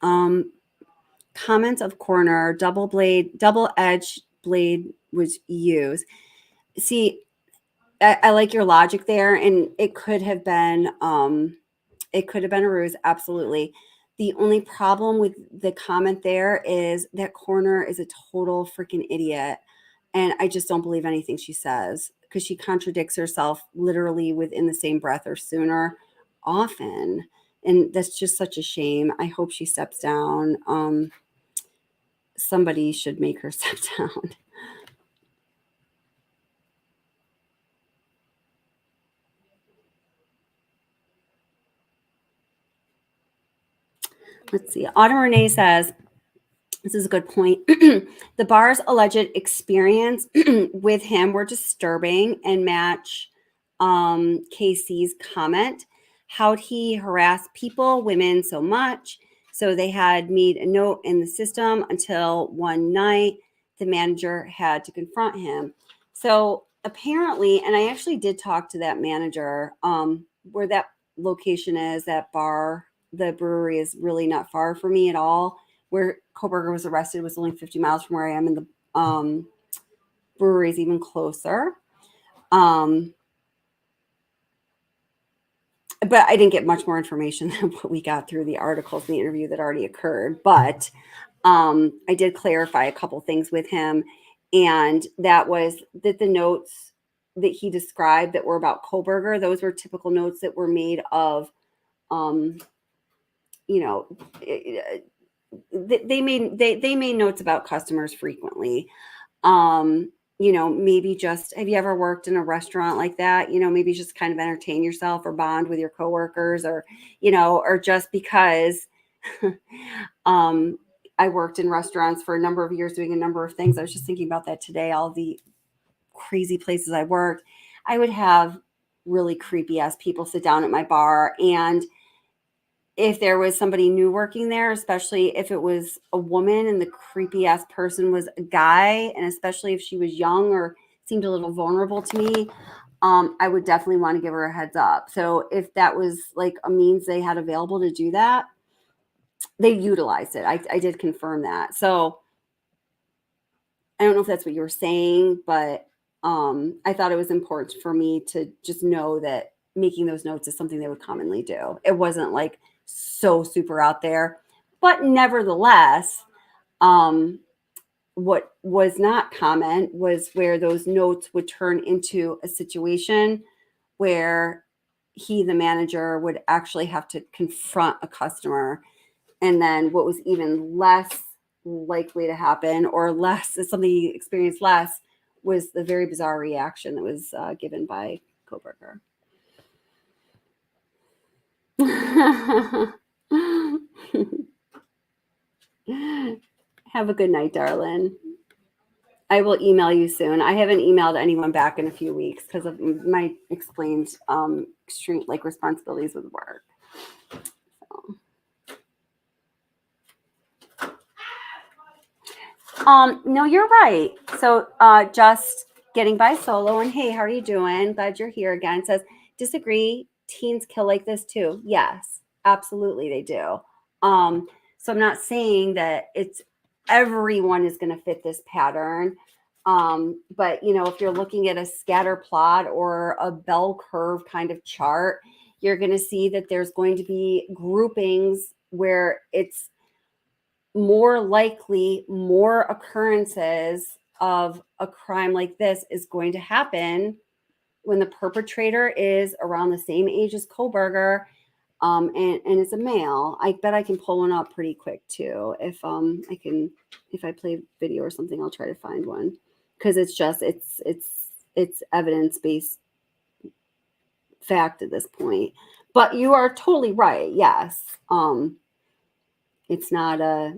S3: Comments of Coroner, double-edged blade was used. See, I like your logic there, and it could have been a ruse, absolutely. The only problem with the comment there is that Coroner is a total freaking idiot, and I just don't believe anything she says, because she contradicts herself literally within the same breath or sooner often, and that's just such a shame. I hope she steps down. Somebody should make her step down. Let's see. Autumn Renee says, this is a good point. The bar's alleged experience with him were disturbing and match Casey's comment. How'd he harass people, women so much? So they had made a note in the system until one night the manager had to confront him. So apparently, and I actually did talk to that manager, where that location is, that bar, the brewery is really not far from me at all. Where Kohberger was arrested was only 50 miles from where I am, and the brewery is even closer. But I didn't get much more information than what we got through the articles and the interview that already occurred. But I did clarify a couple things with him, and that was that the notes that he described that were about Kohberger, those were typical notes that were made of, they made notes about customers frequently. Maybe just, have you ever worked in a restaurant like that? Maybe just kind of entertain yourself or bond with your coworkers, or just because I worked in restaurants for a number of years doing a number of things. I was just thinking about that today, all the crazy places I worked. I would have really creepy ass people sit down at my bar, and if there was somebody new working there, especially if it was a woman and the creepy ass person was a guy, and especially if she was young or seemed a little vulnerable to me, I would definitely want to give her a heads up. So if that was like a means they had available to do that, they utilized it. I did confirm that. So I don't know if that's what you were saying, but I thought it was important for me to just know that making those notes is something they would commonly do. It wasn't like so super out there, but nevertheless, what was not common was where those notes would turn into a situation where he, the manager, would actually have to confront a customer. And then what was even less likely to happen, or less, something he experienced less, was the very bizarre reaction that was given by Kohberger. Have a good night, darling. I will email you soon. I haven't emailed anyone back in a few weeks because of my explained extreme responsibilities with work. So. No, you're right. So just getting by solo, and hey, how are you doing? Glad you're here again. Says, disagree. Teens kill like this too. Yes, absolutely they do. So I'm not saying that it's everyone is going to fit this pattern. But if you're looking at a scatter plot or a bell curve kind of chart, you're going to see that there's going to be groupings where it's more likely more occurrences of a crime like this is going to happen when the perpetrator is around the same age as Koberger, and it's a male. I bet I can pull one up pretty quick too. If I play video or something, I'll try to find one, because it's evidence-based fact at this point. But you are totally right. Yes. It's not a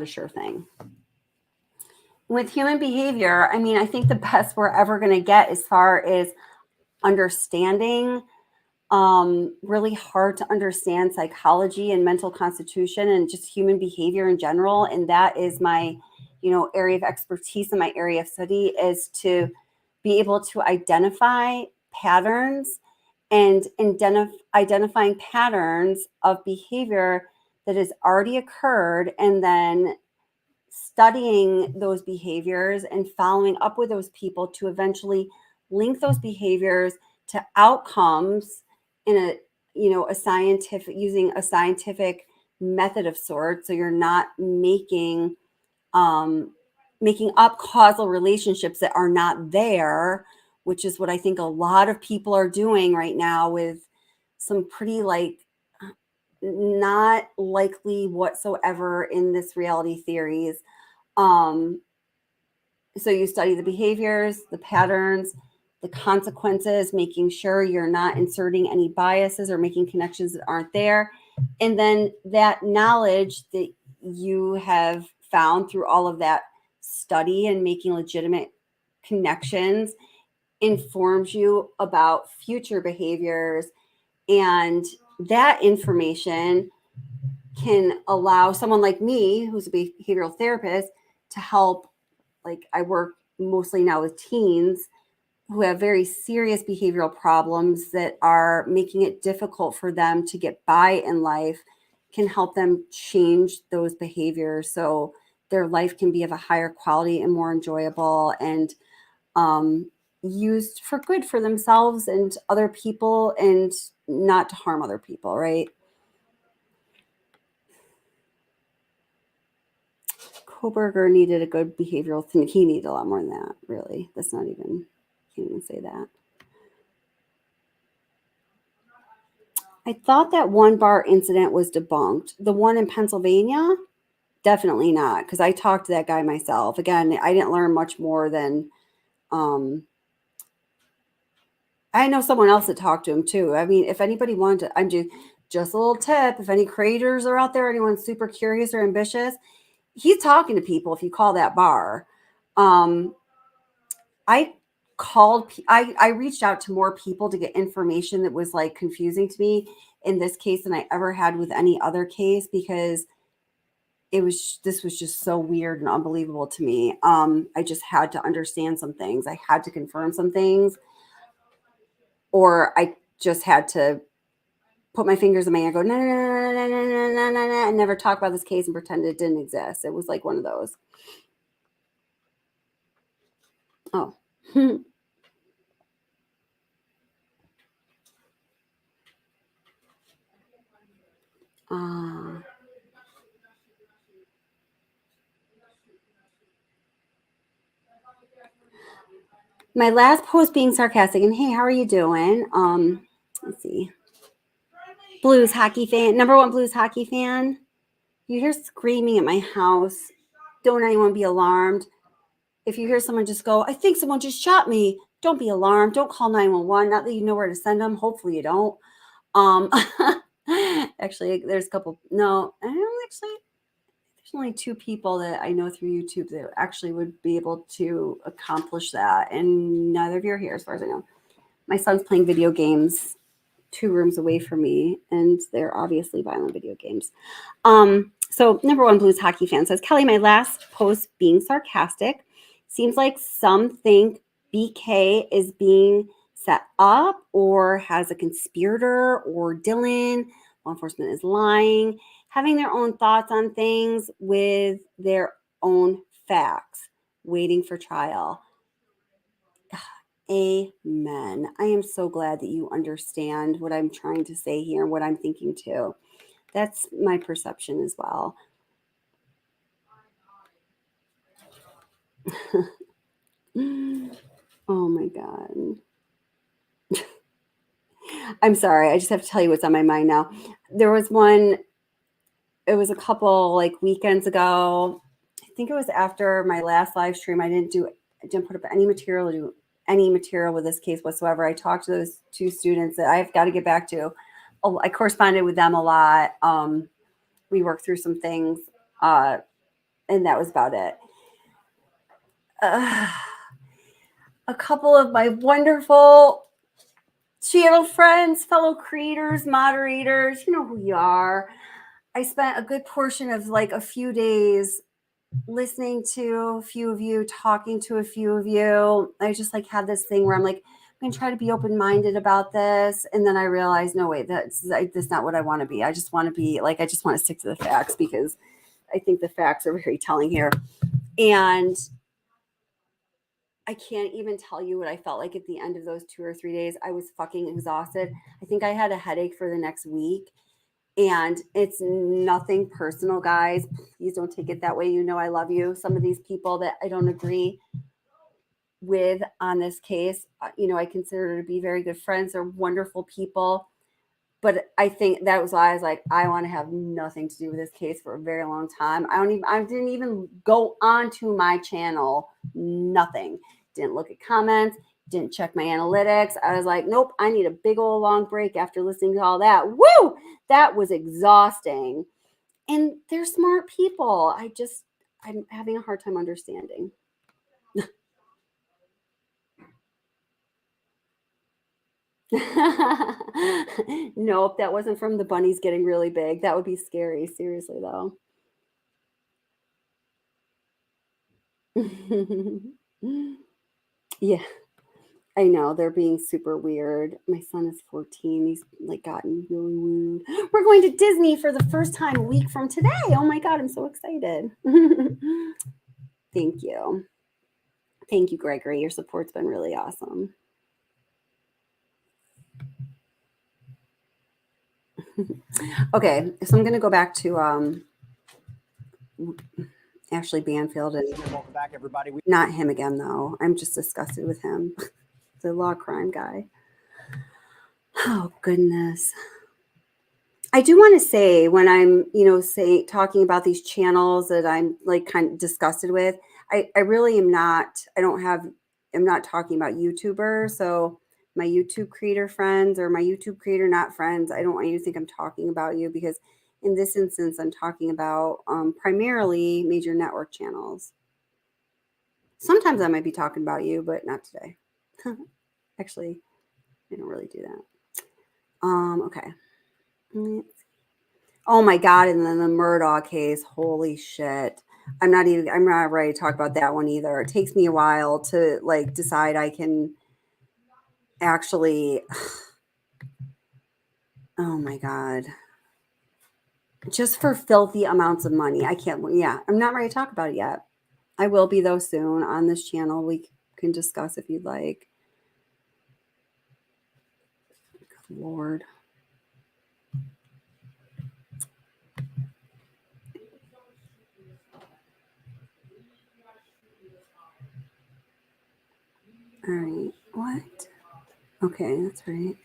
S3: sure thing. With human behavior, I mean, I think the best we're ever going to get as far as understanding really hard to understand psychology and mental constitution and just human behavior in general. And that is my, area of expertise and my area of study, is to be able to identify patterns and identifying patterns of behavior that has already occurred, and then studying those behaviors and following up with those people to eventually link those behaviors to outcomes in using a scientific method of sorts. So you're not making up causal relationships that are not there, which is what I think a lot of people are doing right now with some pretty not likely whatsoever in this reality theories. So you study the behaviors, the patterns, the consequences, making sure you're not inserting any biases or making connections that aren't there. And then that knowledge that you have found through all of that study and making legitimate connections informs you about future behaviors. And that information can allow someone like me, who's a behavioral therapist, to help. I work mostly now with teens who have very serious behavioral problems that are making it difficult for them to get by in life, can help them change those behaviors so their life can be of a higher quality and more enjoyable, and used for good for themselves and other people, and not to harm other people, right? Koberger needed a good behavioral thing. He needed a lot more than that, really. That's not even, can't even say that. I thought that one bar incident was debunked. The one in Pennsylvania? Definitely not, because I talked to that guy myself. Again, I didn't learn much more than, I know someone else that talked to him too. I mean, if anybody wanted to, I'm just a little tip. If any creators are out there, anyone super curious or ambitious, he's talking to people if you call that bar. I reached out to more people to get information that was confusing to me in this case than I ever had with any other case, because this was just so weird and unbelievable to me. I just had to understand some things. I had to confirm some things, or I just had to put my fingers in my ear and go, no, and never talk about this case and pretend it didn't exist. It was like one of those. Oh. My last post being sarcastic, and hey, how are you doing? Let's see. Blues hockey fan, number one Blues hockey fan. You hear screaming at my house. Don't anyone be alarmed. If you hear someone just go, I think someone just shot me, don't be alarmed. Don't call 911. Not that you know where to send them. Hopefully you don't. Actually, there's a couple. No, I don't actually. There's only two people that I know through YouTube that actually would be able to accomplish that, and neither of you are here, as far as I know. My son's playing video games 2 rooms away from me, and they're obviously violent video games. So number one Blues hockey fan says, Kelly, my last post being sarcastic. Seems like some think BK is being set up or has a conspirator, or Dylan, law enforcement, is lying, having their own thoughts on things with their own facts, waiting for trial. Amen. I am so glad that you understand what I'm trying to say here and what I'm thinking too. That's my perception as well. Oh my God. I'm sorry. I just have to tell you what's on my mind now. There was one, it was a couple like weekends ago. I think it was after my last live stream. I didn't put up any material with this case whatsoever. I talked to those two students that I've got to get back to. I corresponded with them a lot. We worked through some things, and that was about it. A couple of my wonderful channel friends, fellow creators, moderators, you know who you are. I spent a good portion of like a few days listening to a few of you, talking to a few of you. I just like had this thing where I'm like, I'm gonna try to be open-minded about this. And then I realized, no, wait, that's not what I want to be. I just want to be like, I just want to stick to the facts because I think the facts are very telling here. And I can't even tell you what I felt like at the end of those 2 or 3 days. I was fucking exhausted. I think I had a headache for the next week. And it's nothing personal, guys. Please don't take it that way. You know I love you. Some of these people that I don't agree with on this case, you know, I consider to be very good friends. They're wonderful people. But I think that was why I was like, I want to have nothing to do with this case for a very long time. I didn't even go onto my channel. Nothing. Didn't look at comments. Didn't check my analytics. I was like, nope, I need a big old long break after listening to all that. Woo! That was exhausting. And they're smart people. I'm having a hard time understanding. Nope, that wasn't from the bunnies getting really big. That would be scary. Seriously, though. Yeah, I know. They're being super weird. My son is 14. He's like gotten really weird. We're going to Disney for the first time a week from today. Oh my God, I'm so excited. Thank you. Thank you, Gregory. Your support's been really awesome. Okay, so I'm going to go back to Ashley Banfield. And
S4: welcome back, everybody.
S3: Not him again, though. I'm just disgusted with him. The law crime guy. Oh, goodness. I do want to say when I'm, talking about these channels that I'm like kind of disgusted with, I really am not, I'm not talking about YouTubers. So my YouTube creator friends or my YouTube creator not friends, I don't want you to think I'm talking about you because in this instance, I'm talking about primarily major network channels.先I might be talking about you, but not today. Actually, I don't really do that. Okay. Oh my God. And then the Murdaugh case. Holy shit. I'm not ready to talk about that one either. It takes me a while to like decide I can actually, oh my God. Just for filthy amounts of money. I'm not ready to talk about it yet. I will be though soon on this channel. We can discuss if you'd like. Good Lord. All right. What? Okay, that's right.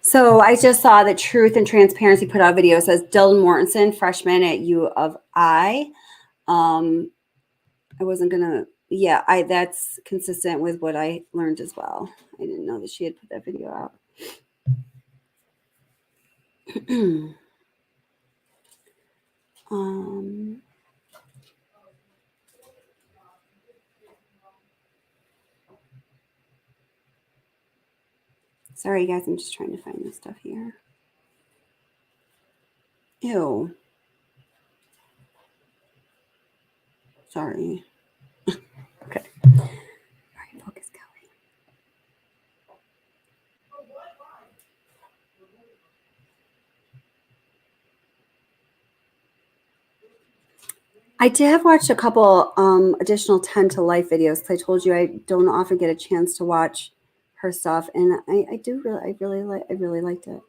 S3: So I just saw that Truth and Transparency put out a video. It says Dylan Mortensen, freshman at U of I. I wasn't gonna. Yeah, that's consistent with what I learned as well. I didn't know that she had put that video out. Sorry, guys. I'm just trying to find this stuff here. Ew. Sorry. Okay. All right, focus, Kelly. I did have watched a couple additional 10 to Life videos, because I told you I don't often get a chance to watch her stuff, and I really liked it.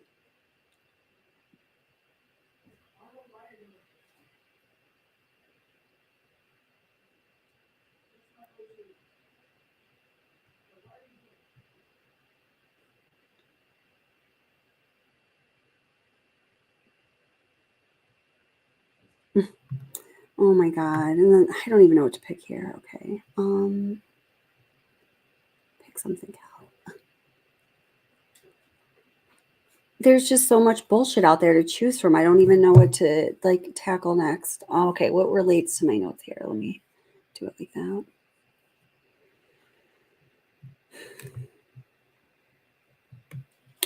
S3: Oh my God. And then I don't even know what to pick here. Okay. Pick something out. There's just so much bullshit out there to choose from. I don't even know what to like tackle next. Oh, okay. What relates to my notes here? Let me do it like that.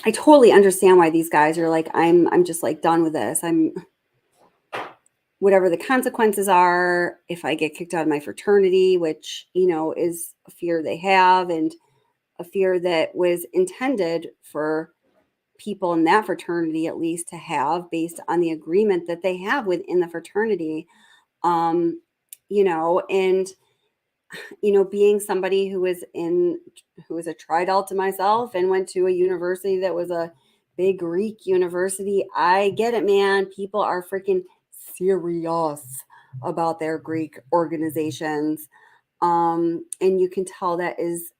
S3: I totally understand why these guys are like, I'm just like done with this. Whatever the consequences are, if I get kicked out of my fraternity, which, you know, is a fear they have, and a fear that was intended for people in that fraternity at least to have, based on the agreement that they have within the fraternity. You know, and you know, being somebody who was a tri-adult to myself and went to a university that was a big Greek university, I get it, man. People are freaking serious about their Greek organizations. And you can tell that is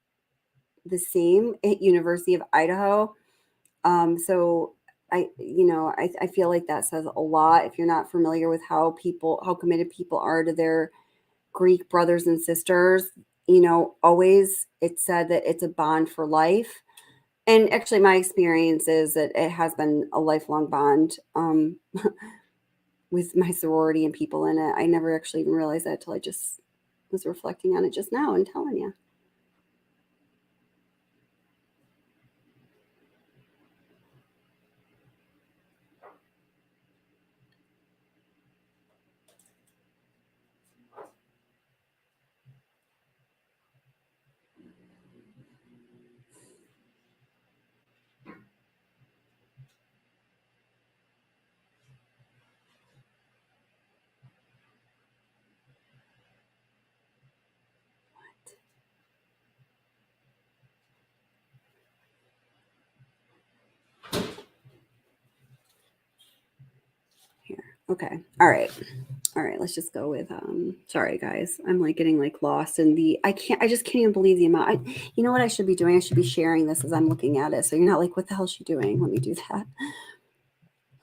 S3: the same at University of Idaho. So I feel like that says a lot if you're not familiar with how committed people are to their Greek brothers and sisters. You know, always it's said that it's a bond for life. And actually my experience is that it has been a lifelong bond with my sorority and people in it. I never actually even realized that till I just was reflecting on it just now and telling you. Here. Okay. All right. Let's just go with sorry guys, I'm like getting like lost in I just can't even believe the amount. You know what I should be doing? I should be sharing this as I'm looking at it, so you're not like, what the hell is she doing? Let me do that.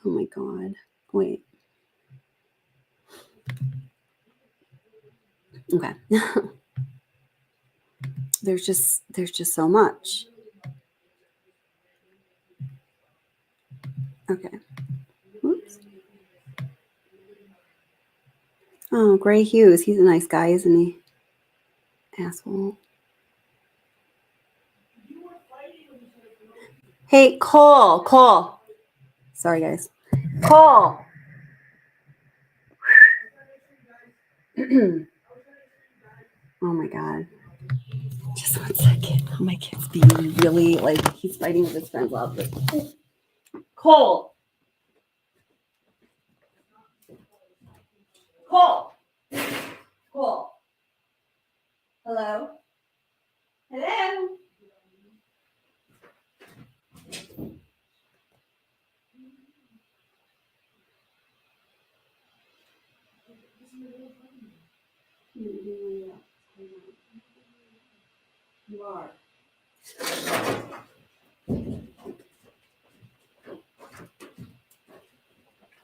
S3: Oh my God. Wait. Okay. there's just so much. Okay. Oops. Oh, Gray Hughes. He's a nice guy, isn't he? Asshole. Hey, Cole. Sorry, guys. Cole. Oh my God. Just 1 second. Oh, my kid's being really like, he's fighting with his friends out there. Cole. Hello? Hello? You are.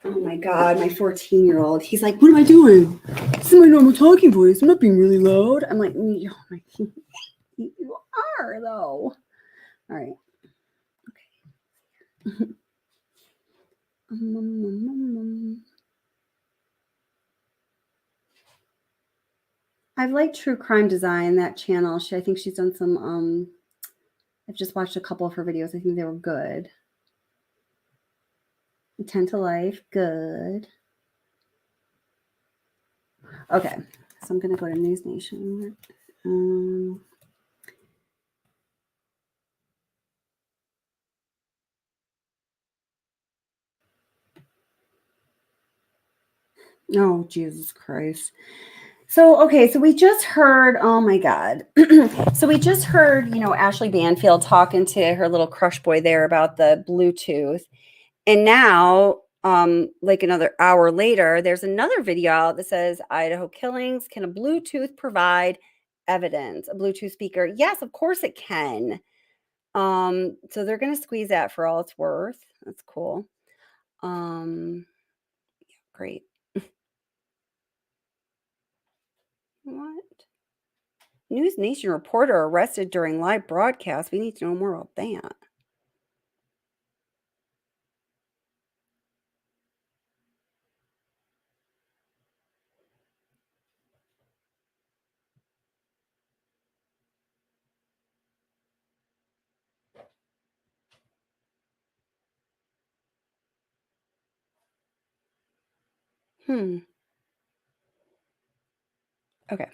S3: Oh my God, my 14-year-old. He's like, what am I doing? This is my normal talking voice. I'm not being really loud. I'm like, oh my, you are though. All right. Okay. I've liked True Crime Design, that channel. I think she's done some, I've just watched a couple of her videos. I think they were good. 10 to Life, good. Okay, so I'm going to go to News Nation. Oh, Jesus Christ. So, okay, so we just heard, oh my God. So we just heard, Ashley Banfield talking to her little crush boy there about the Bluetooth. And now, like another hour later, there's another video out that says Idaho killings. Can a Bluetooth provide evidence? A Bluetooth speaker? Yes, of course it can. So they're going to squeeze that for all it's worth. That's cool. Great. What? News Nation reporter arrested during live broadcast. We need to know more about that. Okay.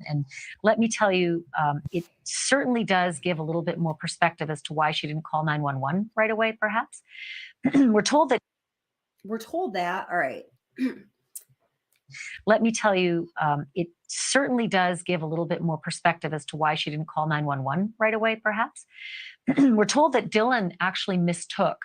S8: And let me tell you, it certainly does give a little bit more perspective as to why she didn't call 911 right away, perhaps. We're told that.
S3: All right.
S8: Let me tell you, it certainly does give a little bit more perspective as to why she didn't call 911 right away, perhaps. We're told that Dylan actually mistook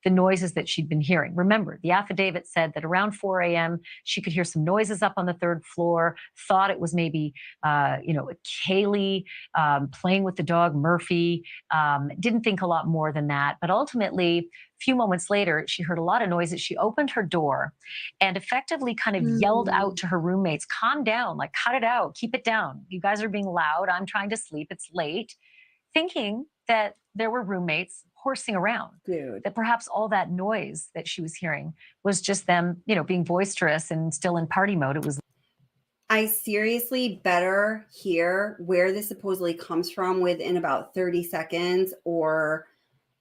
S8: the noises that she'd been hearing. Remember, the affidavit said that around 4 a.m., she could hear some noises up on the third floor, thought it was maybe, Kaylee playing with the dog, Murphy, didn't think a lot more than that. But ultimately, a few moments later, she heard a lot of noises. She opened her door and effectively kind of yelled out to her roommates, calm down, like cut it out, keep it down. You guys are being loud. I'm trying to sleep. It's late. Thinking that there were roommates horsing around.
S3: Dude.
S8: That perhaps all that noise that she was hearing was just them, being boisterous and still in party mode. It was.
S3: I seriously better hear where this supposedly comes from within about 30 seconds, or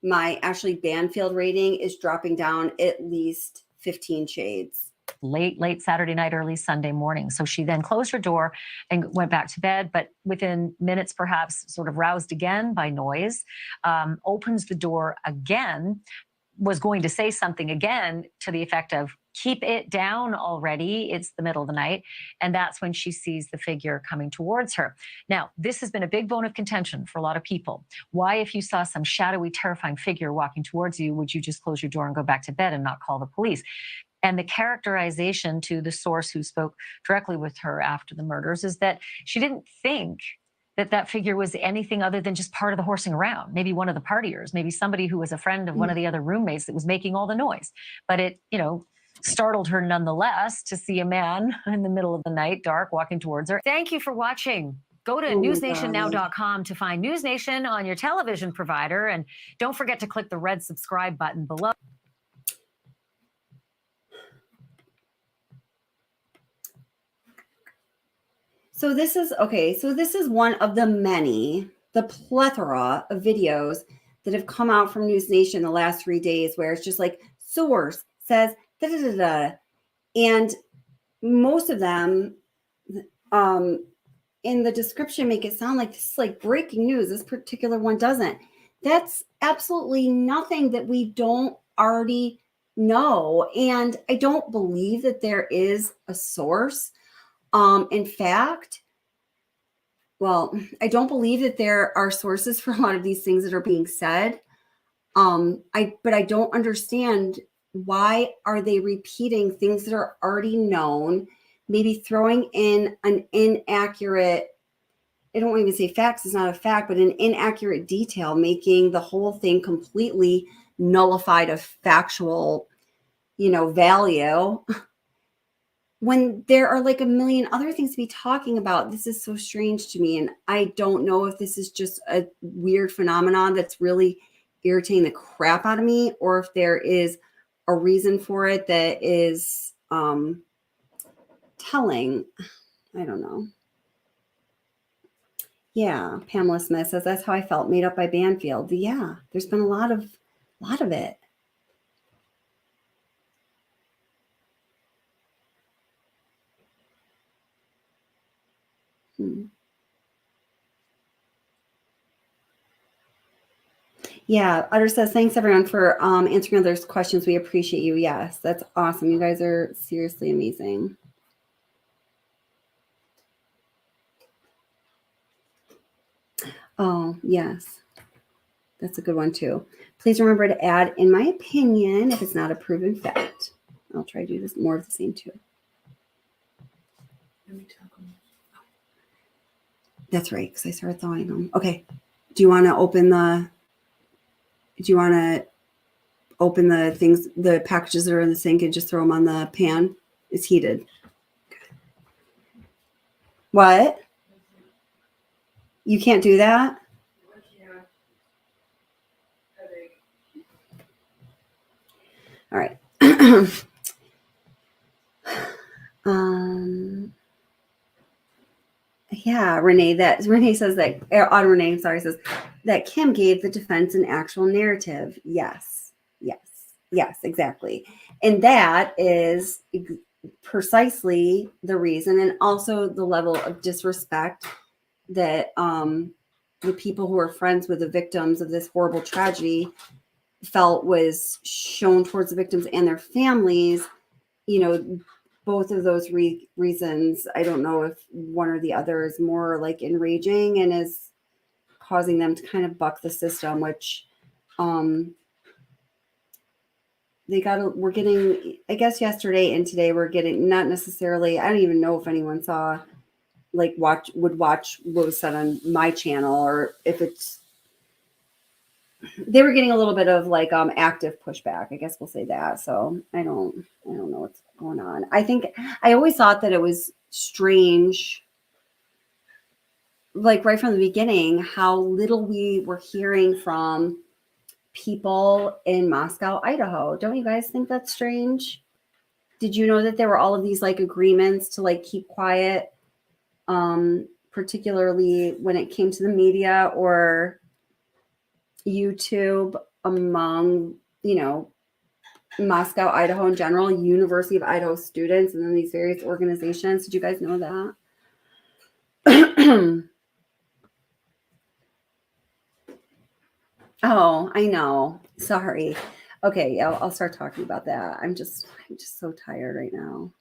S3: my Ashley Banfield rating is dropping down at least 15 shades.
S8: Late Saturday night, early Sunday morning. So she then closed her door and went back to bed, but within minutes, perhaps sort of roused again by noise, opens the door again, was going to say something again to the effect of, keep it down already. It's the middle of the night. And that's when she sees the figure coming towards her. Now, this has been a big bone of contention for a lot of people. Why, if you saw some shadowy, terrifying figure walking towards you, would you just close your door and go back to bed and not call the police? And the characterization to the source who spoke directly with her after the murders is that she didn't think that figure was anything other than just part of the horsing around, maybe one of the partiers, maybe somebody who was a friend of one of the other roommates that was making all the noise. But it, startled her nonetheless to see a man in the middle of the night, dark, walking towards her. Thank you for watching. Go to newsnationnow.com to find News Nation on your television provider. And don't forget to click the red subscribe button below.
S3: So this is one of the plethora of videos that have come out from News Nation the last 3 days, where it's just like, source says da da da da, and most of them in the description make it sound like this is like breaking news. This particular one doesn't. That's absolutely nothing that we don't already know, and I don't believe that there is a source. In fact, I don't believe that there are sources for a lot of these things that are being said. But I don't understand, why are they repeating things that are already known, maybe throwing in an inaccurate, I don't even say facts, it's not a fact, but an inaccurate detail, making the whole thing completely nullified of factual, value. When there are like a million other things to be talking about. This is so strange to me. And I don't know if this is just a weird phenomenon that's really irritating the crap out of me, or if there is a reason for it that is telling. I don't know. Yeah, Pamela Smith says, that's how I felt, made up by Banfield. Yeah, there's been a lot of it. Yeah, Utter says, thanks everyone for answering others' questions. We appreciate you. Yes, that's awesome. You guys are seriously amazing. Oh, yes. That's a good one too. Please remember to add, in my opinion, if it's not a proven fact. I'll try to do this more of the same too. That's right, because I started thawing them. Okay. Do you want to open the things, the packages that are in the sink and just throw them on the pan? It's heated. What? You can't do that? All right. Yeah, Renee says that Renee, sorry, says that Kim gave the defense an actual narrative. Yes, exactly. And that is precisely the reason, and also the level of disrespect that the people who are friends with the victims of this horrible tragedy felt was shown towards the victims and their families. You know, both of those reasons, I don't know if one or the other is more like enraging and is causing them to kind of buck the system, which we're getting, I guess yesterday and today we're getting, not necessarily, I don't even know if anyone saw, like would watch what was said on my channel, or if they were getting a little bit of like active pushback, I guess we'll say that. So I don't know what's going on. I always thought that it was strange, like right from the beginning, how little we were hearing from people in Moscow, Idaho. Don't you guys think that's strange? Did you know that there were all of these like agreements to like keep quiet, particularly when it came to the media or YouTube, among, Moscow, Idaho in general, University of Idaho students, and then these various organizations? Did you guys know that? Oh, I know. Sorry. Okay, yeah, I'll start talking about that. I'm just so tired right now.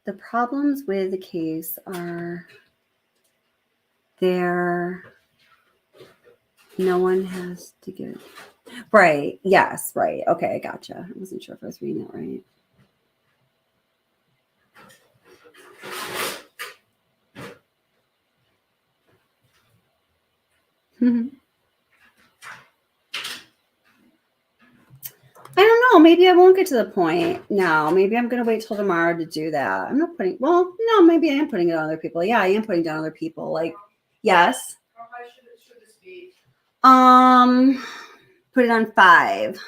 S3: The problems with the case are no one has to get right. Yes, right. Okay, I gotcha. I wasn't sure if I was reading that right. I don't know. Maybe I won't get to the point now. Maybe I'm going to wait till tomorrow to do that. I'm not putting, no, maybe I am putting it on other people. Yeah, I am putting down other people. Like, yes.
S10: How high should this be?
S3: Put it on 5.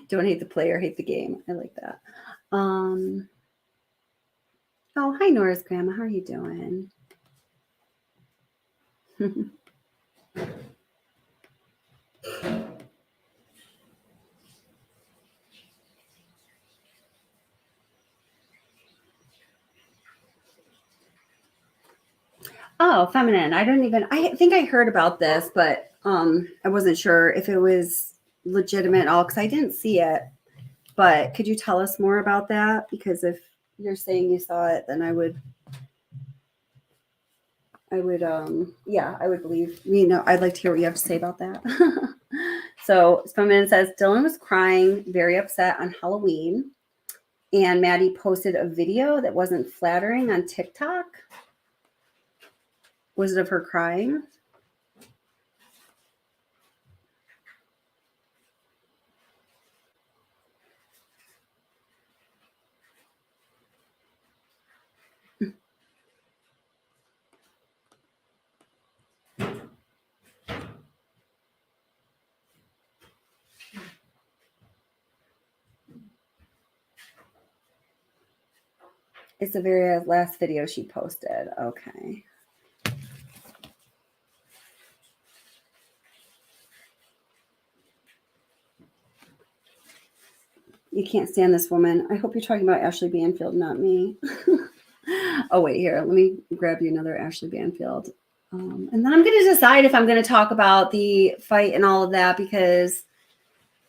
S3: Don't hate the player, hate the game. I like that. Oh, hi, Nora's grandma. How are you doing? Oh, feminine. I think I heard about this, but I wasn't sure if it was legitimate at all because I didn't see it. But could you tell us more about that? Because if you're saying you saw it, then I would believe, I'd like to hear what you have to say about that. So feminine says Dylan was crying, very upset on Halloween, and Maddie posted a video that wasn't flattering on TikTok. Was it of her crying? It's the very last video she posted. Okay. You can't stand this woman. I hope you're talking about Ashley Banfield, not me. Oh, wait, here. Let me grab you another Ashley Banfield. And then I'm going to decide if I'm going to talk about the fight and all of that because,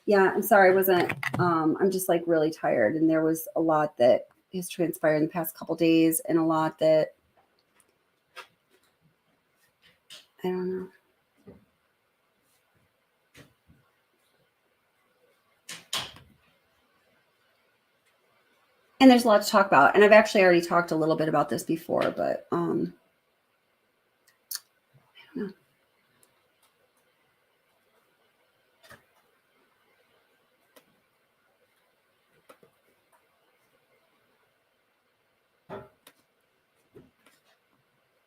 S3: yeah, I'm sorry. I wasn't, I'm just like really tired. And there was a lot that has transpired in the past couple days and a lot that, I don't know. And there's a lot to talk about. And I've actually already talked a little bit about this before, but I don't know.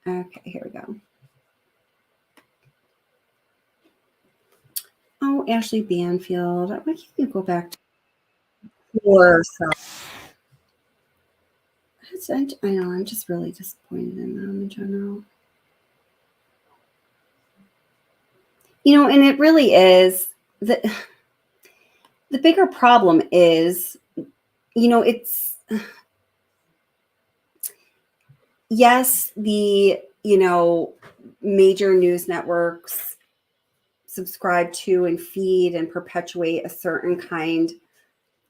S3: Okay, here we go. Oh, Ashley Banfield. Why can't you go back to your stuff? I know, I'm just really disappointed in them in general. You know, and it really is the bigger problem is, you know, it's yes, the, you know, major news networks subscribe to and feed and perpetuate a certain kind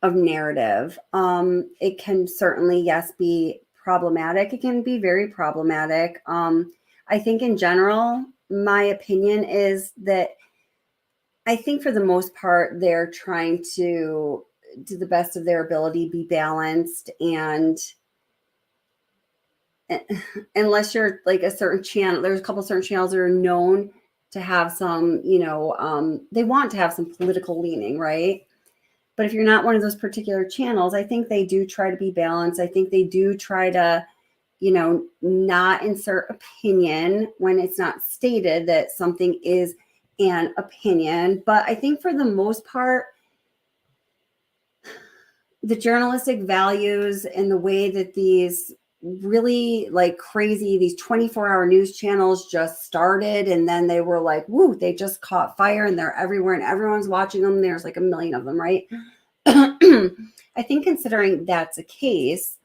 S3: of narrative. It can certainly, yes, be problematic. It can be very problematic. I think in general, my opinion is that I think for the most part, they're trying to do the best of their ability, be balanced, and unless you're like a certain channel, there's a couple certain channels that are known to have some, you know, they want to have some political leaning, right? But if you're not one of those particular channels, I think they do try to be balanced. I think they do try to, you know, not insert opinion when it's not stated that something is an opinion. But I think for the most part, the journalistic values and the way that these really like crazy, these 24-hour news channels just started, and then they were like, woo, they just caught fire and they're everywhere and everyone's watching them. There's like a million of them, right? I think considering that's a case,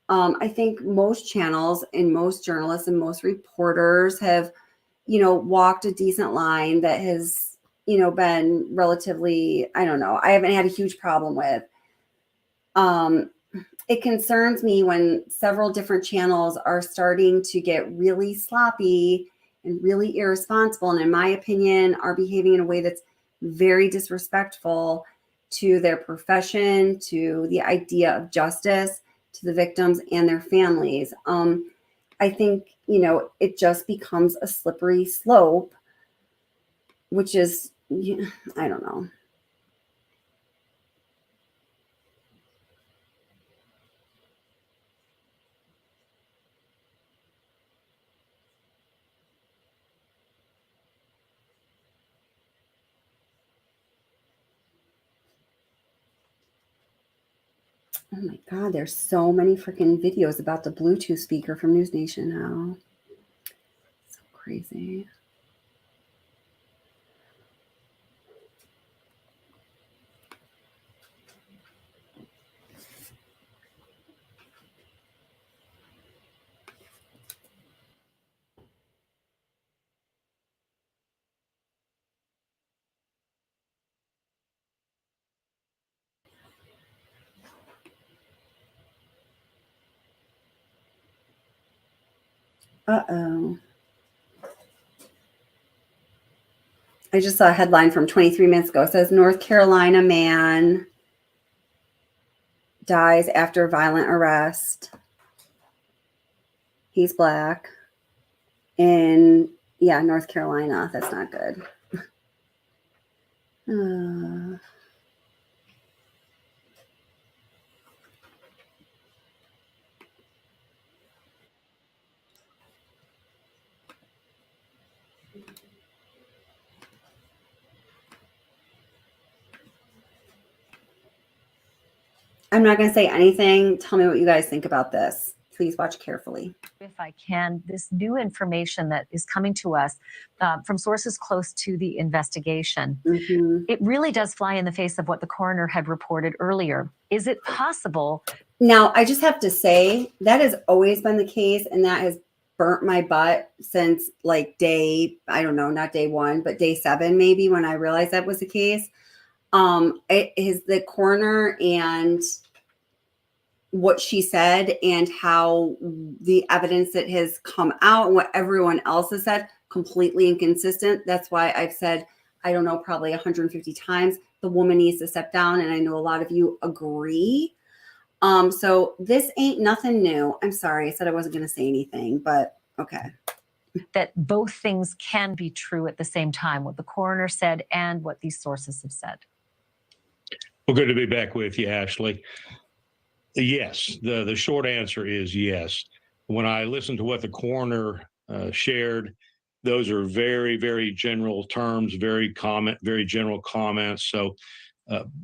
S3: I think most channels and most journalists and most reporters have, you know, walked a decent line that has, you know, been relatively, I don't know, I haven't had a huge problem with. It concerns me when several different channels are starting to get really sloppy and really irresponsible, and in my opinion, are behaving in a way that's very disrespectful to their profession, to the idea of justice, to the victims and their families. I think, you know, it just becomes a slippery slope, which is, I don't know. Oh my God, there's so many freaking videos about the Bluetooth speaker from News Nation now. So crazy. Uh-oh. I just saw a headline from 23 minutes ago. It says North Carolina man dies after violent arrest. He's black. In, yeah, North Carolina. That's not good. I'm not going to say anything. Tell me what you guys think about this. Please watch carefully.
S8: If I can, this new information that is coming to us from sources close to the investigation, it really does fly in the face of what the coroner had reported earlier. Is it possible?
S3: Now, I just have to say that has always been the case, and that has burnt my butt since like day, I don't know, not day 1, but day 7 maybe, when I realized that was the case. It is the coroner and what she said and how the evidence that has come out and what everyone else has said, completely inconsistent. That's why I've said, I don't know, probably 150 times, the woman needs to step down. And I know a lot of you agree. So this ain't nothing new. I'm sorry. I said I wasn't going to say anything, but okay.
S8: That both things can be true at the same time, what the coroner said and what these sources have said.
S11: Well, good to be back with you, Ashley. Yes, the short answer is yes. When I listened to what the coroner shared, those are very, very general terms, very general comments. So,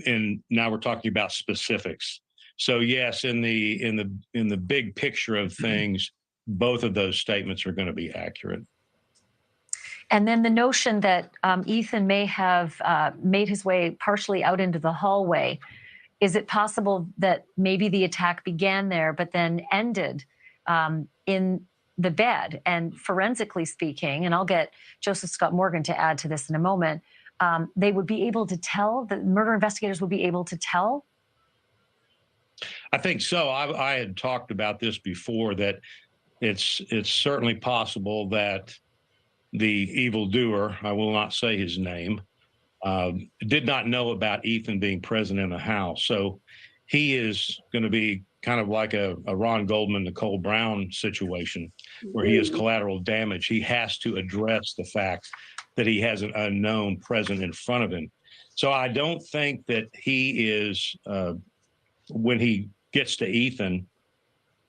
S11: and now we're talking about specifics. So yes, in the big picture of things, both of those statements are going to be accurate.
S8: And then the notion that Ethan may have made his way partially out into the hallway. Is it possible that maybe the attack began there, but then ended in the bed? And forensically speaking, and I'll get Joseph Scott Morgan to add to this in a moment, they would be able to tell, the murder investigators would be able to tell?
S11: I think so. I had talked about this before, that it's certainly possible that the evildoer, I will not say his name, did not know about Ethan being present in the house. So he is going to be kind of like a Ron Goldman, Nicole Brown situation where he is collateral damage. He has to address the fact that he has an unknown present in front of him. So I don't think that he is, when he gets to Ethan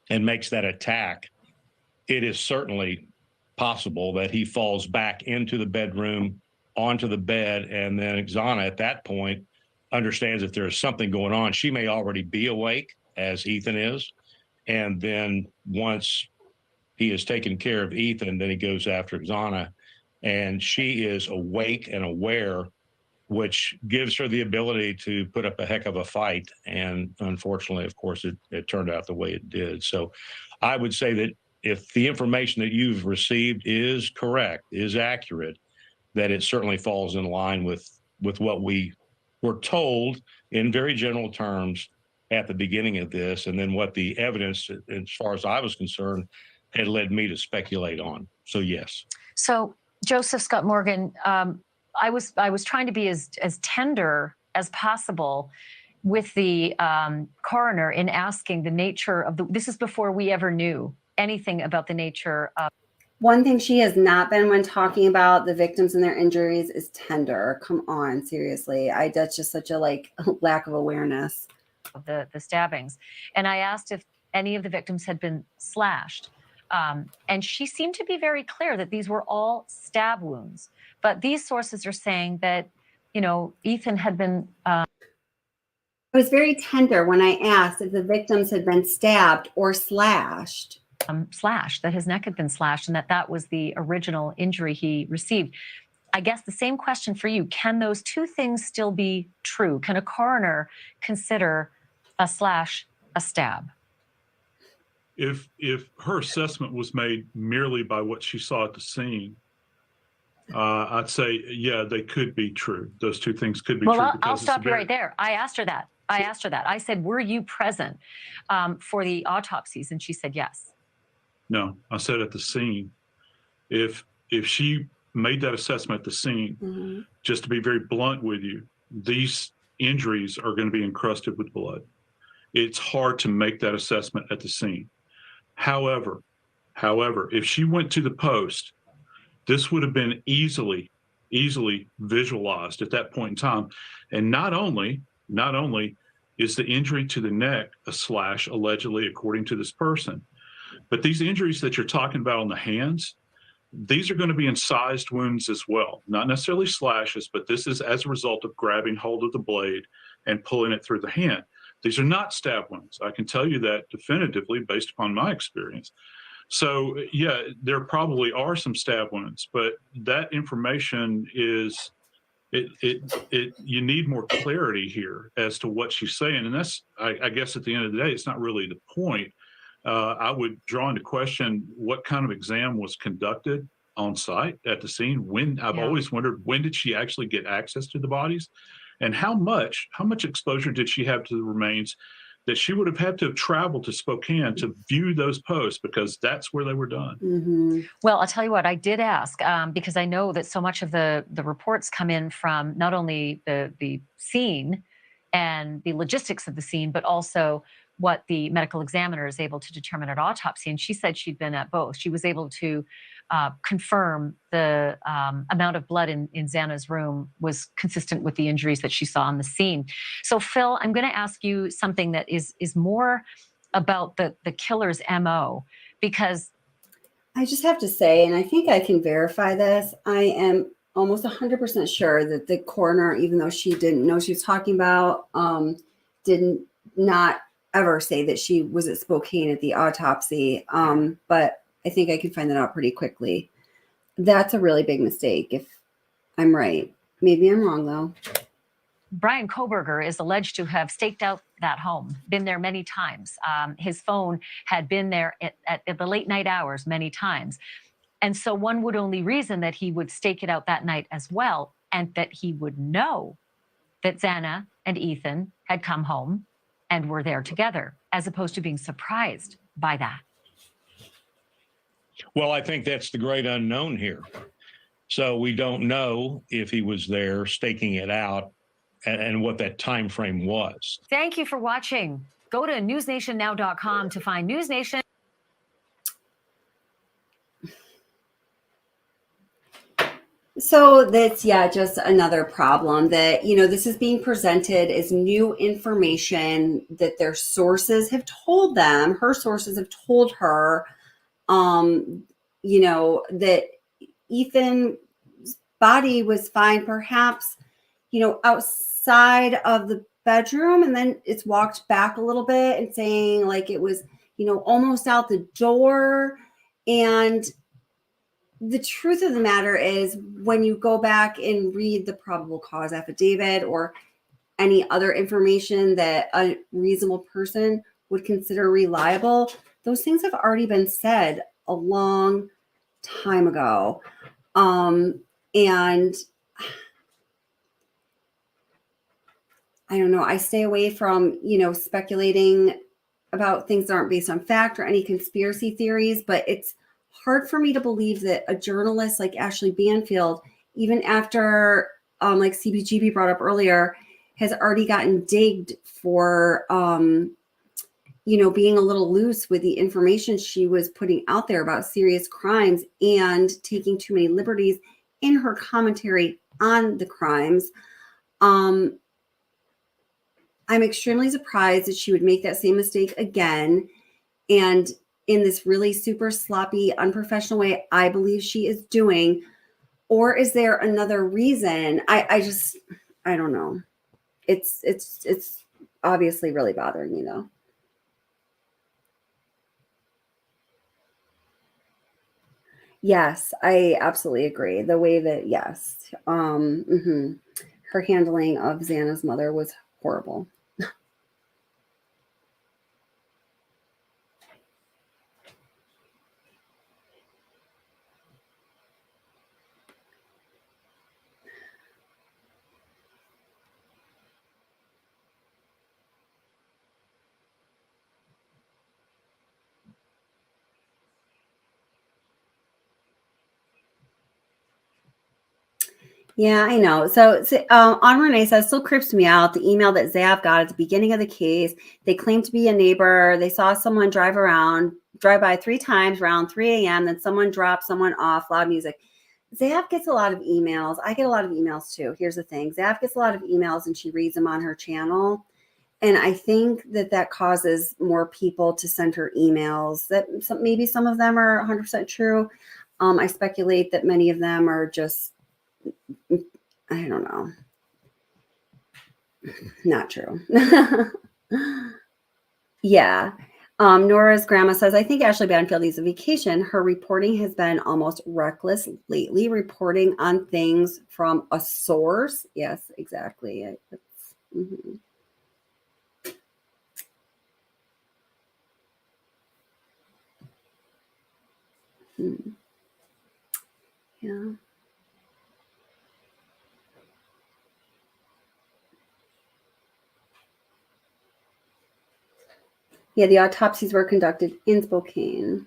S11: and makes that attack, it is certainly possible that he falls back into the bedroom, onto the bed, and then Xana at that point understands that there's something going on. She may already be awake, as Ethan is, and then once he has taken care of Ethan, then he goes after Xana, and she is awake and aware, which gives her the ability to put up a heck of a fight. And unfortunately, of course, it turned out the way it did. So I would say that if the information that you've received is correct, is accurate, that it certainly falls in line with what we were told in very general terms at the beginning of this, and then what the evidence, as far as I was concerned, had led me to speculate on. So yes.
S8: So Joseph Scott Morgan, I was trying to be as tender as possible with the coroner in asking the nature of this is before we ever knew anything about the nature of.
S3: One thing she has not been when talking about the victims and their injuries is tender. Come on, seriously. That's just such a lack of awareness.
S8: Of the stabbings. And I asked if any of the victims had been slashed. And she seemed to be very clear that these were all stab wounds. But these sources are saying that, Ethan had been... I
S3: was very tender when I asked if the victims had been stabbed or slashed.
S8: Slashed, that his neck had been slashed, and that was the original injury he received. I guess the same question for you. Can those two things still be true? Can a coroner consider a slash a stab?
S12: If her assessment was made merely by what she saw at the scene, I'd say, yeah, they could be true. Those two things could be true.
S8: Well, I'll stop you right there. I asked her that. I said, were you present for the autopsies? And she said, yes.
S12: No, I said at the scene. If she made that assessment at the scene, just to be very blunt with you, these injuries are going to be encrusted with blood. It's hard to make that assessment at the scene. However, if she went to the post, this would have been easily visualized at that point in time. And not only is the injury to the neck a slash, allegedly, according to this person, but these injuries that you're talking about on the hands, these are going to be incised wounds as well. Not necessarily slashes, but this is as a result of grabbing hold of the blade and pulling it through the hand. These are not stab wounds. I can tell you that definitively based upon my experience. So yeah, there probably are some stab wounds, but that information is, you need more clarity here as to what she's saying. And that's, I guess at the end of the day, it's not really the point. I would draw into question what kind of exam was conducted on site at the scene. When I've always wondered, when did she actually get access to the bodies, and how much exposure did she have to the remains that she would have had to travel to Spokane to view those posts, because that's where they were done.
S8: Well, I'll tell you what, I did ask because I know that so much of the reports come in from not only the scene and the logistics of the scene, but also what the medical examiner is able to determine at autopsy. And she said she'd been at both. She was able to confirm the amount of blood in Xana's room was consistent with the injuries that she saw on the scene. So Phil, I'm going to ask you something that is more about the killer's MO, because
S3: I just have to say, and I think I can verify this, I am almost 100% sure that the coroner, even though she didn't know she was talking about, did not ever say that she was at Spokane at the autopsy. But I think I can find that out pretty quickly. That's a really big mistake if I'm right. Maybe I'm wrong, though.
S8: Brian Koberger is alleged to have staked out that home, been there many times. His phone had been there at the late night hours many times. And so one would only reason that he would stake it out that night as well, and that he would know that Xana and Ethan had come home and were there together, as opposed to being surprised by that.
S11: Well, I think that's the great unknown here. So we don't know if he was there staking it out and what that time frame was.
S8: Thank you for watching. Go to newsnationnow.com to find News Nation.
S3: So that's, just another problem that, this is being presented as new information that their sources have told them, her sources have told her, that Ethan's body was fine, perhaps, outside of the bedroom. And then it's walked back a little bit and saying like it was, almost out the door. And the truth of the matter is, when you go back and read the probable cause affidavit or any other information that a reasonable person would consider reliable, those things have already been said a long time ago. And I don't know, I stay away from, speculating about things that aren't based on fact or any conspiracy theories, but it's hard for me to believe that a journalist like Ashley Banfield, even after, like CBGB brought up earlier, has already gotten digged for, being a little loose with the information she was putting out there about serious crimes and taking too many liberties in her commentary on the crimes. I'm extremely surprised that she would make that same mistake again. And in this really super sloppy, unprofessional way, I believe she is doing. Or is there another reason? I don't know. It's obviously really bothering me though. Yes, I absolutely agree. The way that, yes, her handling of Xana's mother was horrible. Yeah, I know. So on Renee says, still creeps me out. The email that Zav got at the beginning of the case, they claimed to be a neighbor. They saw someone drive by 3 times around 3 a.m. Then someone dropped someone off, loud music. Zav gets a lot of emails. I get a lot of emails too. Here's the thing. Zav gets a lot of emails and she reads them on her channel. And I think that causes more people to send her emails. That maybe some of them are 100% true. I speculate that many of them are just, I don't know, not true. Yeah. Nora's grandma says, I think Ashley Banfield needs a vacation. Her reporting has been almost reckless lately, reporting on things from a source. Yes, exactly. Mhm. Hmm. Yeah. Yeah, the autopsies were conducted in Spokane.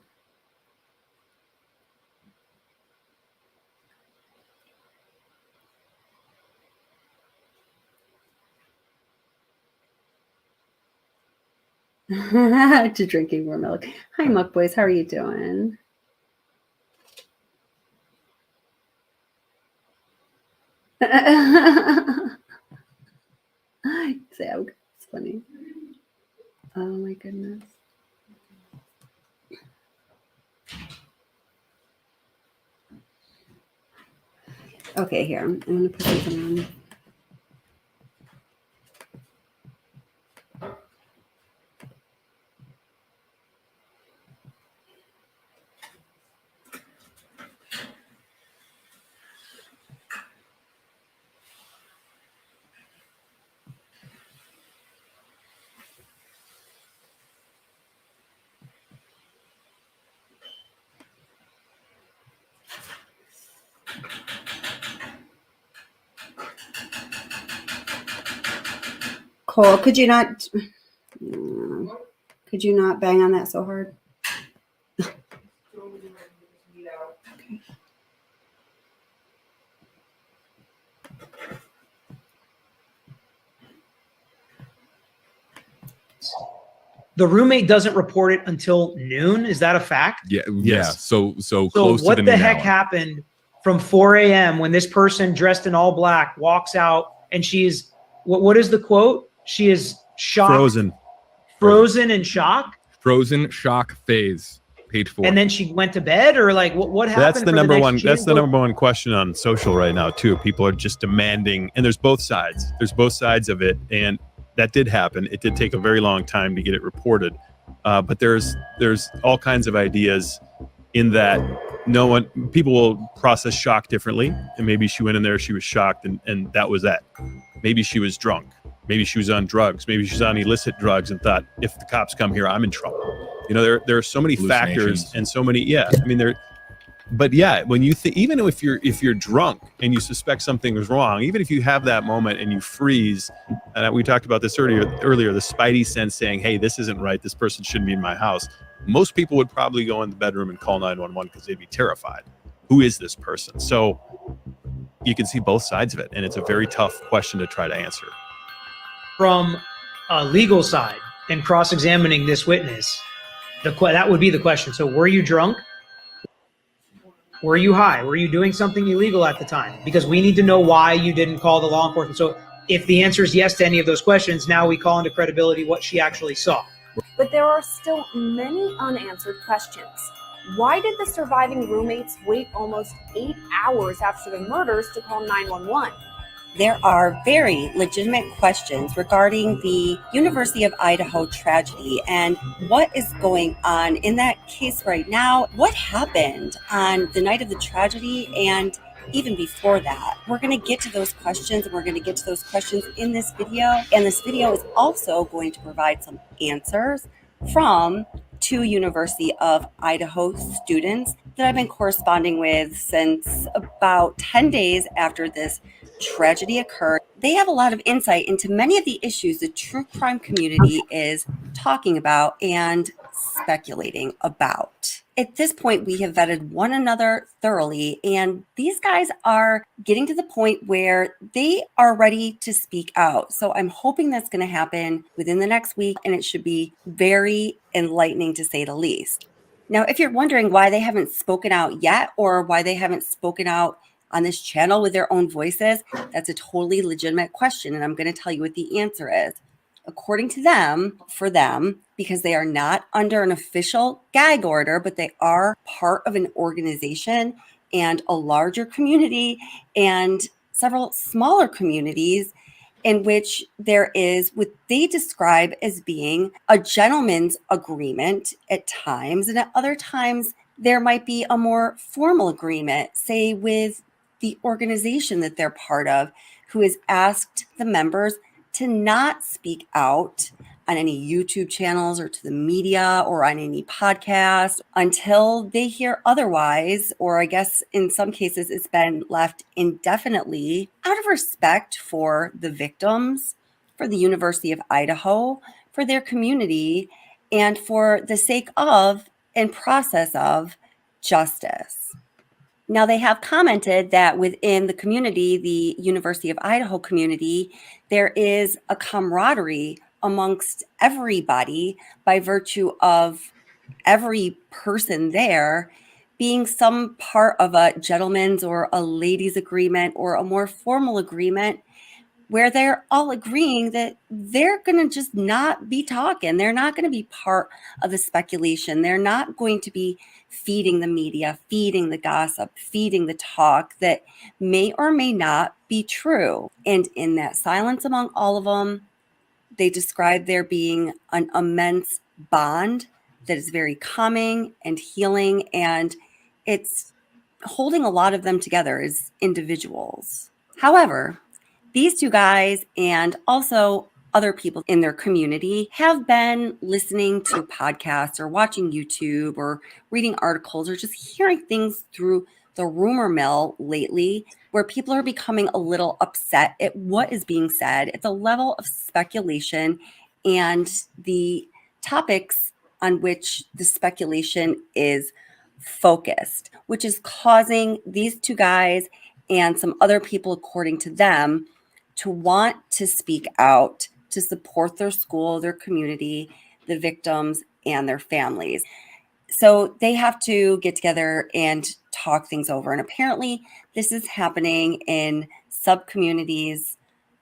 S3: To drinking more milk. Hi, Muck Boys. How are you doing? Sam, it's funny. Oh my goodness. Okay, here. I'm going to put something on. Cole, could you not bang on that so hard?
S13: The roommate doesn't report it until noon. Is that a fact?
S14: Yeah. So close
S13: what
S14: to
S13: the
S14: noon
S13: heck
S14: hour.
S13: happened from 4 a.m. when this person dressed in all black walks out and she's what is the quote? She is shocked. Frozen in shock.
S14: Frozen shock phase. Page 4.
S13: And then she went to bed, or like what happened?
S15: That's the number one. That's the number one question on social right now too. People are just demanding, and there's both sides. There's both sides of it, and that did happen. It did take a very long time to get it reported, but there's all kinds of ideas in that people will process shock differently, and maybe she went in there, she was shocked, and that was that. Maybe she was drunk. Maybe she was on drugs. Maybe she's on illicit drugs and thought, if the cops come here, I'm in trouble. You know, there are so many factors and so many. Yeah, I mean, but yeah, when you think, even if you're drunk and you suspect something is wrong, even if you have that moment and you freeze, and we talked about this earlier, the spidey sense saying, hey, this isn't right. This person shouldn't be in my house. Most people would probably go in the bedroom and call 911 because they'd be terrified. Who is this person? So you can see both sides of it, and it's a very tough question to try to answer.
S13: From a legal side and cross-examining this witness, that would be the question. So were you drunk? Were you high? Were you doing something illegal at the time? Because we need to know why you didn't call the law enforcement. So if the answer is yes to any of those questions, now we call into credibility what she actually saw.
S16: But there are still many unanswered questions. Why did the surviving roommates wait almost 8 hours after the murders to call 911?
S3: There are very legitimate questions regarding the University of Idaho tragedy and what is going on in that case right now. What happened on the night of the tragedy and even before that? We're going to get to those questions, and we're going to get to those questions in this video. And this video is also going to provide some answers from 2 University of Idaho students that I've been corresponding with since about 10 days after this tragedy occurred. They have a lot of insight into many of the issues the true crime community is talking about and speculating about. At this point, we have vetted one another thoroughly, and these guys are getting to the point where they are ready to speak out. So I'm hoping that's going to happen within the next week, and it should be very enlightening to say the least. Now, if you're wondering why they haven't spoken out yet, or why they haven't spoken out on this channel with their own voices, that's a totally legitimate question, and I'm going to tell you what the answer is. According to them, for them, because they are not under an official gag order, but they are part of an organization and a larger community and several smaller communities, in which there is what they describe as being a gentleman's agreement at times, and at other times there might be a more formal agreement, say with the organization that they're part of, who has asked the members to not speak out on any YouTube channels or to the media or on any podcast until they hear otherwise, or I guess in some cases it's been left indefinitely out of respect for the victims, for the University of Idaho, for their community, and for the sake of and process of justice. Now, they have commented that within the community, the University of Idaho community, there is a camaraderie amongst everybody by virtue of every person there being some part of a gentleman's or a ladies' agreement or a more formal agreement where they're all agreeing that they're going to just not be talking. They're not going to be part of the speculation. They're not going to be feeding the media, feeding the gossip, feeding the talk that may or may not be true. And in that silence among all of them, they describe there being an immense bond that is very calming and healing, and it's holding a lot of them together as individuals. However, these two guys and also other people in their community have been listening to podcasts or watching YouTube or reading articles or just hearing things through the rumor mill lately, where people are becoming a little upset at what is being said, at the level of speculation and the topics on which the speculation is focused, which is causing these two guys and some other people, according to them, to want to speak out, to support their school, their community, the victims, and their families. So they have to get together and talk things over. And apparently this is happening in sub-communities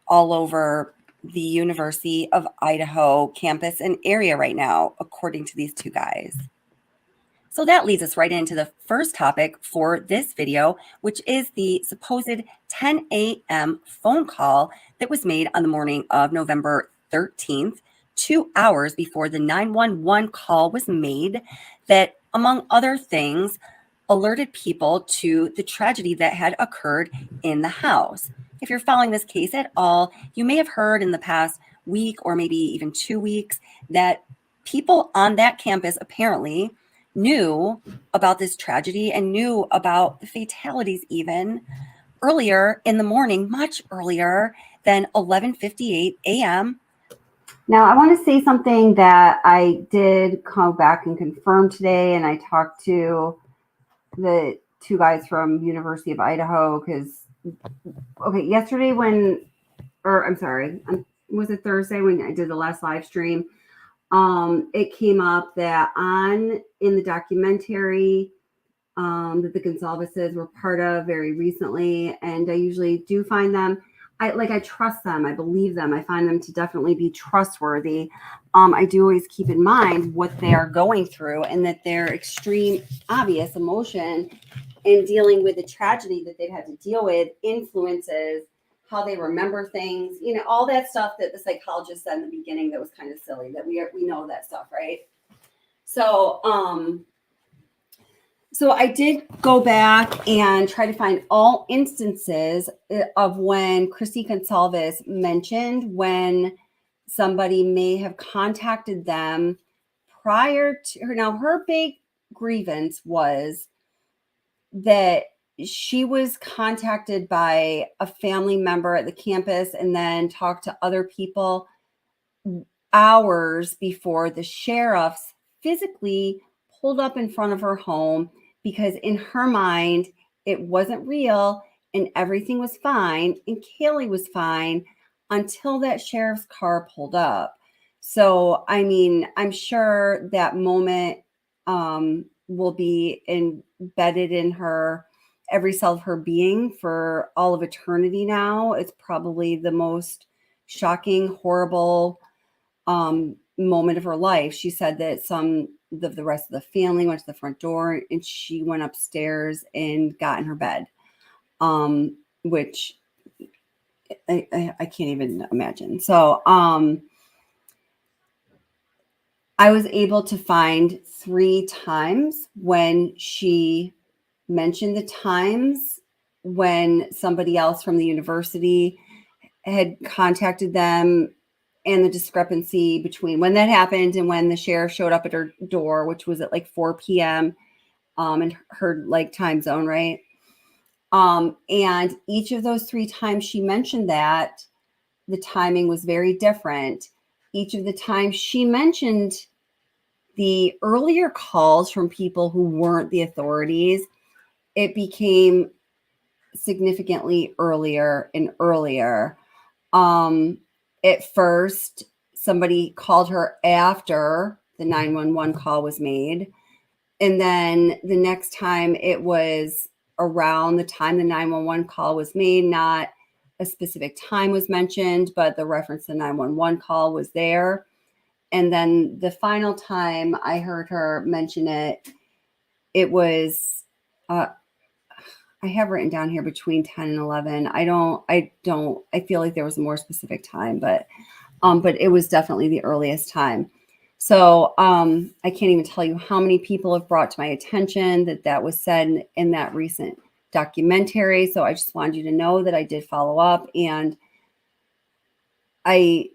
S3: all over the University of Idaho campus and area right now, according to these two guys. So that leads us right into the first topic for this video, which is the supposed 10 a.m. phone call that was made on the morning of November 13th, 2 hours before the 911 call was made, that, among other things, alerted people to the tragedy that had occurred in the house. If you're following this case at all, you may have heard in the past week or maybe even 2 weeks that people on that campus apparently knew about this tragedy and knew about the fatalities even earlier in the morning, much earlier than 11:58 a.m. Now, I want to say something that I did come back and confirm today, and I talked to the two guys from University of Idaho because, okay, yesterday was it Thursday when I did the last live stream? It came up that in the documentary that the Gonsalveses were part of very recently, and I usually do find them. I trust them. I believe them. I find them to definitely be trustworthy. I do always keep in mind what they are going through and that their extreme, obvious emotion in dealing with the tragedy that they've had to deal with influences how they remember things, all that stuff that the psychologist said in the beginning that was kind of silly, that we know that stuff, right? So, so I did go back and try to find all instances of when Christy Gonsalves mentioned when somebody may have contacted them prior to her. Now, her big grievance was that she was contacted by a family member at the campus and then talked to other people hours before the sheriffs physically pulled up in front of her home, because in her mind, it wasn't real and everything was fine and Kaylee was fine until that sheriff's car pulled up. So, I mean, I'm sure that moment will be embedded in her every cell of her being for all of eternity now. It's probably the most shocking, horrible moment of her life. She said that the rest of the family went to the front door and she went upstairs and got in her bed, which I can't even imagine. So I was able to find 3 times when she mentioned the times when somebody else from the university had contacted them, and the discrepancy between when that happened and when the sheriff showed up at her door, which was at like 4 p.m. In her like time zone, right? And each of those 3 times she mentioned that, the timing was very different. Each of the times she mentioned the earlier calls from people who weren't the authorities, it became significantly earlier and earlier. At first, somebody called her after the 911 call was made. And then the next time it was around the time the 911 call was made, not a specific time was mentioned, but the reference to the 911 call was there. And then the final time I heard her mention it, it was, I have written down here between 10 and 11. I feel like there was a more specific time, but it was definitely the earliest time. So I can't even tell you how many people have brought to my attention that was said in that recent documentary. So I just wanted you to know that I did follow up, and I,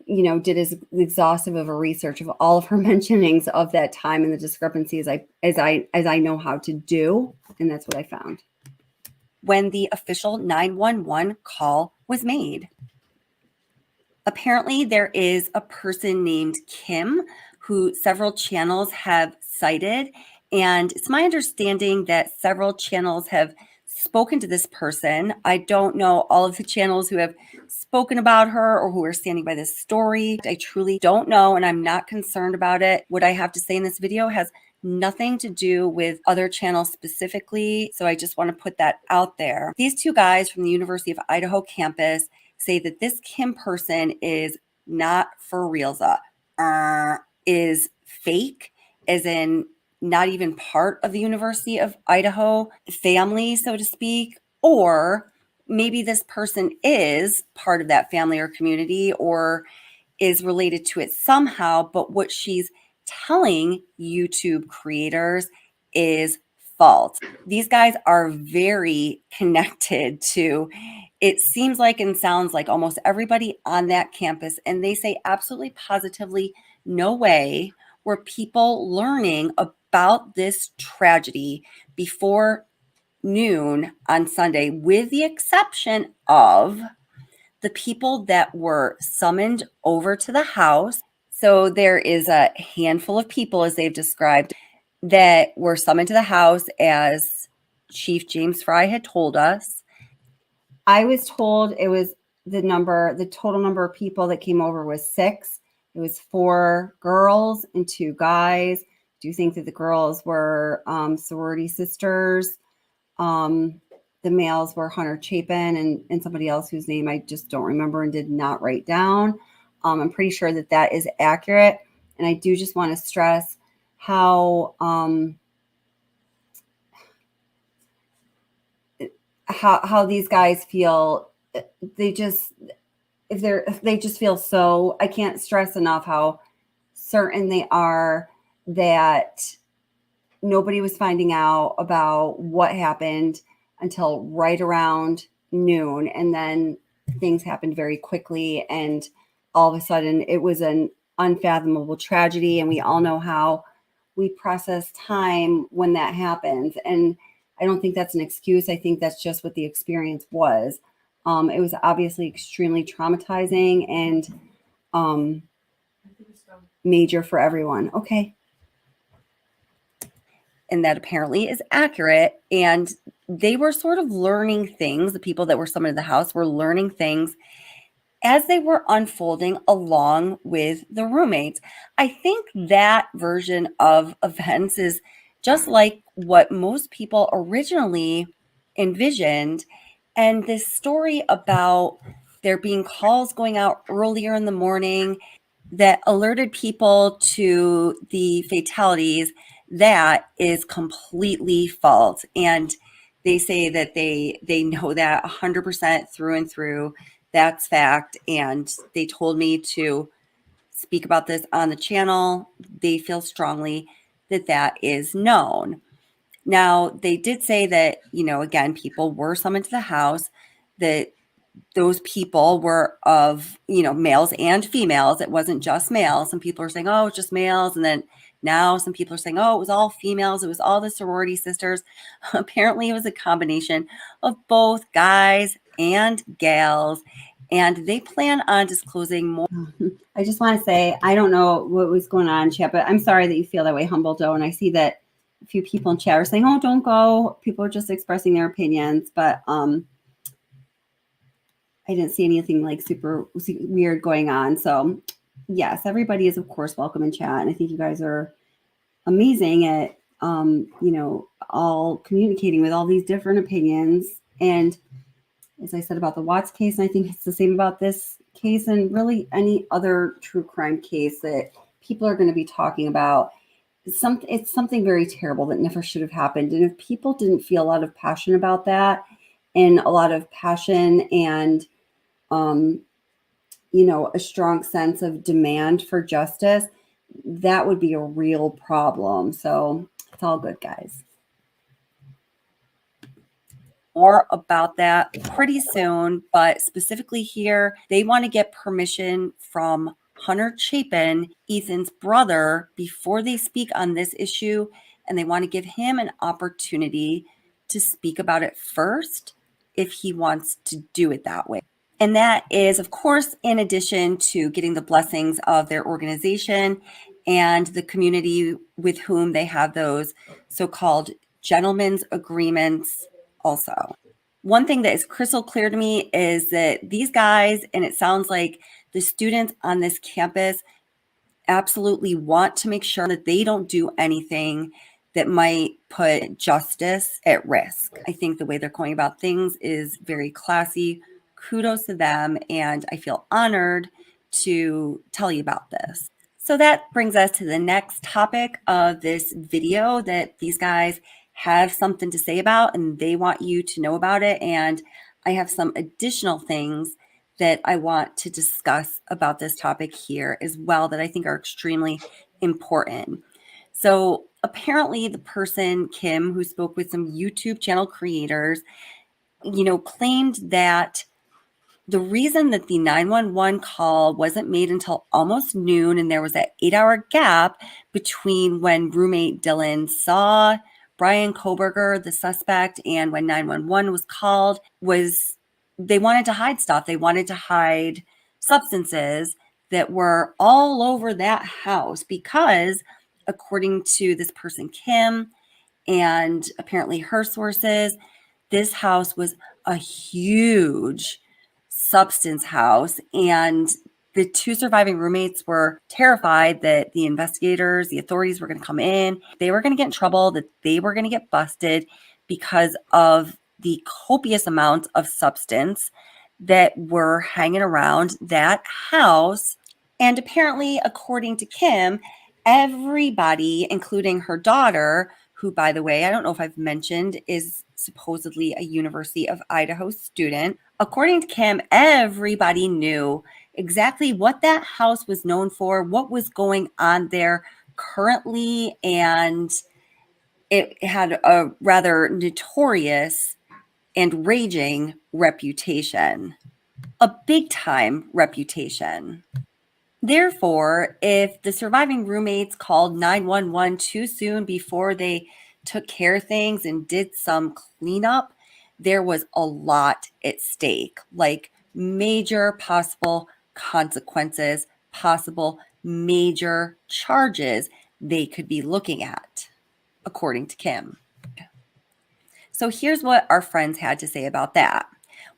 S3: did as exhaustive of a research of all of her mentionings of that time and the discrepancy as I know how to do, and that's what I found. When the official 911 call was made, apparently there is a person named Kim who several channels have cited, and it's my understanding that several channels have spoken to this person. I don't know all of the channels who have spoken about her or who are standing by this story. I truly don't know, and I'm not concerned about it. What I have to say in this video has nothing to do with other channels specifically, so I just want to put that out there. These 2 guys from the University of Idaho campus say that this Kim person is not for realza, is fake, as in not even part of the University of Idaho family, so to speak, or maybe this person is part of that family or community or is related to it somehow, but what she's telling YouTube creators is false. These guys are very connected to, it seems like and sounds like, almost everybody on that campus, and they say absolutely positively no way were people learning about this tragedy before noon on Sunday, with the exception of the people that were summoned over to the house. So there is a handful of people, as they've described, that were summoned to the house, as Chief James Fry had told us. I was told it was the total number of people that came over was 6. It was 4 girls and 2 guys. Do you think that the girls were sorority sisters? The males were Hunter Chapin and somebody else whose name I just don't remember and did not write down. I'm pretty sure that is accurate. And I do just want to stress how these guys feel. They just feel so, I can't stress enough how certain they are that nobody was finding out about what happened until right around noon. And then things happened very quickly. And all of a sudden it was an unfathomable tragedy. And we all know how we process time when that happens. And I don't think that's an excuse. I think that's just what the experience was. It was obviously extremely traumatizing and major for everyone. Okay. And that apparently is accurate. And they were sort of learning things. The people that were summoned to the house were learning things as they were unfolding along with the roommates. I think that version of events is just like what most people originally envisioned. And this story about there being calls going out earlier in the morning that alerted people to the fatalities, that is completely false. And they say that they know that 100% through and through. That's fact. And they told me to speak about this on the channel. They feel strongly that that is known. Now, they did say that, again, people were summoned to the house, that those people were of, males and females. It wasn't just males. Some people are saying, oh, it's just males. And then now some people are saying, oh, it was all females. It was all the sorority sisters. Apparently, it was a combination of both guys and gals. And they plan on disclosing more. I just want to say, I don't know what was going on in chat, but I'm sorry that you feel that way, Humble Doe. And I see that a few people in chat are saying, oh, don't go. People are just expressing their opinions. But I didn't see anything like super weird going on. So yes, everybody is of course welcome in chat. And I think you guys are amazing at, all communicating with all these different opinions. And as I said about the Watts case, and I think it's the same about this case and really any other true crime case that people are going to be talking about. It's something very terrible that never should have happened. And if people didn't feel a lot of passion about that, and a lot of passion and, a strong sense of demand for justice, that would be a real problem. So it's all good, guys. More about that pretty soon, but specifically here, they want to get permission from Hunter Chapin, Ethan's brother, before they speak on this issue, and they want to give him an opportunity to speak about it first if he wants to do it that way. And that is, of course, in addition to getting the blessings of their organization and the community with whom they have those so-called gentlemen's agreements also. One thing that is crystal clear to me is that these guys, and it sounds like the students on this campus, absolutely want to make sure that they don't do anything that might put justice at risk. I think the way they're going about things is very classy. Kudos to them, and I feel honored to tell you about this. So that brings us to the next topic of this video that these guys have something to say about, and they want you to know about it. And I have some additional things that I want to discuss about this topic here as well that I think are extremely important. So apparently the person, Kim, who spoke with some YouTube channel creators, claimed that the reason that the 911 call wasn't made until almost noon, and there was that 8-hour gap between when roommate Dylan saw Brian Koberger, the suspect, and when 911 was called, was they wanted to hide stuff. They wanted to hide substances that were all over that house because, according to this person, Kim, and apparently her sources, this house was a huge substance house, and the two surviving roommates were terrified that the investigators, the authorities were going to come in, they were going to get in trouble, that they were going to get busted because of the copious amounts of substance that were hanging around that house. And apparently, according to Kim, everybody, including her daughter, who, by the way, I don't know if I've mentioned, is supposedly a University of Idaho student. According to Kim, everybody knew exactly what that house was known for, what was going on there currently, and it had a rather notorious and raging reputation, a big-time reputation. Therefore, if the surviving roommates called 911 too soon before they took care of things and did some cleanup, there was a lot at stake, like major possible consequences, possible major charges they could be looking at, according to Kim. So here's what our friends had to say about that.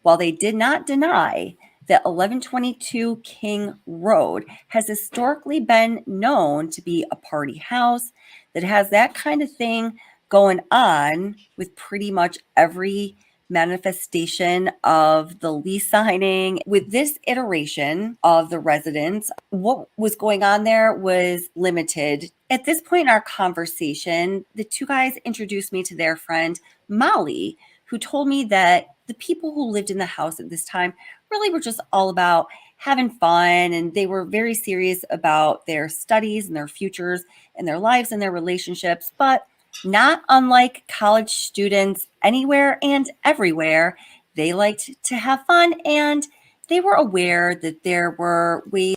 S3: While they did not deny that 1122 King Road has historically been known to be a party house that has that kind of thing going on with pretty much every manifestation of the lease signing. With this iteration of the residence, what was going on there was limited. At this point in our conversation, the two guys introduced me to their friend, Molly, who told me that the people who lived in the house at this time really were just all about having fun, and they were very serious about their studies and their futures and their lives and their relationships. But not unlike college students anywhere and everywhere, they liked to have fun, and they were aware that there were ways.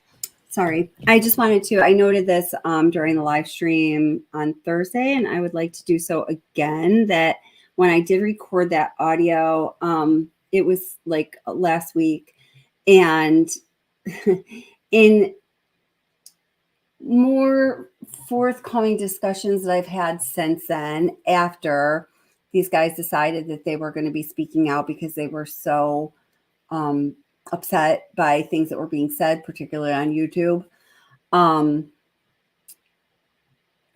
S3: Sorry, I just wanted to, I noted this during the live stream on Thursday, and I would like to do so again, that when I did record that audio, it was like last week, and in more forthcoming discussions that I've had since then, after these guys decided that they were going to be speaking out because they were so upset by things that were being said, particularly on YouTube, I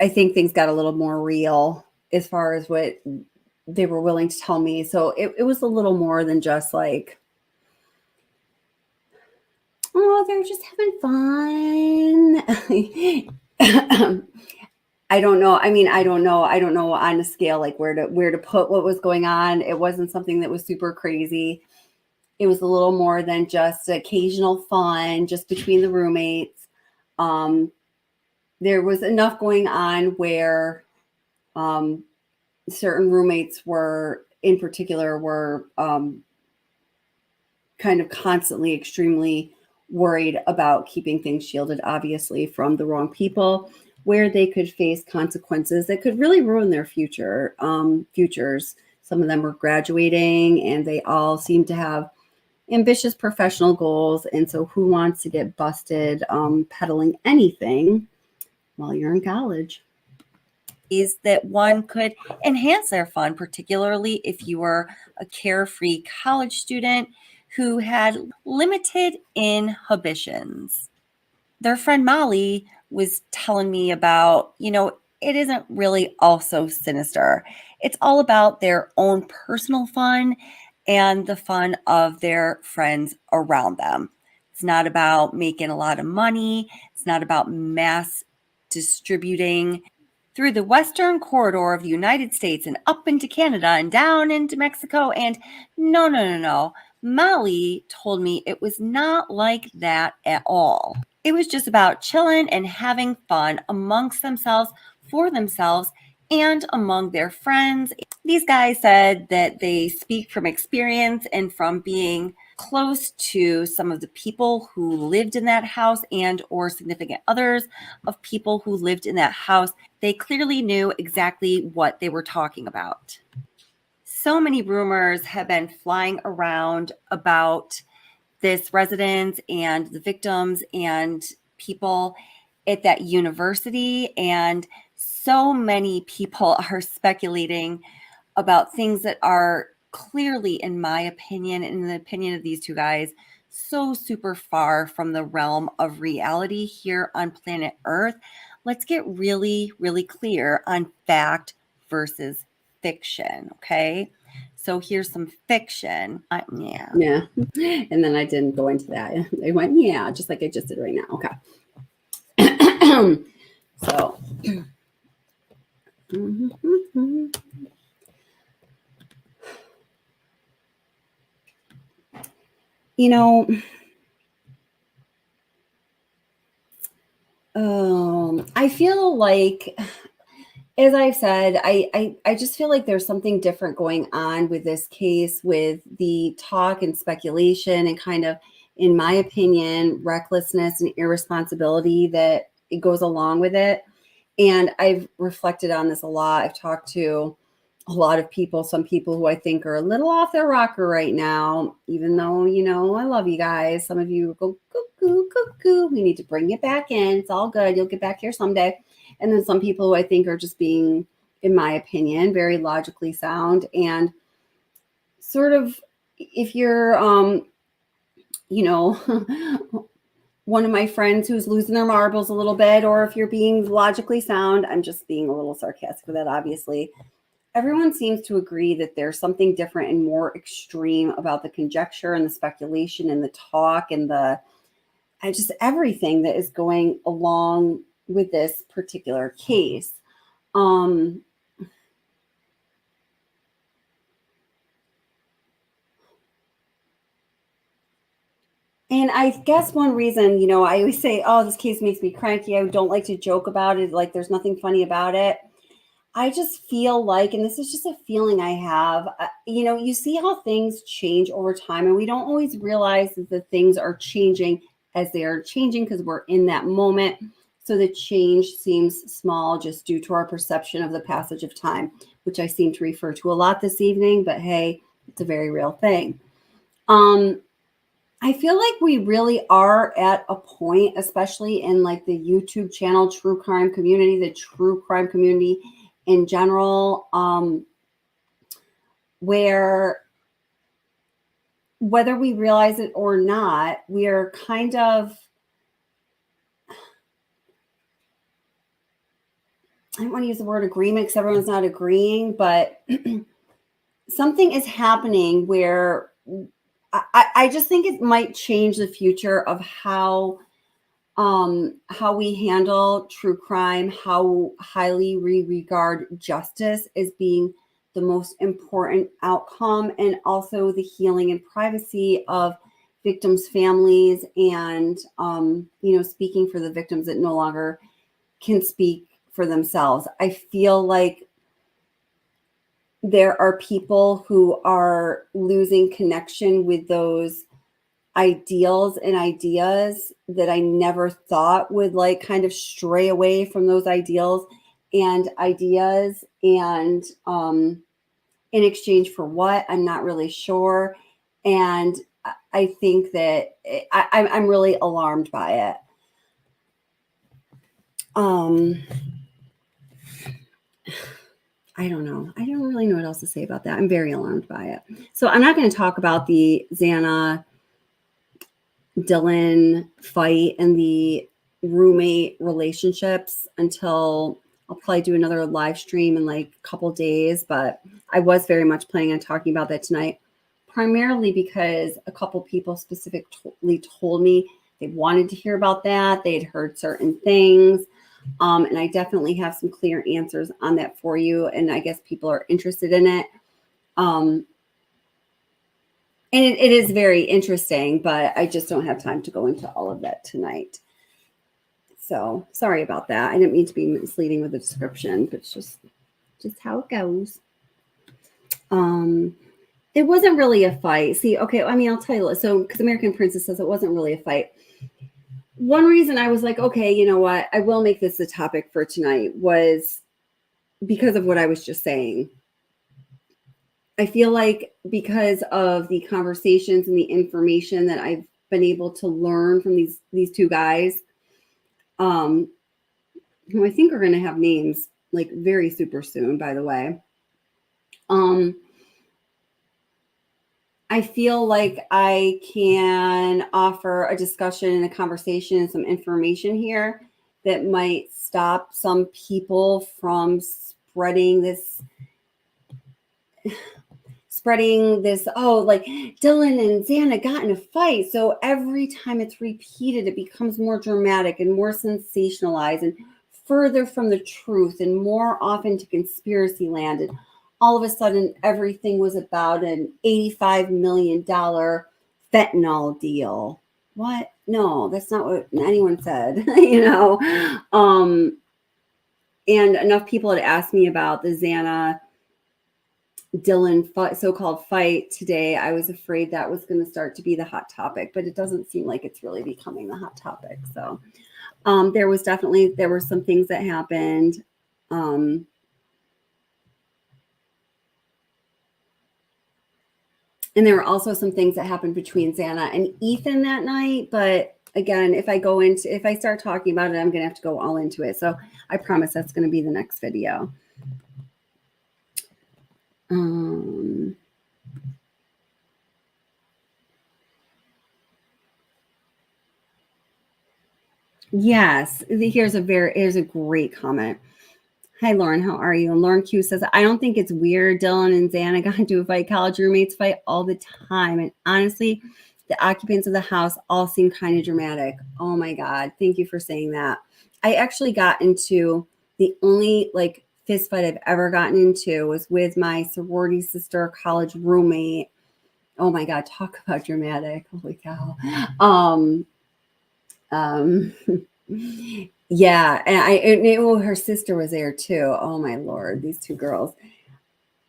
S3: think things got a little more real as far as what they were willing to tell me. So it was a little more than just like, oh, they're just having fun. I don't know. I mean, I don't know on a scale like where to put what was going on. It wasn't something that was super crazy. It was a little more than just occasional fun, just between the roommates. There was enough going on where certain roommates were, in particular, were kind of constantly extremely worried about keeping things shielded, obviously, from the wrong people, where they could face consequences that could really ruin their futures. Some of them were graduating, and they all seemed to have ambitious professional goals. And so who wants to get busted peddling anything while you're in college? Is that one could enhance their fun, particularly if you were a carefree college student who had limited inhibitions. Their friend Molly was telling me about, it isn't really also sinister. It's all about their own personal fun and the fun of their friends around them. It's not about making a lot of money. It's not about mass distributing through the western corridor of the United States and up into Canada and down into Mexico. And no. Molly told me it was not like that at all. It was just about chilling and having fun amongst themselves, for themselves, and among their friends. These guys said that they speak from experience and from being close to some of the people who lived in that house and or significant others of people who lived in that house. They clearly knew exactly what they were talking about. So many rumors have been flying around about this residence and the victims and people at that university, and so many people are speculating about things that are clearly, in my opinion, and in the opinion of these two guys, so super far from the realm of reality here on planet Earth. Let's get really, really clear on fact versus fiction, okay? So here's some fiction. Yeah. And then I didn't go into that. I went, yeah, just like I just did right now. Okay. So. I feel like, as I've said, I just feel like there's something different going on with this case, with the talk and speculation and kind of, in my opinion, recklessness and irresponsibility that it goes along with it. And I've reflected on this a lot. I've talked to a lot of people, some people who I think are a little off their rocker right now, even though, I love you guys. Some of you go, cuckoo, cuckoo. We need to bring it back in. It's all good. You'll get back here someday. And then some people who I think are just being, in my opinion, very logically sound. And sort of, if you're, one of my friends who's losing their marbles a little bit, or if you're being logically sound, I'm just being a little sarcastic with that, obviously. Everyone seems to agree that there's something different and more extreme about the conjecture and the speculation and the talk and just everything that is going along with this particular case. And I guess one reason, I always say, oh, this case makes me cranky. I don't like to joke about it. Like there's nothing funny about it. I just feel like, and this is just a feeling I have, you see how things change over time, and we don't always realize that the things are changing as they are changing because we're in that moment. So the change seems small just due to our perception of the passage of time, which I seem to refer to a lot this evening, but hey, it's a very real thing. I feel like we really are at a point, especially in like the YouTube channel, true crime community, the true crime community in general, where whether we realize it or not, we are kind of, I don't want to use the word agreement because everyone's not agreeing, but something is happening where I just think it might change the future of how we handle true crime, how highly we regard justice as being the most important outcome, and also the healing and privacy of victims' families, and speaking for the victims that no longer can speak for themselves. I feel like there are people who are losing connection with those ideals and ideas that I never thought would like kind of stray away from those ideals and ideas, and in exchange for what, I'm not really sure. And I think that I'm really alarmed by it. I don't know. I don't really know what else to say about that. I'm very alarmed by it. So I'm not going to talk about the Xana Dylan fight and the roommate relationships until I'll probably do another live stream in like a couple days, but I was very much planning on talking about that tonight, primarily because a couple people specifically told me they wanted to hear about that. They had heard certain things. And I definitely have some clear answers on that for you. And I guess people are interested in it. And it is very interesting, but I just don't have time to go into all of that tonight. So sorry about that. I didn't mean to be misleading with the description, but it's just how it goes. It wasn't really a fight. See, okay, I mean, I'll tell you. So, because American Princess says it wasn't really a fight. One reason I was like, okay, you know what? I will make this the topic for tonight was because of what I was just saying. I feel like because of the conversations and the information that I've been able to learn from these two guys, who I think are going to have names like very super soon, by the way. I feel like I can offer a discussion and a conversation and some information here that might stop some people from spreading this, oh, like Dylan and Xana got in a fight. So every time it's repeated, it becomes more dramatic and more sensationalized and further from the truth and more often to conspiracy land. And all of a sudden, everything was about an $85 million fentanyl deal. What? No, that's not what anyone said, And enough people had asked me about the Xana Dylan so-called fight today. I was afraid that was going to start to be the hot topic, but it doesn't seem like it's really becoming the hot topic. So there were some things that happened. And there were also some things that happened between Xana and Ethan that night. But again, if I start talking about it, I'm going to have to go all into it. So I promise that's going to be the next video. Yes, here's a great comment. Hi, Lauren. How are you? And Lauren Q says, I don't think it's weird. Dylan and Xana got into a fight. College roommates fight all the time. And honestly, the occupants of the house all seem kind of dramatic. Oh my God. Thank you for saying that. I actually got into the only like fist fight I've ever gotten into was with my sorority sister college roommate. Oh my God, talk about dramatic. Holy cow. Yeah, and her sister was there too. Oh my Lord, these two girls.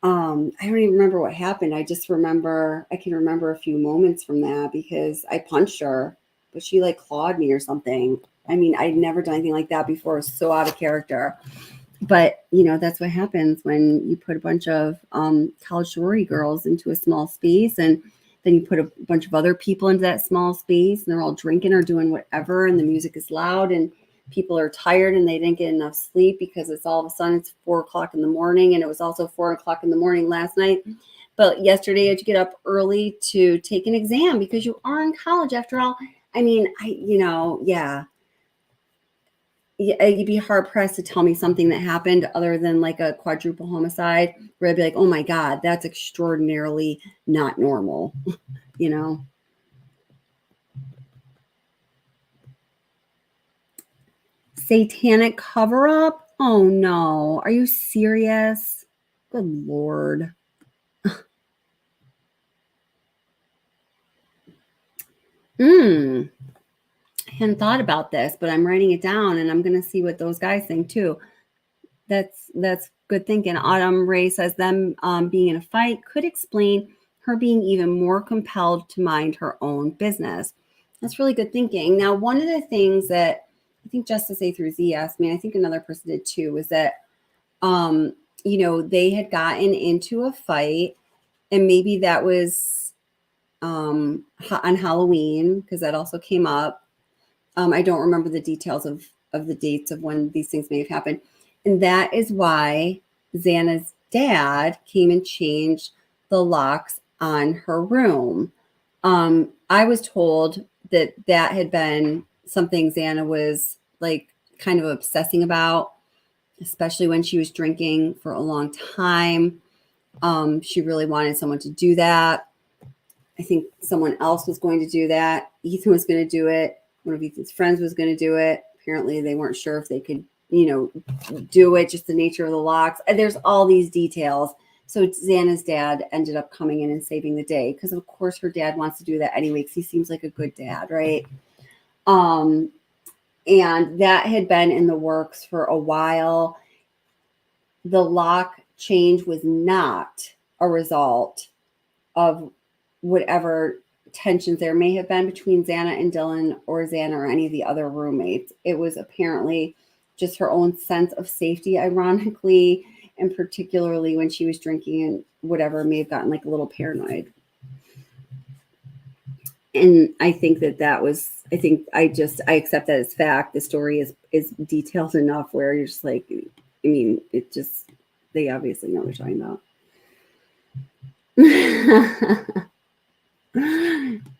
S3: I don't even remember what happened. I can remember a few moments from that because I punched her, but she like clawed me or something. I mean, I'd never done anything like that before. It was so out of character. But that's what happens when you put a bunch of college sorority girls into a small space, and then you put a bunch of other people into that small space, and they're all drinking or doing whatever, and the music is loud, and people are tired, and they didn't get enough sleep because it's all of a sudden it's 4 o'clock in the morning, and it was also 4 o'clock in the morning last night. But yesterday I had to get up early to take an exam because you are in college after all. I mean, yeah. You'd be hard pressed to tell me something that happened other than like a quadruple homicide where I'd be like, oh my God, that's extraordinarily not normal, Satanic cover up? Oh no. Are you serious? Good Lord. I hadn't thought about this, but I'm writing it down and I'm going to see what those guys think too. That's good thinking. Autumn Ray says them being in a fight could explain her being even more compelled to mind her own business. That's really good thinking. Now, one of the things that I think Justice A through Z asked me, I think another person did too, was that, they had gotten into a fight, and maybe that was on Halloween, because that also came up. I don't remember the details of the dates of when these things may have happened. And that is why Xana's dad came and changed the locks on her room. I was told that had been something Xana was like kind of obsessing about, especially when she was drinking for a long time. She really wanted someone to do that. I think someone else was going to do that. Ethan was going to do it. One of Ethan's friends was going to do it. Apparently they weren't sure if they could, do it, just the nature of the locks. And there's all these details. So Xana's dad ended up coming in and saving the day because, of course, her dad wants to do that anyway because he seems like a good dad, right? And that had been in the works for a while. The lock change was not a result of whatever tensions there may have been between Xana and Dylan or Xana or any of the other roommates. It was apparently just her own sense of safety, ironically, and particularly when she was drinking and whatever, may have gotten like a little paranoid. And I think I accept that as fact. The story is detailed enough where you're just like, they obviously know what they're talking about.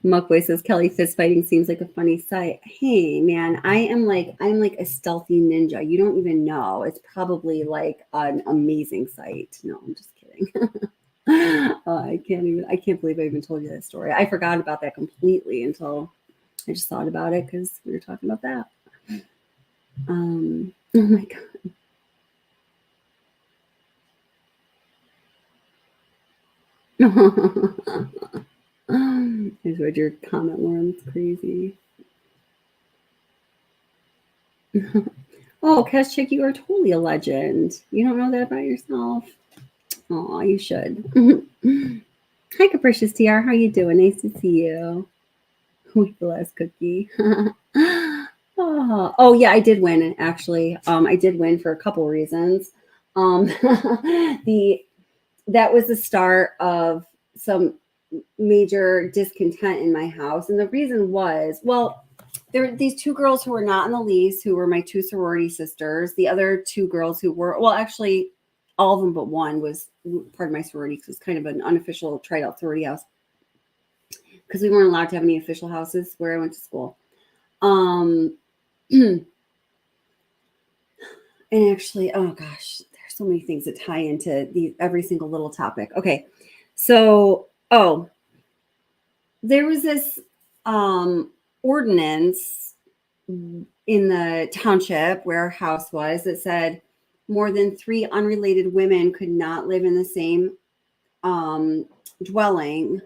S3: Muckboy says Kelly fist fighting seems like a funny sight. Hey man, I'm like a stealthy ninja. You don't even know. It's probably like an amazing sight. No, I'm just kidding. I can't believe I even told you that story. I forgot about that completely until I just thought about it because we were talking about that. Oh my God. I just read your comment, Lauren. It's crazy. Oh, Cash Chick, you are totally a legend. You don't know that about yourself. Oh, you should. Hi, Capricious TR. How you doing? Nice to see you. With the last cookie. Oh, yeah, I did win, actually. I did win for a couple reasons. That was the start of some major discontent in my house. And the reason was, well, there were these two girls who were not on the lease, who were my two sorority sisters. The other two girls who were, well, actually, all of them but one was part of my sorority because it was kind of an unofficial tried out sorority house because we weren't allowed to have any official houses where I went to school. And actually, oh gosh, there's so many things that tie into every single little topic. Okay, so there was this ordinance in the township where our house was that said more than 3 unrelated women could not live in the same dwelling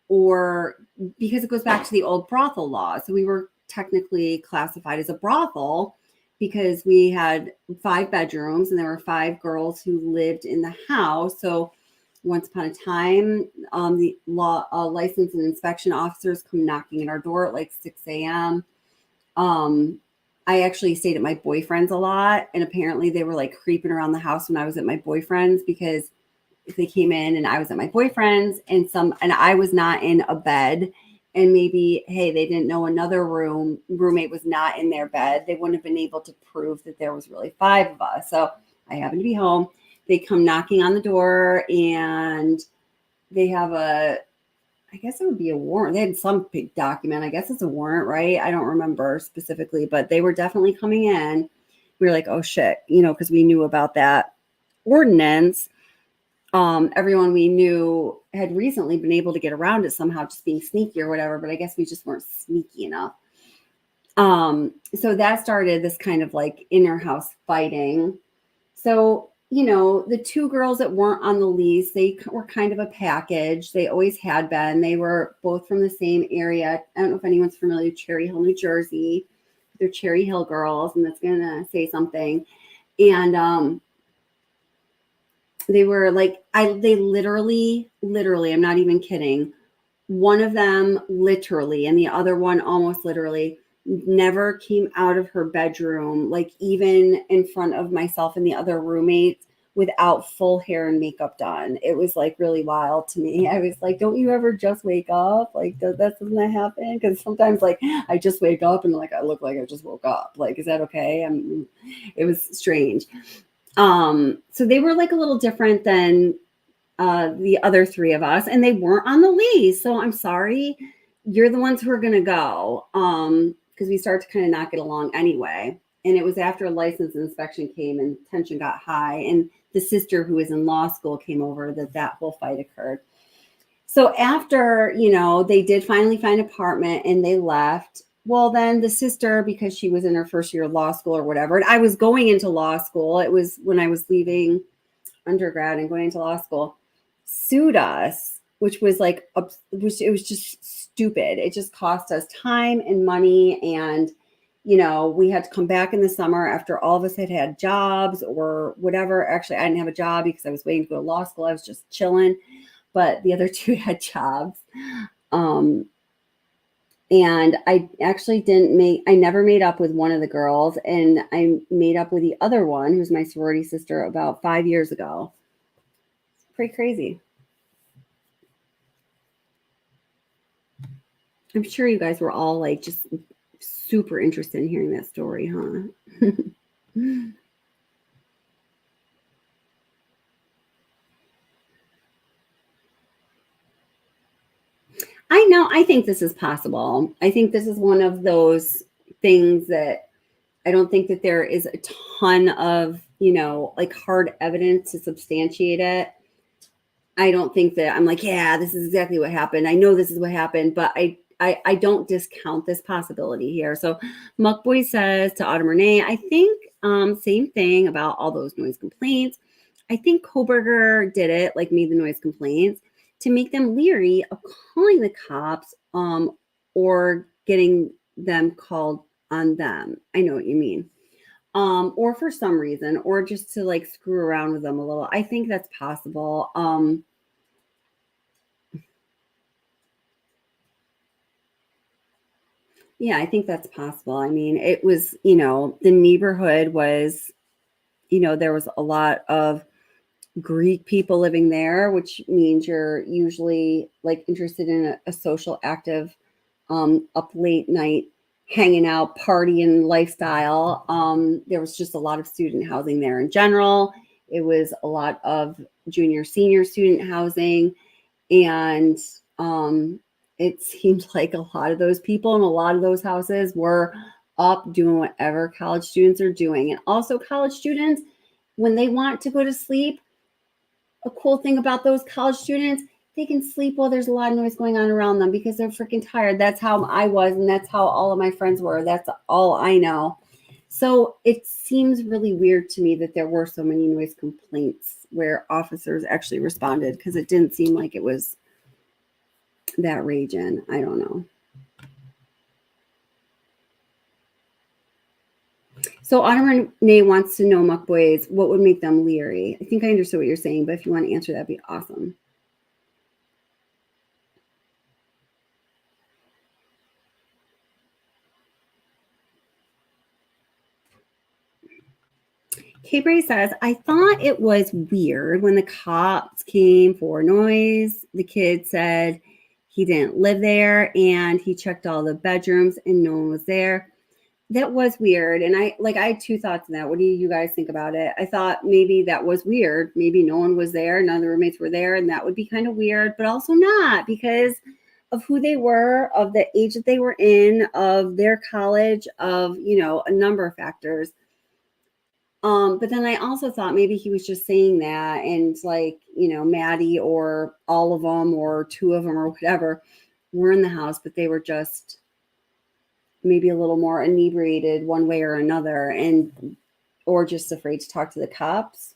S3: or because it goes back to the old brothel law. So we were technically classified as a brothel because we had 5 bedrooms and there were 5 girls who lived in the house. So once upon a time, the law license and inspection officers come knocking at our door at like 6 a.m. I actually stayed at my boyfriend's a lot, and apparently they were like creeping around the house when I was at my boyfriend's, because if they came in and I was at my boyfriend's and I was not in a bed, and maybe, hey, they didn't know another roommate was not in their bed, they wouldn't have been able to prove that there was really 5 of us. So I happened to be home. They come knocking on the door and they have I guess it would be a warrant. They had some big document. I guess it's a warrant, right? I don't remember specifically, but they were definitely coming in. We were like, oh shit, because we knew about that ordinance. Everyone we knew had recently been able to get around it somehow, just being sneaky or whatever, but I guess we just weren't sneaky enough. So that started this kind of like inner house fighting. So, the 2 girls that weren't on the lease, they were kind of a package. They always had been. They were both from the same area. I don't know if anyone's familiar with Cherry Hill, New Jersey. They're Cherry Hill girls, and that's going to say something. And they were like, they literally, I'm not even kidding. One of them literally, and the other one almost literally, never came out of her bedroom, like even in front of myself and the other roommates, without full hair and makeup done. It was like really wild to me. I was like, don't you ever just wake up? Like, doesn't that happen? Because sometimes like I just wake up and like I look like I just woke up. Like, is that okay? It was strange. So they were like a little different than the other 3 of us, and they weren't on the lease. So I'm sorry, you're the ones who are gonna go. Because we started to kind of not get along anyway. And it was after a license inspection came and tension got high. And the sister who was in law school came over that whole fight occurred. So after, they did finally find an apartment and they left. Well, then the sister, because she was in her first year of law school or whatever, and I was going into law school. It was when I was leaving undergrad and going into law school, sued us, which was like, it was just stupid. It just cost us time and money. And, we had to come back in the summer after all of us had jobs or whatever. Actually, I didn't have a job because I was waiting to go to law school. I was just chilling, but the other 2 had jobs. And I actually I never made up with one of the girls, and I made up with the other one, who's my sorority sister, about 5 years ago. Pretty crazy. I'm sure you guys were all like just super interested in hearing that story, huh? I know. I think this is possible. I think this is one of those things that I don't think that there is a ton of, like hard evidence to substantiate it. I don't think that I'm like, yeah, this is exactly what happened. I know this is what happened, but I don't discount this possibility here. So Muckboy says to Autumn Renee, I think same thing about all those noise complaints. I think Koberger did it, like made the noise complaints to make them leery of calling the cops or getting them called on them. I know what you mean. Or for some reason, or just to like screw around with them a little. I think that's possible. Yeah, I think that's possible. I mean, it was, the neighborhood was, there was a lot of Greek people living there, which means you're usually like interested in a social, active, up late night, hanging out, partying lifestyle. There was just a lot of student housing there in general. It was a lot of junior, senior student housing. And it seemed like a lot of those people in a lot of those houses were up doing whatever college students are doing. And also college students, when they want to go to sleep, a cool thing about those college students, they can sleep while there's a lot of noise going on around them because they're freaking tired. That's how I was, and that's how all of my friends were. That's all I know. So it seems really weird to me that there were so many noise complaints where officers actually responded, because it didn't seem like it was that region. I don't know. So Autumn Renee wants to know, Muck Boys, what would make them leery? I think I understood what you're saying, but if you want to answer, that'd be awesome. Cabray says, I thought it was weird when the cops came for noise. The kid said he didn't live there and he checked all the bedrooms and no one was there. That was weird. And I had two thoughts on that. What do you guys think about it? I thought maybe that was weird. Maybe no one was there. None of the roommates were there. And that would be kind of weird, but also not because of who they were, of the age that they were in, of their college, of, a number of factors. But then I also thought maybe he was just saying that and Maddie or all of them or two of them or whatever were in the house, but they were just maybe a little more inebriated one way or another or just afraid to talk to the cops.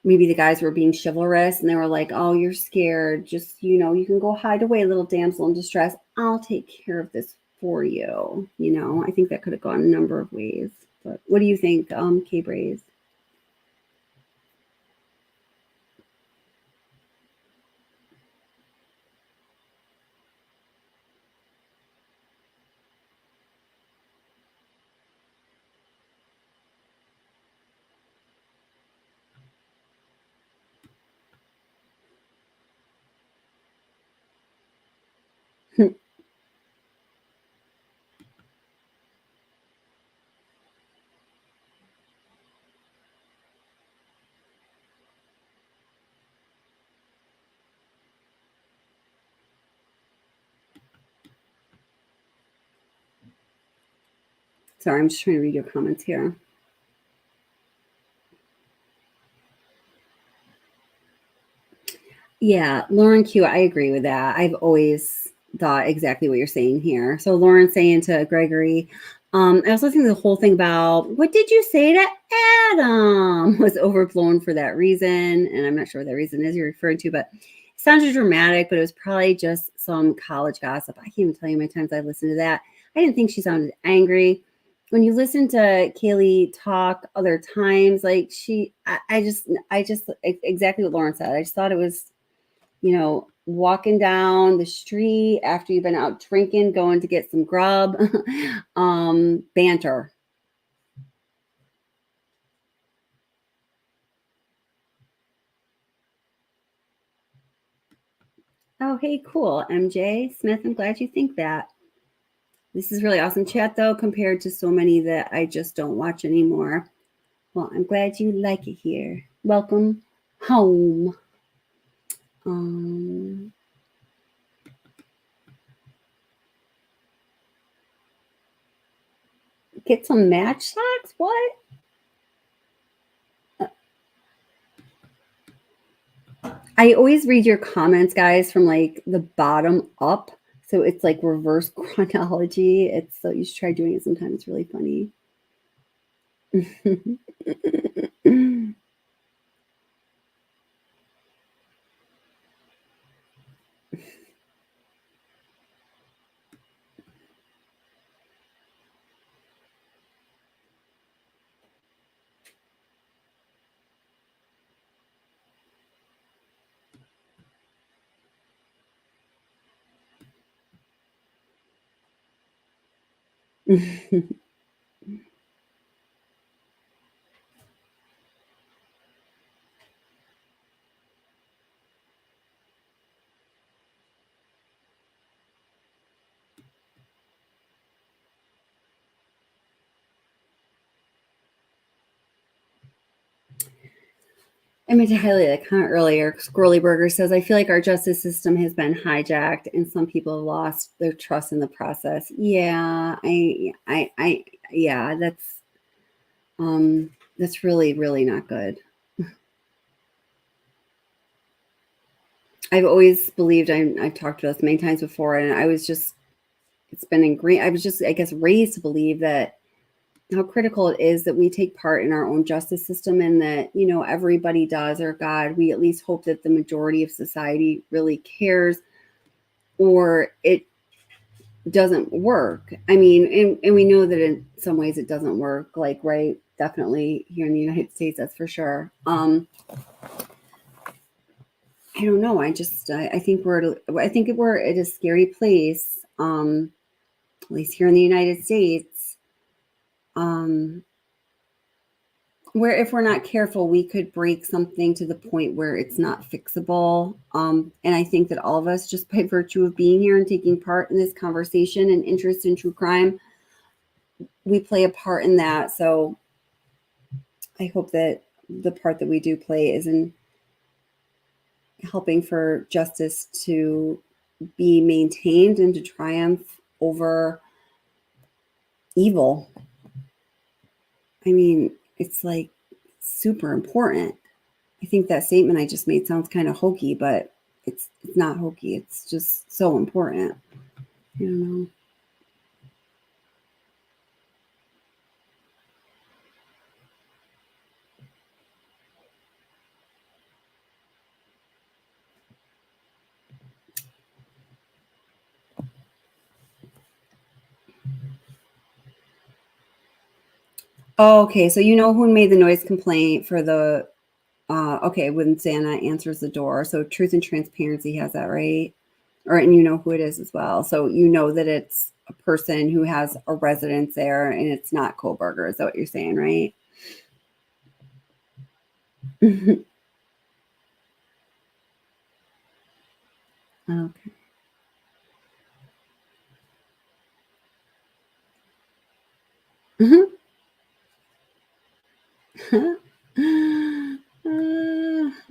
S3: Maybe the guys were being chivalrous and they were like, oh, you're scared. Just, you can go hide away, little damsel in distress. I'll take care of this for you. I think that could have gone a number of ways. But what do you think, K-Braze? Sorry, I'm just trying to read your comments here. Yeah, Lauren Q, I agree with that. I've always thought exactly what you're saying here. So Lauren's saying to Gregory, I was listening to the whole thing about what did you say to Adam was overblown for that reason. And I'm not sure what that reason is you're referring to, but it sounded dramatic, but it was probably just some college gossip. I can't even tell you how many times I listened to that. I didn't think she sounded angry. When you listen to Kaylee talk other times, like I just exactly what Lauren said. I just thought it was, walking down the street after you've been out drinking, going to get some grub, banter. Oh, hey, cool. MJ Smith, I'm glad you think that. This is really awesome chat, though, compared to so many that I just don't watch anymore. Well, I'm glad you like it here. Welcome home. Get some match socks? What? I always read your comments, guys, from the bottom up. So it's like reverse chronology. So you should try doing it sometime. It's really funny. I meant to highlight that comment earlier. Squirrely Burger says, I feel like our justice system has been hijacked and some people have lost their trust in the process. Yeah, yeah, that's really, really not good. I've always believed, I've talked about this many times before, and I was just, it's been ingrained. I was just, I guess, raised to believe that how critical it is that we take part in our own justice system and that, everybody does, or God, we at least hope that the majority of society really cares or it doesn't work. I mean, and we know that in some ways it doesn't work, like, right, definitely here in the United States, that's for sure. I don't know. I think we're at a scary place, at least here in the United States, where if we're not careful, we could break something to the point where it's not fixable. And I think that all of us, just by virtue of being here and taking part in this conversation and interest in true crime, we play a part in that. So I hope that the part that we do play is in helping for justice to be maintained and to triumph over evil. I mean, it's like super important. I think that statement I just made sounds kind of hokey, but it's not hokey. It's just so important. You know. Oh, okay, so you know who made the noise complaint for the, okay, when Xana answers the door. So Truth and Transparency has that, right? And you know who it is as well. So you know that it's a person who has a residence there and it's not Kohlberger. Is that what you're saying, right? Okay.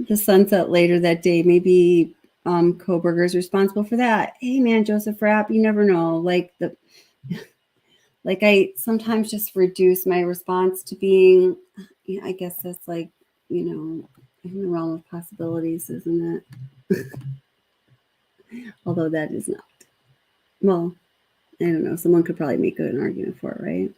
S3: The sunset later that day, maybe Kohlberger's responsible for that. Hey man, Joseph Rapp, you never know. Like I sometimes just reduce my response to being, I guess that's like, in the realm of possibilities, isn't it? Although that is not. Well, I don't know. Someone could probably make an argument for it, right?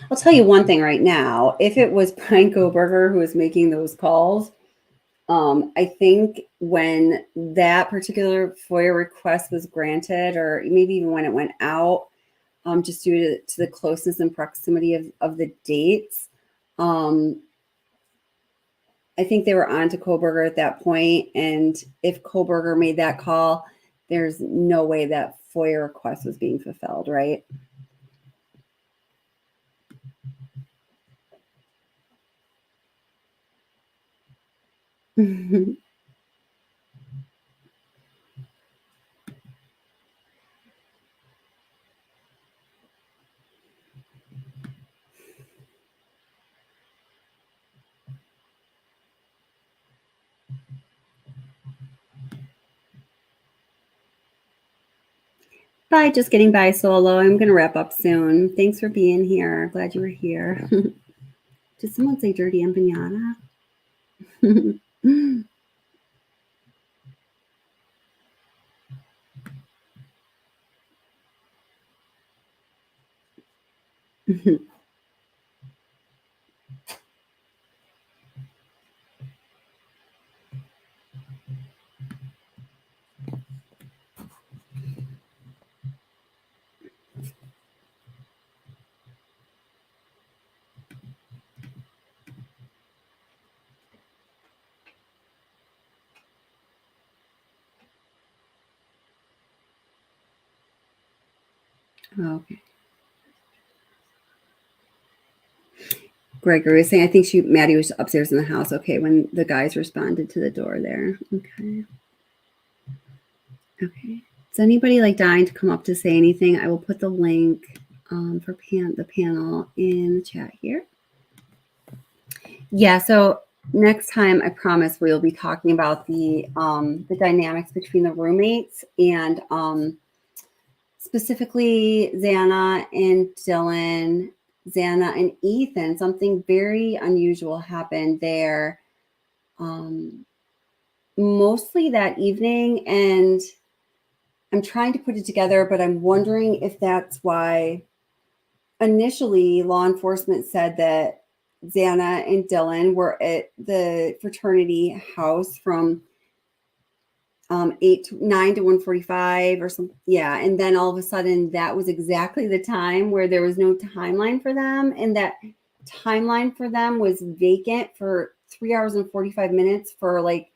S3: I'll tell you one thing right now. If it was Brian Kohlberger who was making those calls, I think when that particular FOIA request was granted, or maybe even when it went out, just due to the closeness and proximity of the dates, I think they were on to Kohlberger at that point. And if Kohlberger made that call, there's no way that FOIA request was being fulfilled, right? Bye, just getting by solo. I'm going to wrap up soon. Thanks for being here. Glad you were here. Did someone say dirty empanada? Okay. Gregory was saying, I think Maddie was upstairs in the house. Okay, when the guys responded to the door there. Okay. Okay. Is anybody dying to come up to say anything? I will put the link for the panel in the chat here. Yeah, so next time, I promise we'll be talking about the dynamics between the roommates and specifically Xana and Dylan, Xana and Ethan. Something very unusual happened there, mostly that evening, and I'm trying to put it together, but I'm wondering if that's why initially law enforcement said that Xana and Dylan were at the fraternity house from 9 to 1:45 or something. Yeah. And then all of a sudden that was exactly the time where there was no timeline for them. And that timeline for them was vacant for 3 hours and 45 minutes for like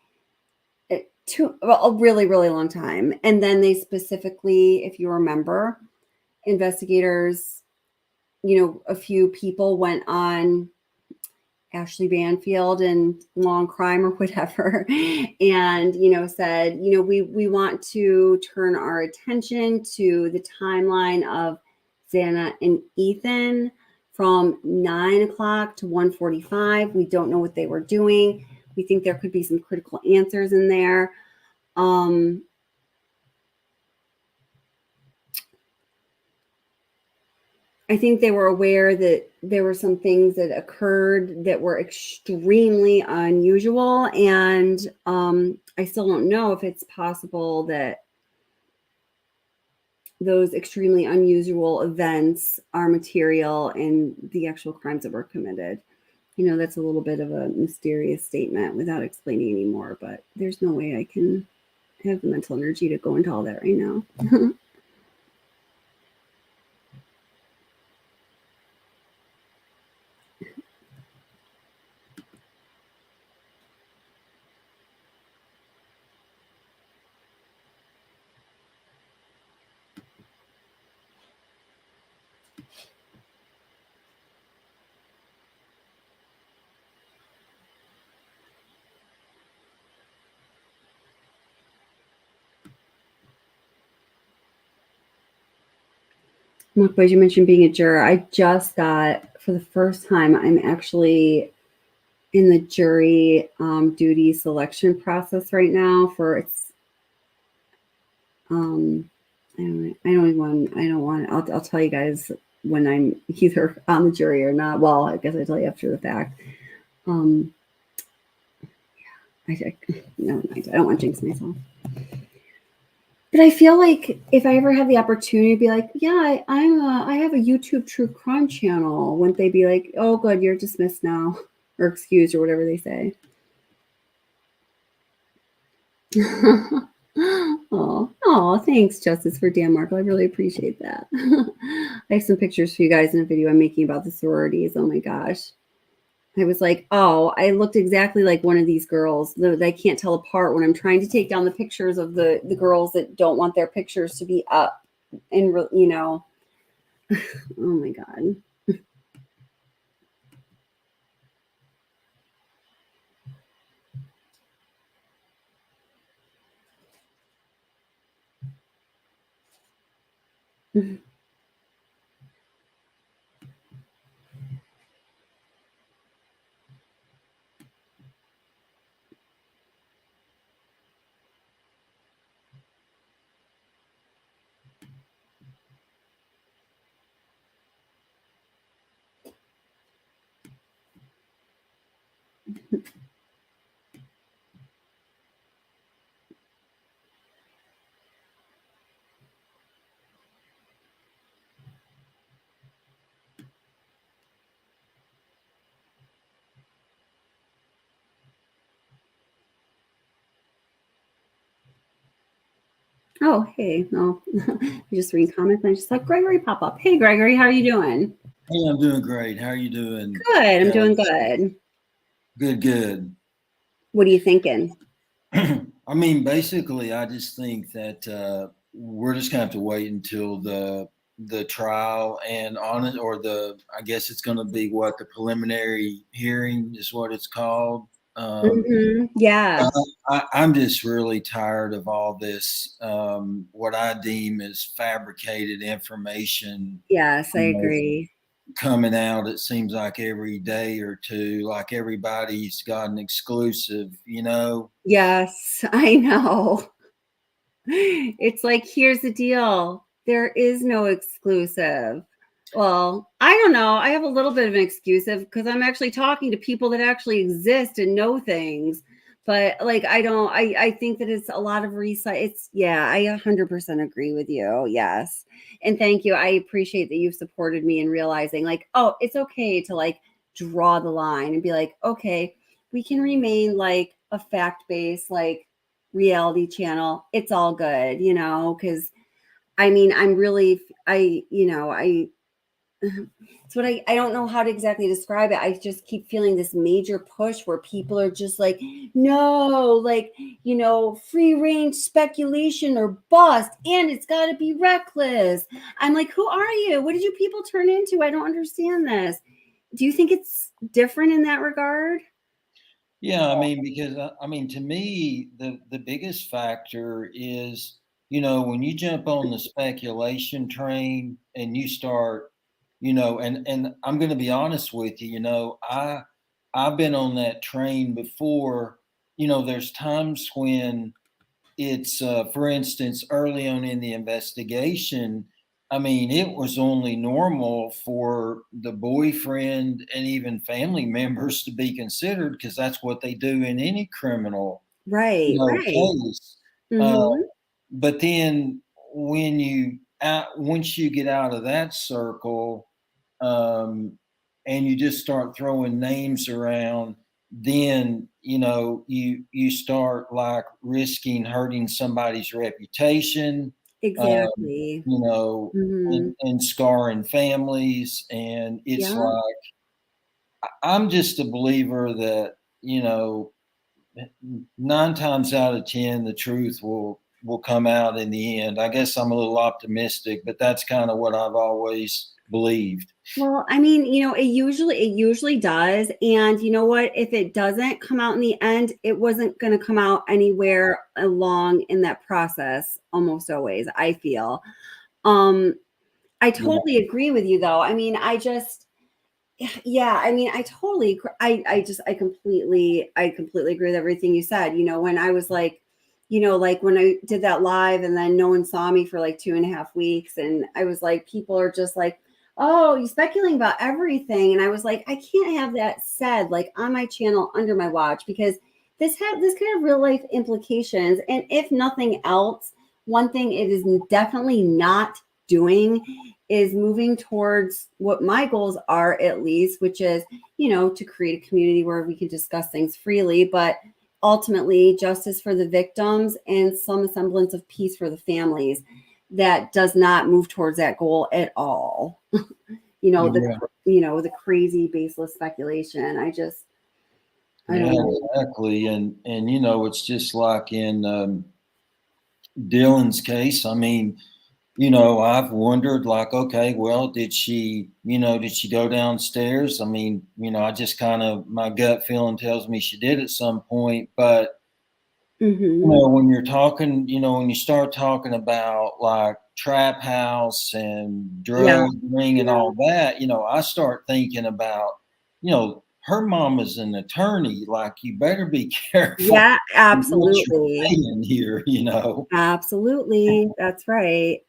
S3: a really, really long time. And then they specifically, if you remember, investigators, a few people went on Ashley Banfield and Long Crime or whatever, and said, we want to turn our attention to the timeline of Xana and Ethan from 9 o'clock to 1:45. We don't know what they were doing. We think there could be some critical answers in there. I think they were aware that there were some things that occurred that were extremely unusual. And I still don't know if it's possible that those extremely unusual events are material in the actual crimes that were committed. That's a little bit of a mysterious statement without explaining any more, but there's no way I can have the mental energy to go into all that right now. Mark Boyd, you mentioned being a juror. I just got, for the first time, I'm actually in the jury duty selection process right now for it's. I don't want. I'll tell you guys when I'm either on the jury or not. Well, I guess I tell you after the fact. I don't want to jinx myself. But I feel like if I ever have the opportunity to be like, yeah, I have a YouTube true crime channel, wouldn't they be like, oh, good, you're dismissed now, or excused, or whatever they say? Oh, thanks, Justice, for Dan Markle. I really appreciate that. I have some pictures for you guys in a video I'm making about the sororities. Oh my gosh. I was like, oh, I looked exactly like one of these girls that I can't tell apart when I'm trying to take down the pictures of the girls that don't want their pictures to be up. And, oh my God. Oh, hey, no, you just reading comments. And I just saw Gregory pop up. Hey, Gregory, how are you doing?
S17: Hey, I'm doing great. How are you doing?
S3: Good. I'm doing good.
S17: Good.
S3: What are you thinking?
S17: I mean, basically, I just think that we're just gonna have to wait until the trial and on it, or I guess it's gonna be what the preliminary hearing is what it's called.
S3: Yeah.
S17: I'm just really tired of all this, what I deem as fabricated information.
S3: Yes, I agree.
S17: coming out, it seems like every day or two, like everybody's got an exclusive, you know?
S3: Yes, I know. It's like, here's the deal. There is no exclusive. Well, I don't know. I have a little bit of an exclusive because I'm actually talking to people that actually exist and know things. But like, I think that it's a lot of I 100% agree with you. Yes. And thank you. I appreciate that you've supported me in realizing like, oh, it's okay to like draw the line and be like, okay, we can remain like a fact-based, like reality channel. It's all good, because I mean, it's what I don't know how to exactly describe it. I just keep feeling this major push where people are just like, no, like, free range speculation or bust, and it's got to be reckless. I'm like, who are you? What did you people turn into? I don't understand this. Do you think it's different in that regard?
S17: Yeah, I mean, because I mean, to me, the biggest factor is, when you jump on the speculation train and you start, and I'm going to be honest with you, I've been on that train before. There's times when it's, for instance, early on in the investigation, I mean, it was only normal for the boyfriend and even family members to be considered because that's what they do in any criminal
S3: right.
S17: case.
S3: Mm-hmm.
S17: But then once you get out of that circle, and you just start throwing names around, then you start like risking hurting somebody's reputation.
S3: Exactly.
S17: Mm-hmm. and scarring families. And it's like, I'm just a believer that, 9 times out of 10, the truth will come out in the end. I guess I'm a little optimistic, but that's kind of what I've always believed.
S3: Well, I mean, it usually does. And you know what? If it doesn't come out in the end, it wasn't going to come out anywhere along in that process. Almost always, I feel. I totally agree with you, though. I mean, I mean, I completely agree with everything you said. When I was like, like when I did that live and then no one saw me for like 2.5 weeks. And I was like, people are just like, oh, you're speculating about everything. And I was like, I can't have that said like on my channel under my watch, because this could have real life implications. And if nothing else, one thing it is definitely not doing is moving towards what my goals are, at least, which is, to create a community where we can discuss things freely, but ultimately justice for the victims and some semblance of peace for the families. That does not move towards that goal at all. The crazy baseless speculation. I don't know.
S17: Exactly. And it's just like in Dylan's case. I mean, I've wondered like, okay, well, did she go downstairs? I mean, I just kind of, my gut feeling tells me she did at some point, but when you're talking, when you start talking about like trap house and drug ring and all that, I start thinking about, her mom is an attorney. Like, you better be careful.
S3: Yeah, absolutely.
S17: Here,
S3: Absolutely. That's right.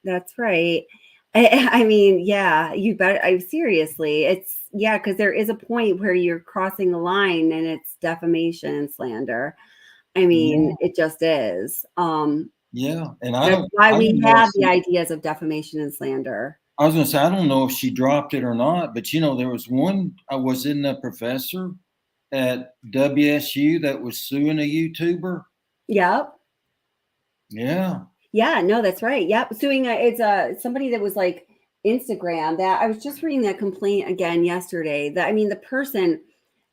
S3: I mean, yeah, you better. Seriously, it's because there is a point where you're crossing the line, and it's defamation and slander. I mean, it just is.
S17: And
S3: that's why we have the ideas of defamation and slander.
S17: I was going to say, I don't know if she dropped it or not, but there was one. I was in the professor at WSU that was suing a YouTuber.
S3: Yep.
S17: Yeah.
S3: Yeah. No, that's right. Yep. Suing. It's somebody that was like Instagram. That I was just reading that complaint again yesterday. That, I mean, the person,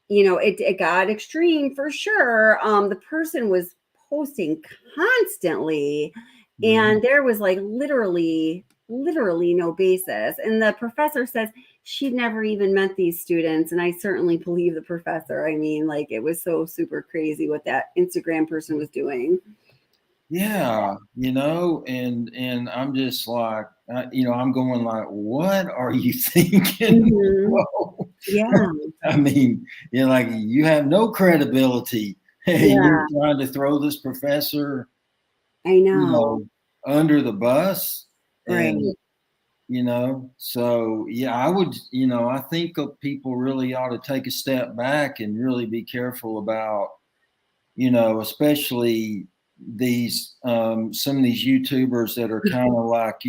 S3: it got extreme for sure. The person was posting constantly, and there was like literally no basis. And the professor says she'd never even met these students. And I certainly believe the professor. I mean, like, it was so super crazy what that Instagram person was doing.
S17: Yeah. And I'm just like, I'm going like, what are you thinking? Whoa.
S3: Yeah.
S17: I mean, like you have no credibility. You're trying to throw this professor,
S3: I know,
S17: under the bus.
S3: right.
S17: And, so yeah, I would, I think people really ought to take a step back and really be careful about, especially these, some of these YouTubers that are kind of like,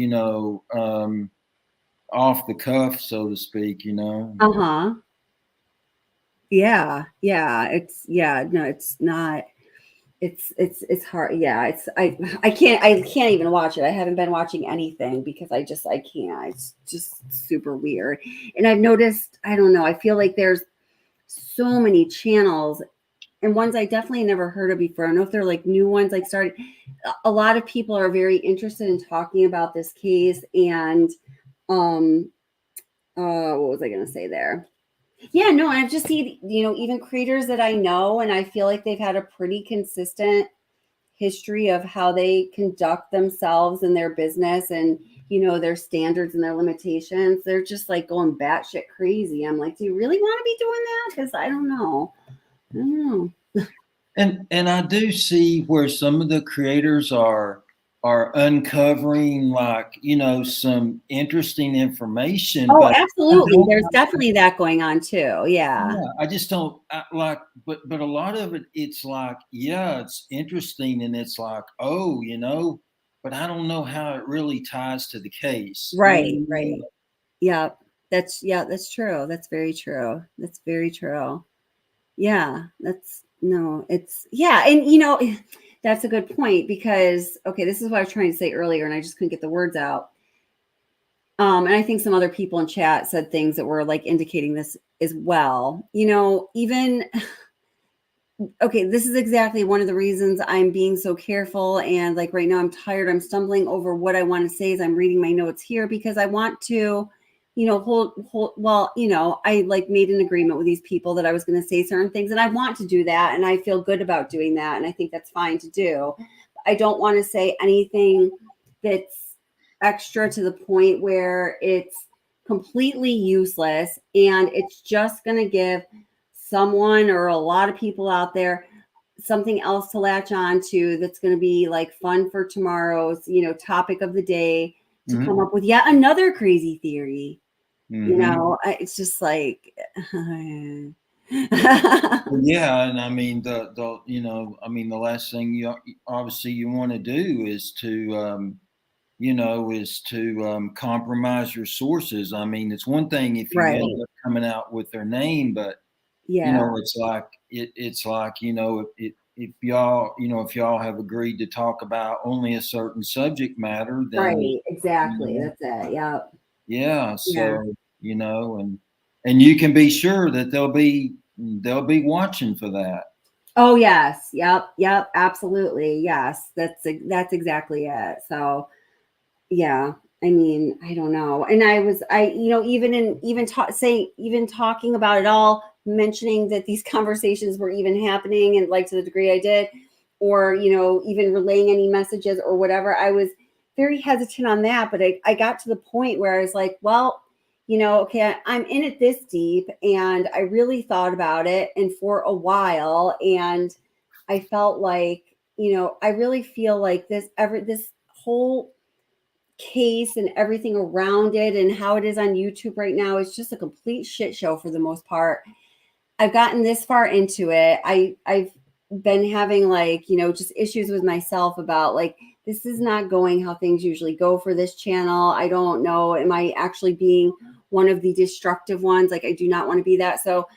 S17: off the cuff, so to speak,
S3: Uh-huh. Yeah. It's not. It's hard. Yeah. I can't even watch it. I haven't been watching anything because I can't. It's just super weird. And I've noticed, I don't know, I feel like there's so many channels and ones I definitely never heard of before. I don't know if they're like new ones, like started. A lot of people are very interested in talking about this case. And what was I going to say there? Yeah, no, I've just seen, even creators that I know, and I feel like they've had a pretty consistent history of how they conduct themselves in their business and, their standards and their limitations. They're just like going batshit crazy. I'm like, do you really want to be doing that? Because I don't know.
S17: And I do see where some of the creators are uncovering some interesting information.
S3: Oh, absolutely. There's definitely that going on too. Yeah.
S17: I just don't but a lot of it, it's like, yeah, it's interesting. And it's like, oh, but I don't know how it really ties to the case.
S3: Right. Right. Yeah. That's true. That's very true. Yeah. And that's a good point because, okay, this is what I was trying to say earlier and I just couldn't get the words out. And I think some other people in chat said things that were like indicating this as well. Okay, this is exactly one of the reasons I'm being so careful. And like right now I'm tired. I'm stumbling over what I want to say as I'm reading my notes here because I want to, I like made an agreement with these people that I was going to say certain things and I want to do that. And I feel good about doing that. And I think that's fine to do. I don't want to say anything that's extra to the point where it's completely useless and it's just going to give someone or a lot of people out there something else to latch on to that's going to be like fun for tomorrow's, topic of the day to come up with yet another crazy theory. It's just like
S17: yeah. And I mean the last thing you want to do is to compromise your sources. I mean, it's one thing if you end up coming out with their name, but it's like if y'all have agreed to talk about only a certain subject matter, then
S3: right, exactly. That's it. Yeah.
S17: Yeah. So and you can be sure that they'll be watching for that.
S3: Oh yes. Yep. Absolutely. Yes. That's exactly it. So yeah, I mean, I don't know. And even talking about it all, mentioning that these conversations were even happening and like to the degree I did, or, even relaying any messages or whatever, I was very hesitant on that. But I got to the point where I was like, well, okay, I'm in it this deep and I really thought about it and for a while. And I felt like, I really feel like this whole case and everything around it and how it is on YouTube right now is just a complete shit show for the most part. I've gotten this far into it. I've been having just issues with myself about like, this is not going how things usually go for this channel. I don't know. Am I actually being one of the destructive ones? Like, I do not want to be that. So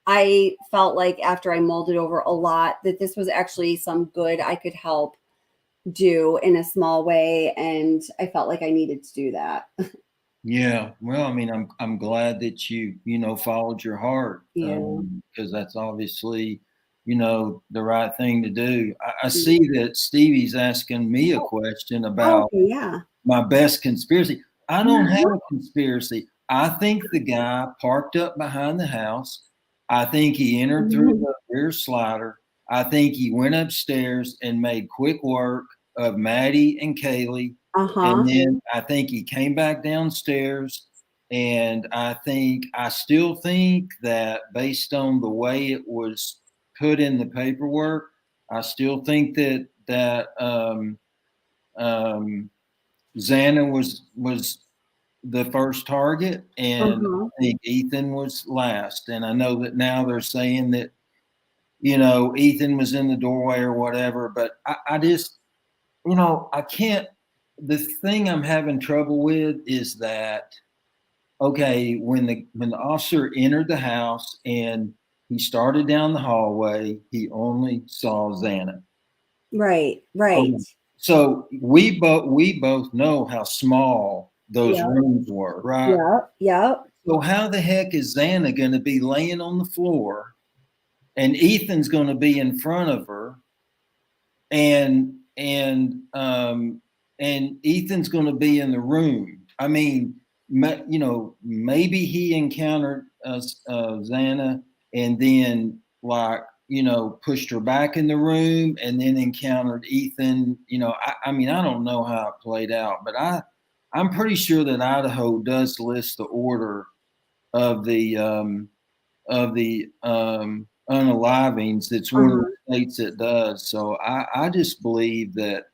S3: I felt like after I molded over a lot that this was actually some good I could help do in a small way. And I felt like I needed to do that.
S17: Yeah. Well, I mean, I'm glad that you followed your heart.
S3: Yeah.
S17: Because that's obviously, the right thing to do. I see that Stevie's asking me a question about my best conspiracy. I don't have a conspiracy. I think the guy parked up behind the house. I think he entered through the rear slider. I think he went upstairs and made quick work of Maddie and Kaylee
S3: Uh-huh.
S17: And then I think he came back downstairs. And I still think that based on the way it was put in the paperwork, I still think that Xana was the first target, and I think Ethan was last. And I know that now they're saying that, Ethan was in the doorway or whatever, but I just, I can't. The thing I'm having trouble with is that, okay, when the officer entered the house and he started down the hallway, he only saw Xana.
S3: Right. Right.
S17: So we both know how small those rooms were, right?
S3: Yeah.
S17: So how the heck is Xana going to be laying on the floor, and Ethan's going to be in front of her, and Ethan's going to be in the room? I mean, maybe he encountered Xana and then pushed her back in the room and then encountered Ethan. I mean, I don't know how it played out, but I'm pretty sure that Idaho does list the order of the unalivings. It's one of the states that does. So I just believe that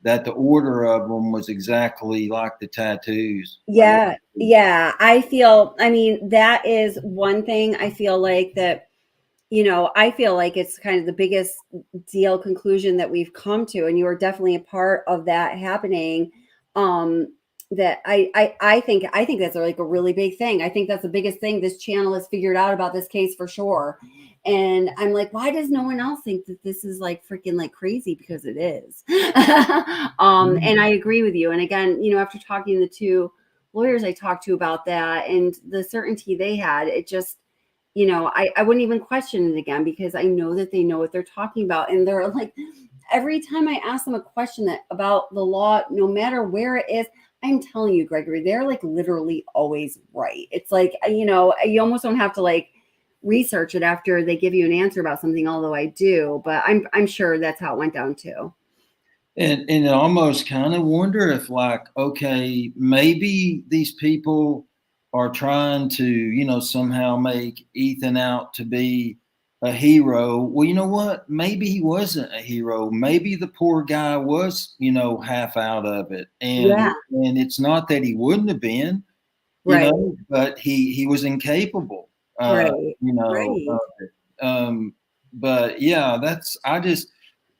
S17: the order of them was exactly like the tattoos.
S3: Yeah. I mean, that is one thing I feel like that, I feel like it's kind of the biggest deal conclusion that we've come to. And you are definitely a part of that happening. That I think that's like a really big thing. I think that's the biggest thing this channel has figured out about this case for sure. And I'm like, why does no one else think that this is like freaking like crazy? Because it is. And I agree with you. And again, after talking to the two lawyers I talked to about that and the certainty they had, it just, I wouldn't even question it again, because I know that they know what they're talking about. And they're like, every time I ask them a question about the law, no matter where it is, I'm telling you, Gregory, they're like literally always right. It's like, you almost don't have to like research it after they give you an answer about something, although I do, but I'm sure that's how it went down too.
S17: And I almost kind of wonder if, like, okay, maybe these people are trying to, somehow make Ethan out to be a hero. Well, you know what? Maybe he wasn't a hero. Maybe the poor guy was, half out of it. And it's not that he wouldn't have been, but he was incapable. But yeah,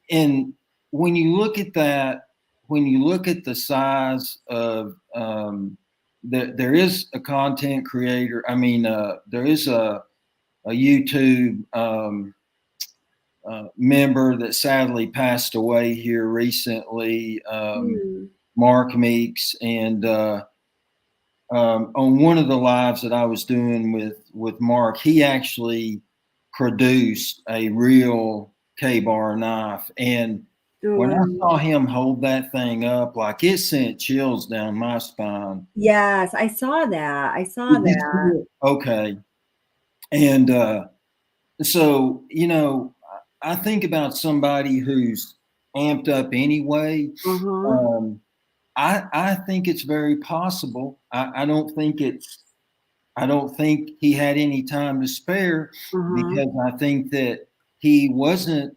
S17: and when you look at that, when you look at the size of there is a content creator. I mean, there is a YouTube member that sadly passed away here recently, Mark Meeks, and on one of the lives that I was doing with Mark, he actually produced a real K-bar knife, and when I saw him hold that thing up, like, it sent chills down my spine.
S3: Yes, I saw that.
S17: Okay. And so, I think about somebody who's amped up anyway. I think it's very possible. I don't think he had any time to spare, because I think that he wasn't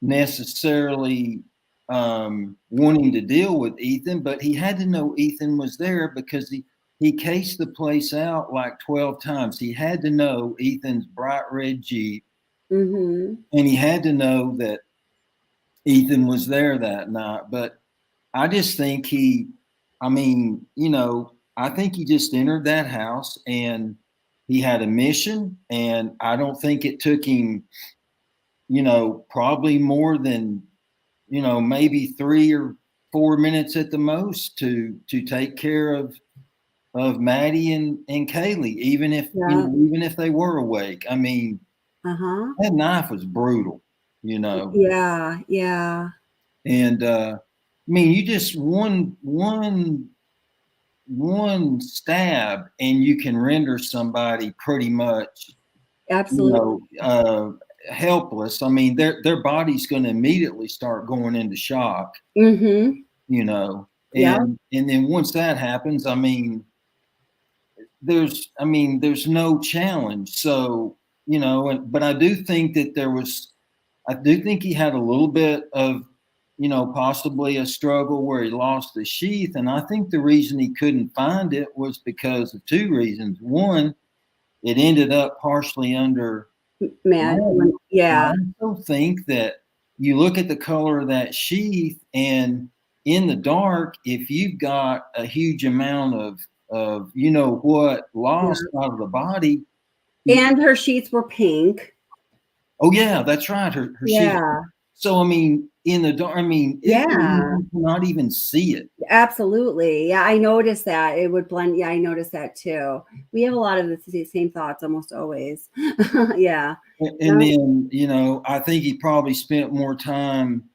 S17: necessarily wanting to deal with Ethan, but he had to know Ethan was there, because he cased the place out like 12 times. He had to know Ethan's bright red Jeep, and he had to know that Ethan was there that night. But I just think I think he just entered that house and he had a mission, and I don't think it took him, probably more than, maybe 3 or 4 minutes at the most to take care of Maddie and Kaylee, even if they were awake. I mean, that knife was brutal,
S3: Yeah.
S17: And I mean, you just one stab and you can render somebody pretty much
S3: absolutely
S17: helpless. I mean, their body's going to immediately start going into shock. you know,
S3: Yeah.
S17: and then once that happens, I mean, there's no challenge. So, you know, but I do think that I do think he had a little bit of, you know, possibly a struggle where he lost the sheath. And I think the reason he couldn't find it was because of two reasons. One, it ended up partially under
S3: Mad.
S17: lead.
S3: Yeah.
S17: I also think that you look at the color of that sheath, and in the dark, if you've got a huge amount of you know what lost out of the body.
S3: And her sheets were pink.
S17: Oh yeah, that's right. Her sheath. So I mean, in the dark, I mean, you cannot even see it.
S3: Absolutely. Yeah, I noticed that it would blend. Yeah, I noticed that too. We have a lot of the same thoughts almost always. Yeah.
S17: And then, you know, I think he probably spent more time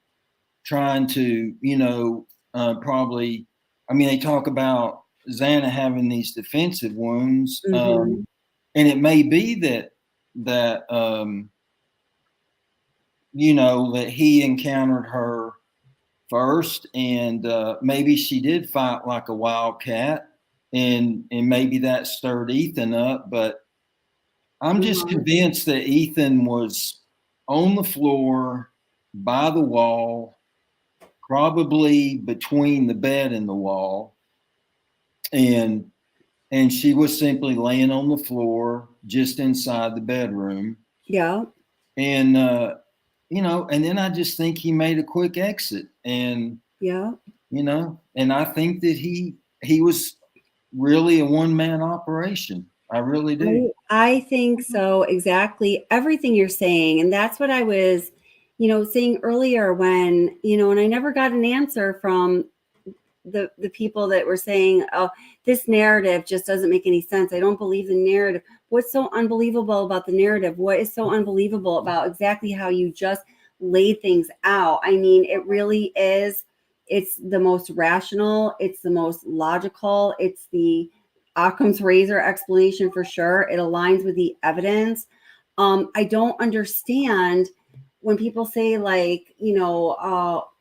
S17: trying to, you know, probably, I mean, they talk about Xana having these defensive wounds. And it may be that you know, that he encountered her first, and maybe she did fight like a wildcat, and maybe that stirred Ethan up. But I'm just convinced that Ethan was on the floor by the wall, probably between the bed and the wall, and she was simply laying on the floor just inside the bedroom.
S3: Yeah.
S17: And you know, and then I just think he made a quick exit, and
S3: you
S17: know, and I think that he was really a one-man operation. I really do.
S3: I think so. Exactly. Everything you're saying. And that's what I was, you know, saying earlier when, you know, and I never got an answer from the people that were saying, oh, this narrative just doesn't make any sense. I don't believe the narrative. What's so unbelievable about the narrative? What is so unbelievable about exactly how you just laid things out? I mean, it really is. It's the most rational. It's the most logical. It's the Occam's razor explanation for sure. It aligns with the evidence. I don't understand when people say like, you know,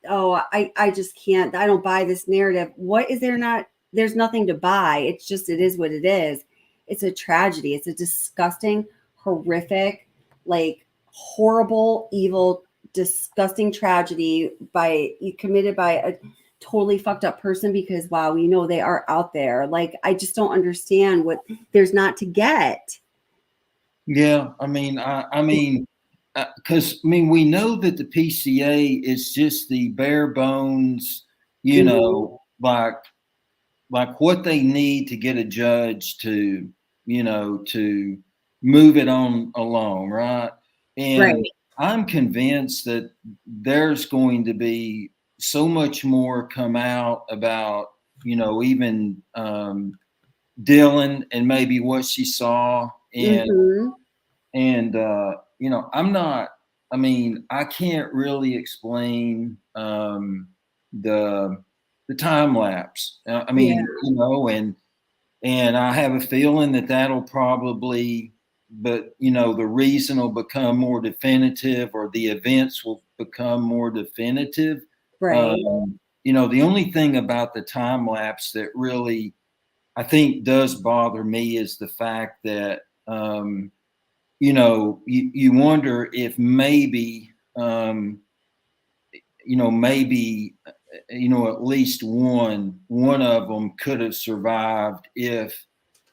S3: I just can't, I don't buy this narrative. What is there not? There's nothing to buy. It's just, it is what it is. It's a tragedy. It's a disgusting, horrific, like horrible, evil, disgusting tragedy committed by a totally fucked up person, because wow, we know they are out there. Like, I just don't understand what there's not to get.
S17: Yeah. I mean, because I mean, we know that the PCA is just the bare bones, you know, like what they need to get a judge to, you know, to move it on along, right? And I'm convinced that there's going to be so much more come out about, you know, even Dylan and maybe what she saw, and you know, I mean, I can't really explain the time lapse. I mean, you know, and I have a feeling that that'll probably, but you know, the reason will become more definitive, or the events will become more definitive.
S3: Right.
S17: You know, the only thing about the time lapse that really, I think, does bother me is the fact that, you know, you wonder if maybe, you know, maybe, you know, at least one of them could have survived if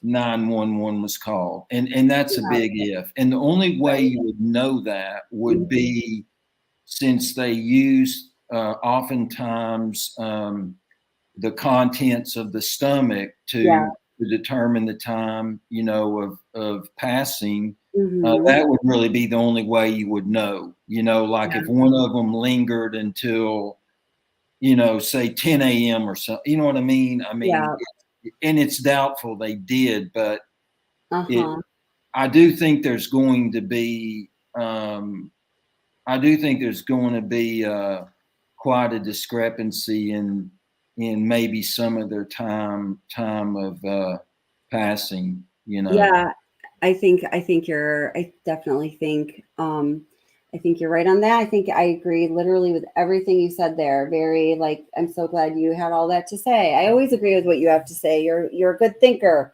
S17: 911 was called. And that's a big if. And the only way you would know that would be, since they used oftentimes the contents of the stomach to determine the time, you know, of passing. That would really be the only way you would know, you know, like if one of them lingered until, you know, say 10 a.m. or something, you know what I mean? I mean, and it's doubtful they did, but I do think there's going to be, quite a discrepancy in maybe some of their time of passing, you know.
S3: Yeah, I definitely think I think you're right on that. I think I agree literally with everything you said there. Very like, I'm so glad you had all that to say. I always agree with what you have to say. You're a good thinker.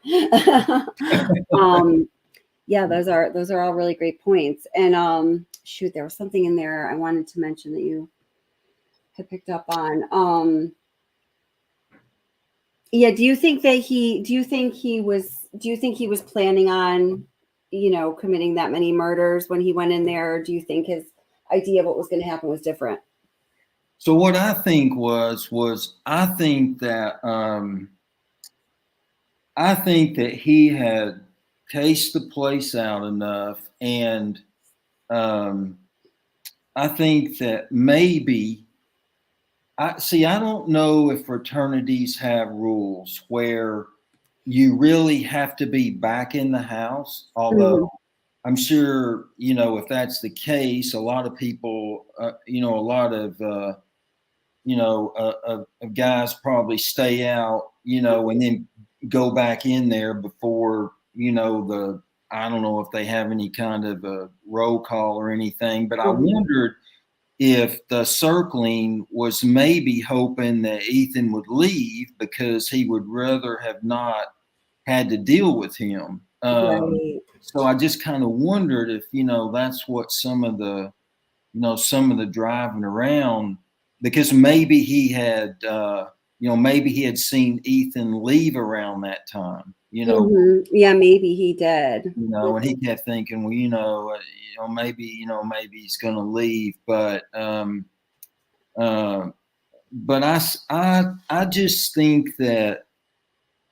S3: Yeah, those are all really great points. And shoot, there was something in there I wanted to mention that you had picked up on. Yeah, do you think he was planning on, committing that many murders when he went in there? Or do you think his idea of what was going to happen was different?
S17: So what I think was I think that he had cased the place out enough, and I think that maybe I don't know if fraternities have rules where you really have to be back in the house, although I'm sure, if that's the case, a lot of people, a lot of guys probably stay out, and then go back in there before, I don't know if they have any kind of a roll call or anything, but I wondered if the circling was maybe hoping that Ethan would leave because he would rather have not had to deal with him.
S3: Right.
S17: So I just kind of wondered if, that's what some of the driving around, because maybe he had, maybe he had seen Ethan leave around that time,
S3: Yeah, maybe he did.
S17: And he kept thinking, well, maybe he's going to leave, but I just think that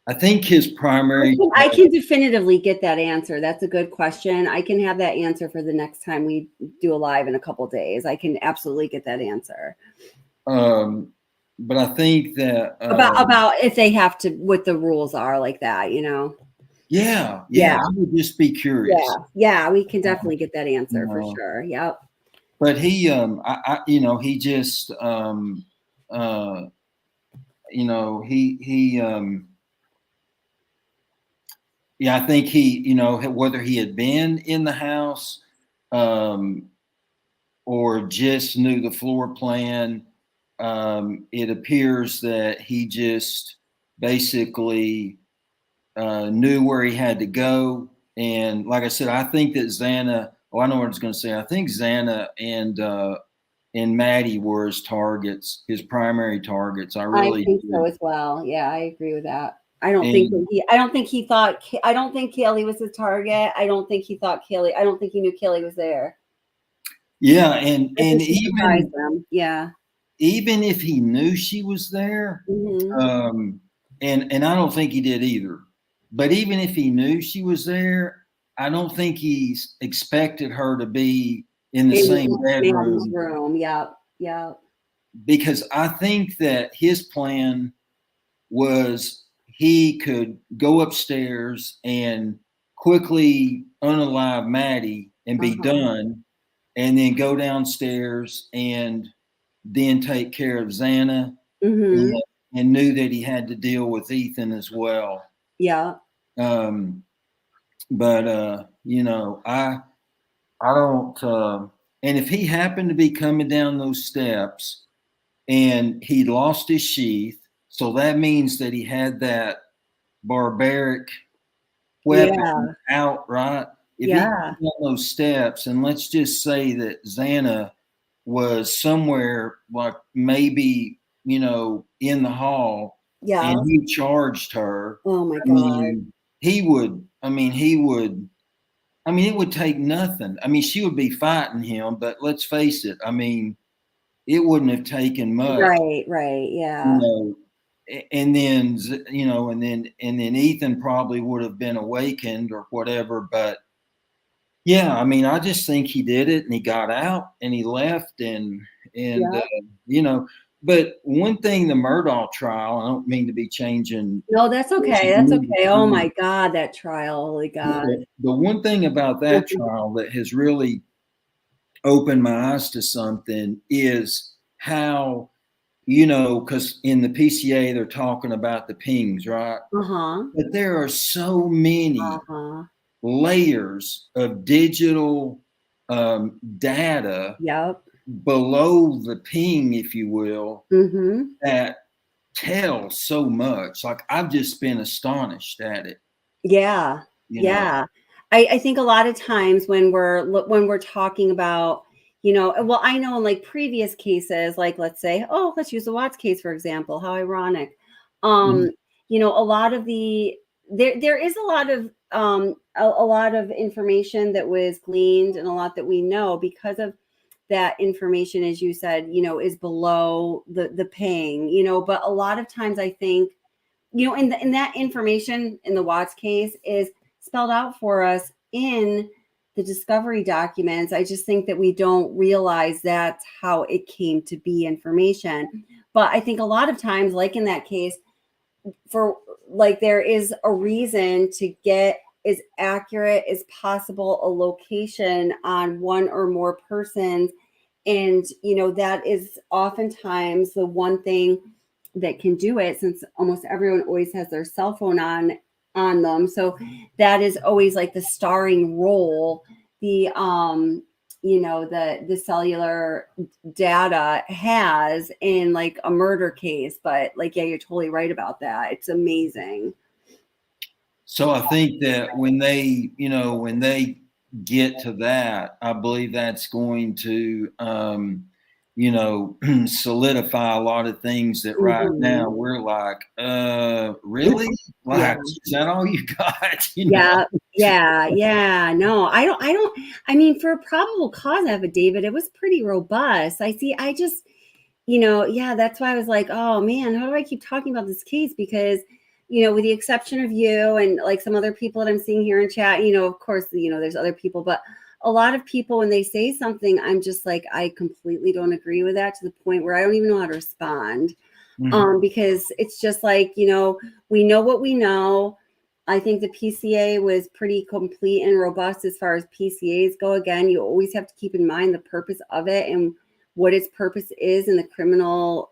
S17: I think his primary.
S3: I can definitively get that answer. That's a good question. I can have that answer for the next time we do a live in a couple of days. I can absolutely get that answer.
S17: But I think that
S3: about if they have to, what the rules are like that,
S17: Yeah. I would just be curious.
S3: Yeah, we can definitely get that answer for sure. Yep.
S17: But he, he just, I think he, whether he had been in the house, or just knew the floor plan, it appears that he just basically knew where he had to go. And like I said, I think that Xana, I know what I was going to say. I think Xana and Maddie were his targets, his primary targets. I think
S3: so as well. Yeah, I agree with that. I don't think Kaylee was his target. I don't think he knew Kaylee was there.
S17: Yeah, and even
S3: even
S17: if he knew she was there, and I don't think he did either. But even if he knew she was there, I don't think he expected her to be in the same bedroom.
S3: Yeah.
S17: Because I think that his plan was he could go upstairs and quickly unalive Maddie and be done, and then go downstairs and then take care of Xana, and knew that he had to deal with Ethan as well.
S3: Yeah.
S17: But I don't, and if he happened to be coming down those steps and he lost his sheath, so that means that he had that barbaric weapon out, right? If he came down those steps, and let's just say that Xana was somewhere like maybe, in the hall, and he charged her.
S3: Oh my God.
S17: It would take nothing. She would be fighting him, but let's face it. It wouldn't have taken much.
S3: Right. Yeah.
S17: And then, and then Ethan probably would have been awakened or whatever. But yeah, I just think he did it, and he got out and he left, and but one thing, the Murdaugh trial, I don't mean to be changing.
S3: No, that's okay. That's okay. Oh my God, that trial. Holy God.
S17: The one thing about that trial that has really opened my eyes to something is how, because in the PCA, they're talking about the pings, right? But there are so many layers of digital data
S3: Yep.
S17: below the ping, if you will,
S3: Mm-hmm.
S17: that tells so much. Like, I've just been astonished at it.
S3: Yeah.
S17: You know?
S3: Yeah. I think a lot of times when we're talking about, well, I know in like previous cases, like let's say, let's use the Watts case, for example, how ironic. A lot of there is a lot of a lot of information that was gleaned and a lot that we know because of that information, as you said, is below the ping, but a lot of times I think, in that information in the Watts case is spelled out for us in the discovery documents. I just think that we don't realize that's how it came to be information. But I think a lot of times, like in that case, there is a reason to get as accurate as possible a location on one or more persons. And, that is oftentimes the one thing that can do it, since almost everyone always has their cell phone on them. So that is always like the starring role, the cellular data has in like a murder case. But like, yeah, you're totally right about that. It's amazing.
S17: So I think that when they get to that, I believe that's going to, solidify a lot of things that right now we're like, really? Like,
S3: Yeah.
S17: is that all you got?
S3: Yeah. No, I mean, for a probable cause affidavit, it was pretty robust. That's why I was like, oh man, how do I keep talking about this case? Because, with the exception of you and like some other people that I'm seeing here in chat, of course, there's other people, but a lot of people, when they say something, I'm just like, I completely don't agree with that, to the point where I don't even know how to respond. Because it's just like, we know what we know. I think the PCA was pretty complete and robust as far as PCAs go. Again, you always have to keep in mind the purpose of it and what its purpose is in the criminal,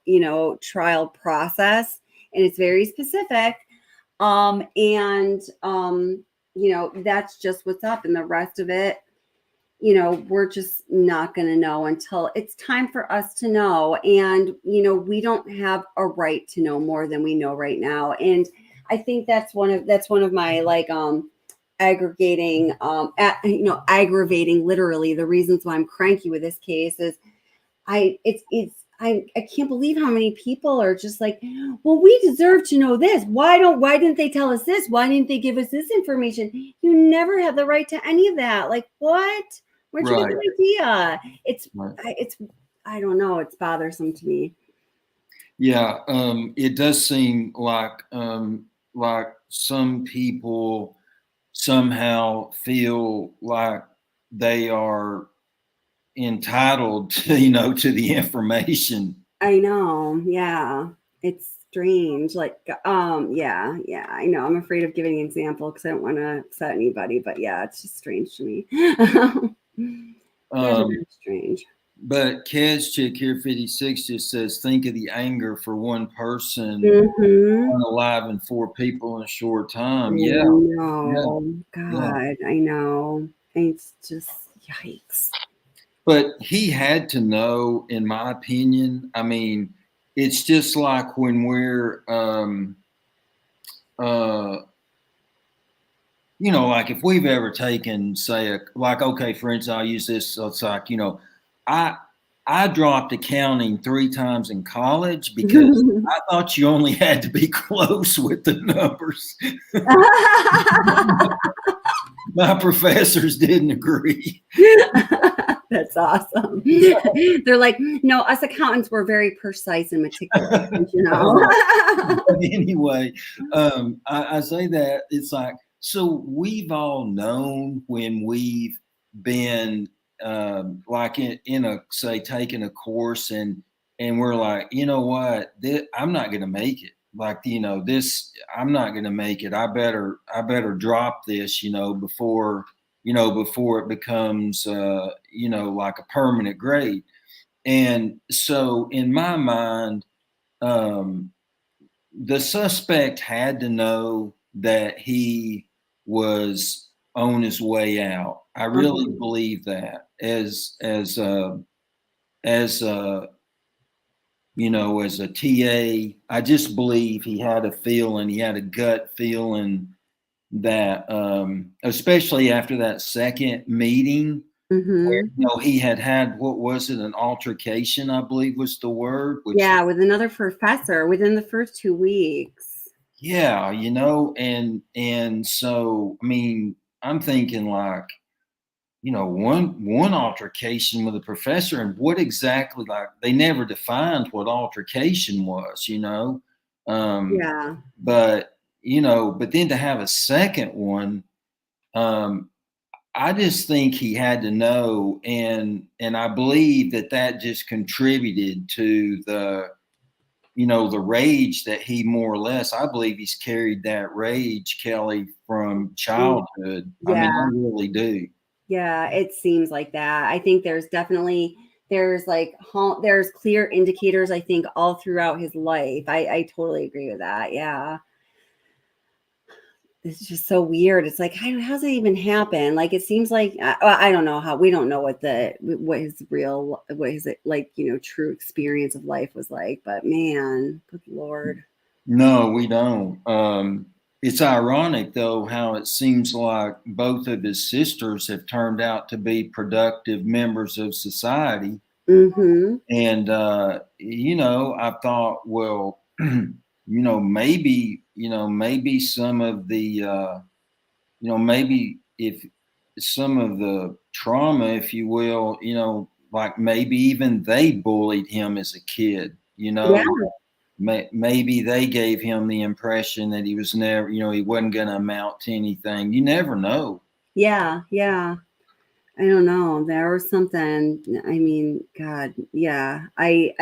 S3: trial process. And it's very specific. That's just what's up. And the rest of it, we're just not going to know until it's time for us to know. And, we don't have a right to know more than we know right now. And I think that's one of my like, aggravating literally the reasons why I'm cranky with this case is I can't believe how many people are just like, well, we deserve to know this. Why didn't they tell us this? Why didn't they give us this information? You never have the right to any of that. Like, what? Where'd you get the idea? I don't know. It's bothersome to me.
S17: Yeah. It does seem like some people somehow feel like they are entitled to, to the information.
S3: I know. Yeah. It's strange. Like, yeah, I know. I'm afraid of giving an example because I don't want to upset anybody, but yeah, it's just strange to me. Strange.
S17: But Kez Chick here 56 just says, think of the anger for one person unaliving 4 people in a short time. Yeah.
S3: God, I know. It's just yikes.
S17: But he had to know, in my opinion. I mean, it's just like when we're, like if we've ever taken, say, okay, for instance, I'll use this. So it's like, I dropped accounting 3 times in college because I thought you only had to be close with the numbers. My professors didn't agree.
S3: That's awesome. They're like, no, us accountants were very precise and meticulous,
S17: But anyway, I say that it's like, so we've all known when we've been like in a, say, taking a course and we're like, you know what, I'm not going to make it. Like, this, I'm not going to make it. I better drop this, before it becomes, like a permanent grade. And so in my mind, the suspect had to know that he was on his way out. I really believe that as you know, as a TA, I just believe he had a feeling, he had a gut feeling that, especially after that second meeting, where, you know, he had, what was it, an altercation, I believe was the word. Which,
S3: yeah, with another professor within the first 2 weeks.
S17: Yeah, you know, and so, I mean, I'm thinking like, you know, one altercation with a professor, and what exactly, like, they never defined what altercation was, you know.
S3: Yeah.
S17: But, you know, but then to have a second one, I just think he had to know, and I believe that just contributed to the, you know, the rage that he more or less, I believe he's carried that rage, Kelly, from childhood.
S3: Yeah.
S17: I mean, I really do.
S3: Yeah, it seems like that. I think there's definitely there's clear indicators, I think, all throughout his life. I totally agree with that. Yeah. It's just so weird. It's like, how's that even happen? Like, it seems like I don't know how. We don't know what his like, you know, true experience of life was like. But man, good Lord.
S17: No, we don't. It's ironic though how it seems like both of his sisters have turned out to be productive members of society. And you know, I thought, well, you know, maybe some of the, you know, maybe if some of the trauma, if you will, you know, like maybe even they bullied him as a kid, you know. Maybe they gave him the impression that he was never, you know, he wasn't going to amount to anything. You never know.
S3: Yeah. I don't know. There was something. I mean, God, yeah. I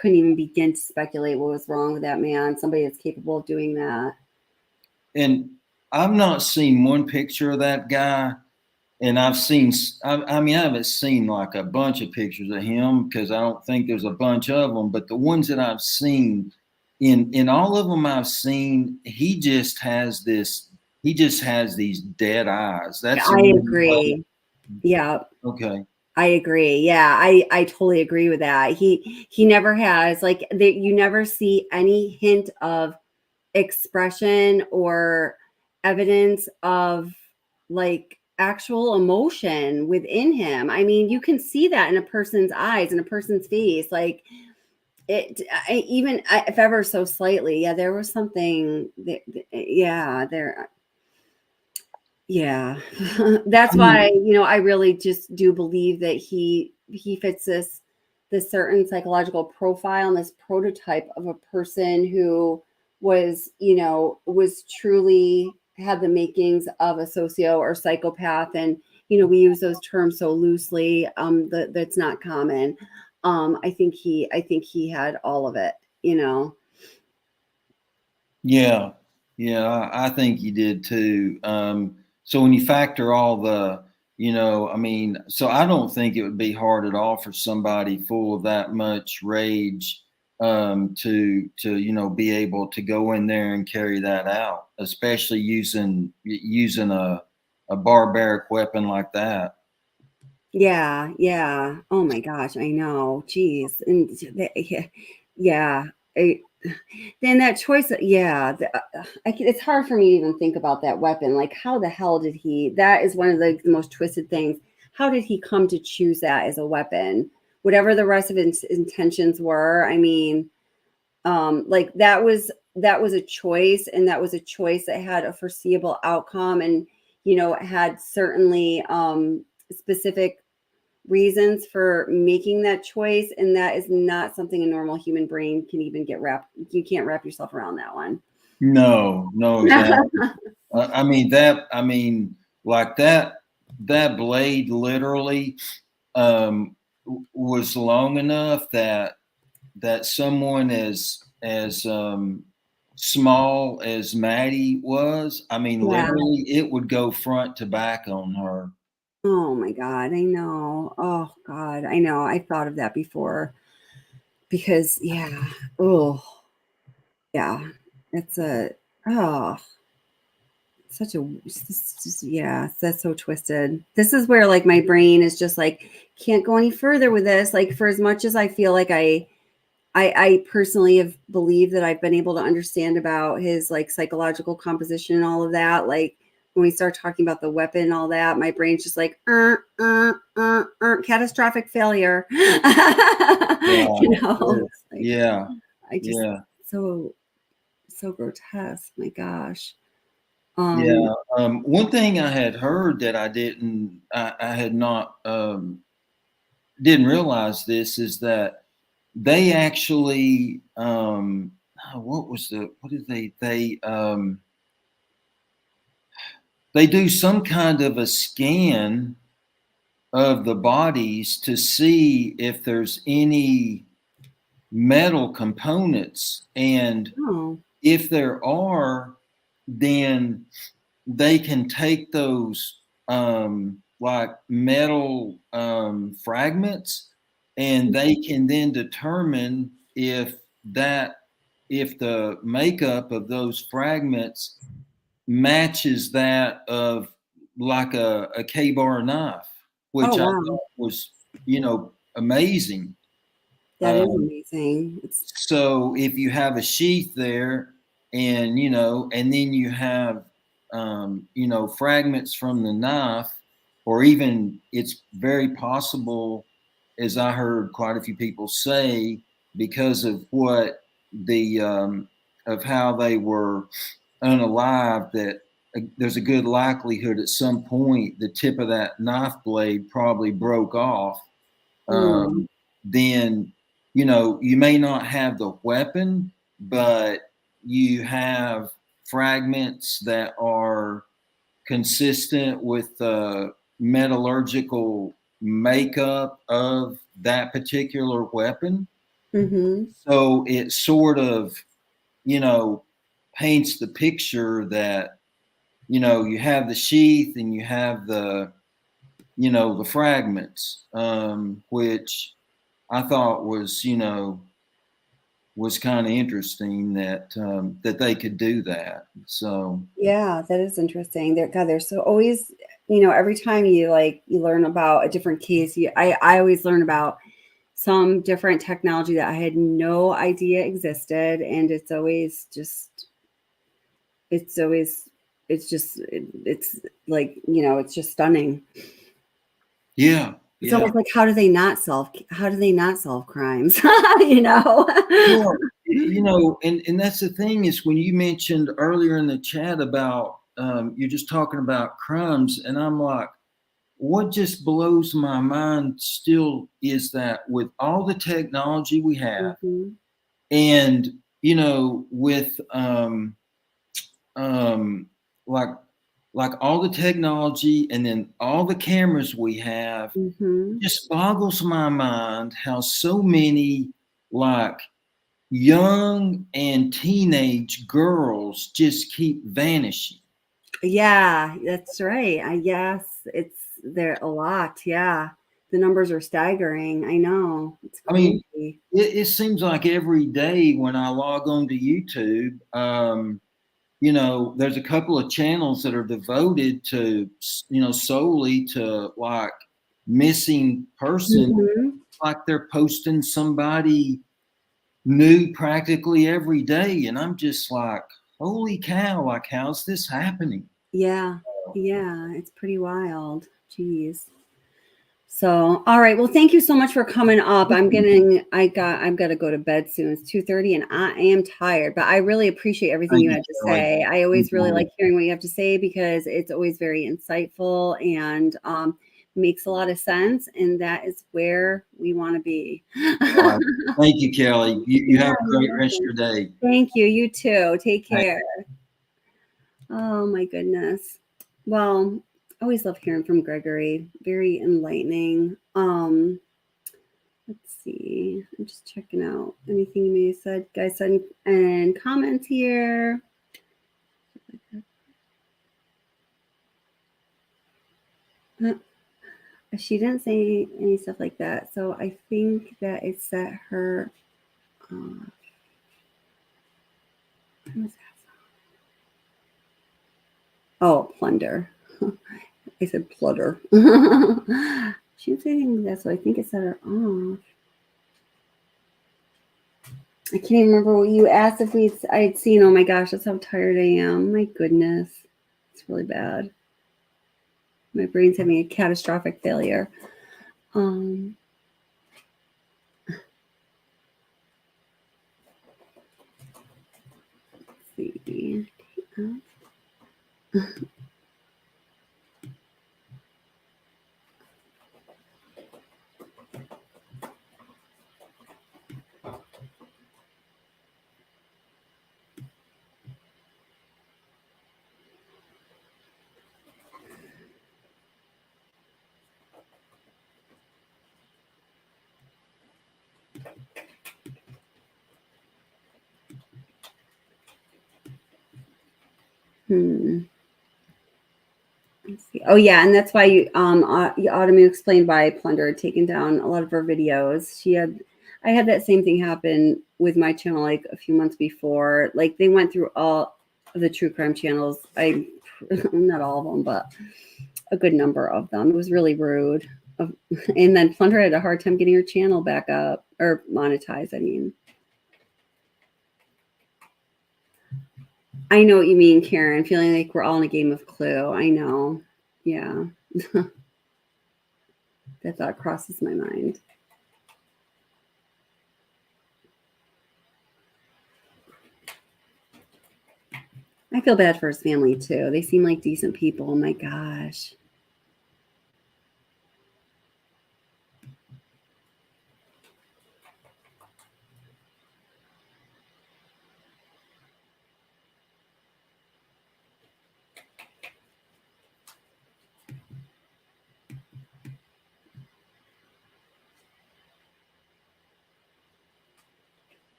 S3: couldn't even begin to speculate what was wrong with that man. Somebody that's capable of doing that.
S17: And I've not seen one picture of that guy. And I've seen, I mean, I haven't seen like a bunch of pictures of him because I don't think there's a bunch of them. But the ones that I've seen, in all of them I've seen, he just has these dead eyes. That's
S3: I agree. Yeah.
S17: Okay.
S3: I agree. Yeah, I totally agree with that. He never has, like, you never see any hint of expression or evidence of like actual emotion within him. I mean, you can see that in a person's eyes, in a person's face, like if ever so slightly. Yeah, there was something yeah. That's why, you know, I really just do believe that he fits this certain psychological profile and this prototype of a person who was, you know, was truly had the makings of a socio or psychopath. And, you know, we use those terms so loosely, that's not common. I think he had all of it, you know.
S17: Yeah, I think he did too. So when you factor all the, you know, I mean, so I don't think it would be hard at all for somebody full of that much rage to you know, be able to go in there and carry that out, especially using a barbaric weapon like that.
S3: Yeah. Oh my gosh, I know. Jeez. And yeah. Then that choice, it's hard for me to even think about that weapon. Like, how the hell did that is one of the most twisted things. How did he come to choose that as a weapon? Whatever the rest of his intentions were, I mean, like that was a choice, and that was a choice that had a foreseeable outcome, and, you know, it had certainly specific reasons for making that choice, and that is not something a normal human brain can even you can't wrap yourself around that one.
S17: No, exactly. I mean, like that blade literally was long enough that someone as small as Maddie was, I mean, literally it would go front to back on her.
S3: Oh my God, I know. Oh God, I know. I thought of that before because it's yeah, that's so twisted. This is where like my brain is just like, can't go any further with this. Like for as much as I feel like I personally have believed that I've been able to understand about his like psychological composition and all of that. Like when we start talking about the weapon and all that, my brain's just like, catastrophic failure. You know, like,
S17: yeah,
S3: I just
S17: yeah.
S3: so grotesque. My gosh.
S17: Yeah. One thing I had heard that I had not, didn't realize this is that they actually, what did they do some kind of a scan of the bodies to see if there's any metal components. And if there are, then they can take those like metal fragments, and they can then determine if the makeup of those fragments matches that of like a K-bar knife, which I thought was, amazing.
S3: That is amazing.
S17: So if you have a sheath there, and and then you have fragments from the knife, or even it's very possible, as I heard quite a few people say, because of what of how they were unalive, that there's a good likelihood at some point the tip of that knife blade probably broke off. Then you may not have the weapon, but you have fragments that are consistent with the metallurgical makeup of that particular weapon. So it sort of, paints the picture that, you have the sheath and you have the fragments, which I thought was, was kind of interesting that that they could do that. So
S3: yeah, that is interesting. There's so always, every time you learn about a different case, I always learn about some different technology that I had no idea existed, and it's just stunning.
S17: Yeah.
S3: It's almost like, how do they not solve crimes?
S17: Well, and that's the thing, is when you mentioned earlier in the chat about you're just talking about crimes, and I'm like, what just blows my mind still is that with all the technology we have, and with like all the technology, and then all the cameras we have, just boggles my mind how so many like young and teenage girls just keep vanishing.
S3: Yeah, that's right. I guess it's there a lot. Yeah. The numbers are staggering. I know. It's crazy.
S17: I mean, it seems like every day when I log on to YouTube, there's a couple of channels that are devoted to, solely to like missing person. Like they're posting somebody new practically every day. And I'm just like, holy cow, like, how's this happening?
S3: Yeah. Yeah. It's pretty wild. Jeez. So, all right. Well, thank you so much for coming up. I've got to go to bed soon. It's 2:30 and I am tired, but I really appreciate everything you had to say. I always really like hearing what you have to say, because it's always very insightful and makes a lot of sense. And that is where we want to be.
S17: Thank you, Kelly. You have a great rest of your day.
S3: Thank you. You too. Take care. Oh my goodness. Well, I always love hearing from Gregory. Very enlightening. Let's see. I'm just checking out anything you may have said. Guys, send and comments here. She didn't say any stuff like that, so I think that it set her. Oh, plunder. I said plunder. She didn't say anything like that, so I think it set her off. I can't even remember what you asked if I'd seen. Oh my gosh, that's how tired I am. My goodness. It's really bad. My brain's having a catastrophic failure. Let's see. Let's see. Oh yeah, and that's why Autumn explained why Plunder had taken down a lot of her videos. I had that same thing happen with my channel like a few months before. Like they went through all of the true crime channels. Not all of them, but a good number of them. It was really rude. And then Plunder had a hard time getting her channel back up or monetized. I mean. I know what you mean, Karen, feeling like we're all in a game of Clue. I know. Yeah. That thought crosses my mind. I feel bad for his family, too. They seem like decent people. Oh, my gosh.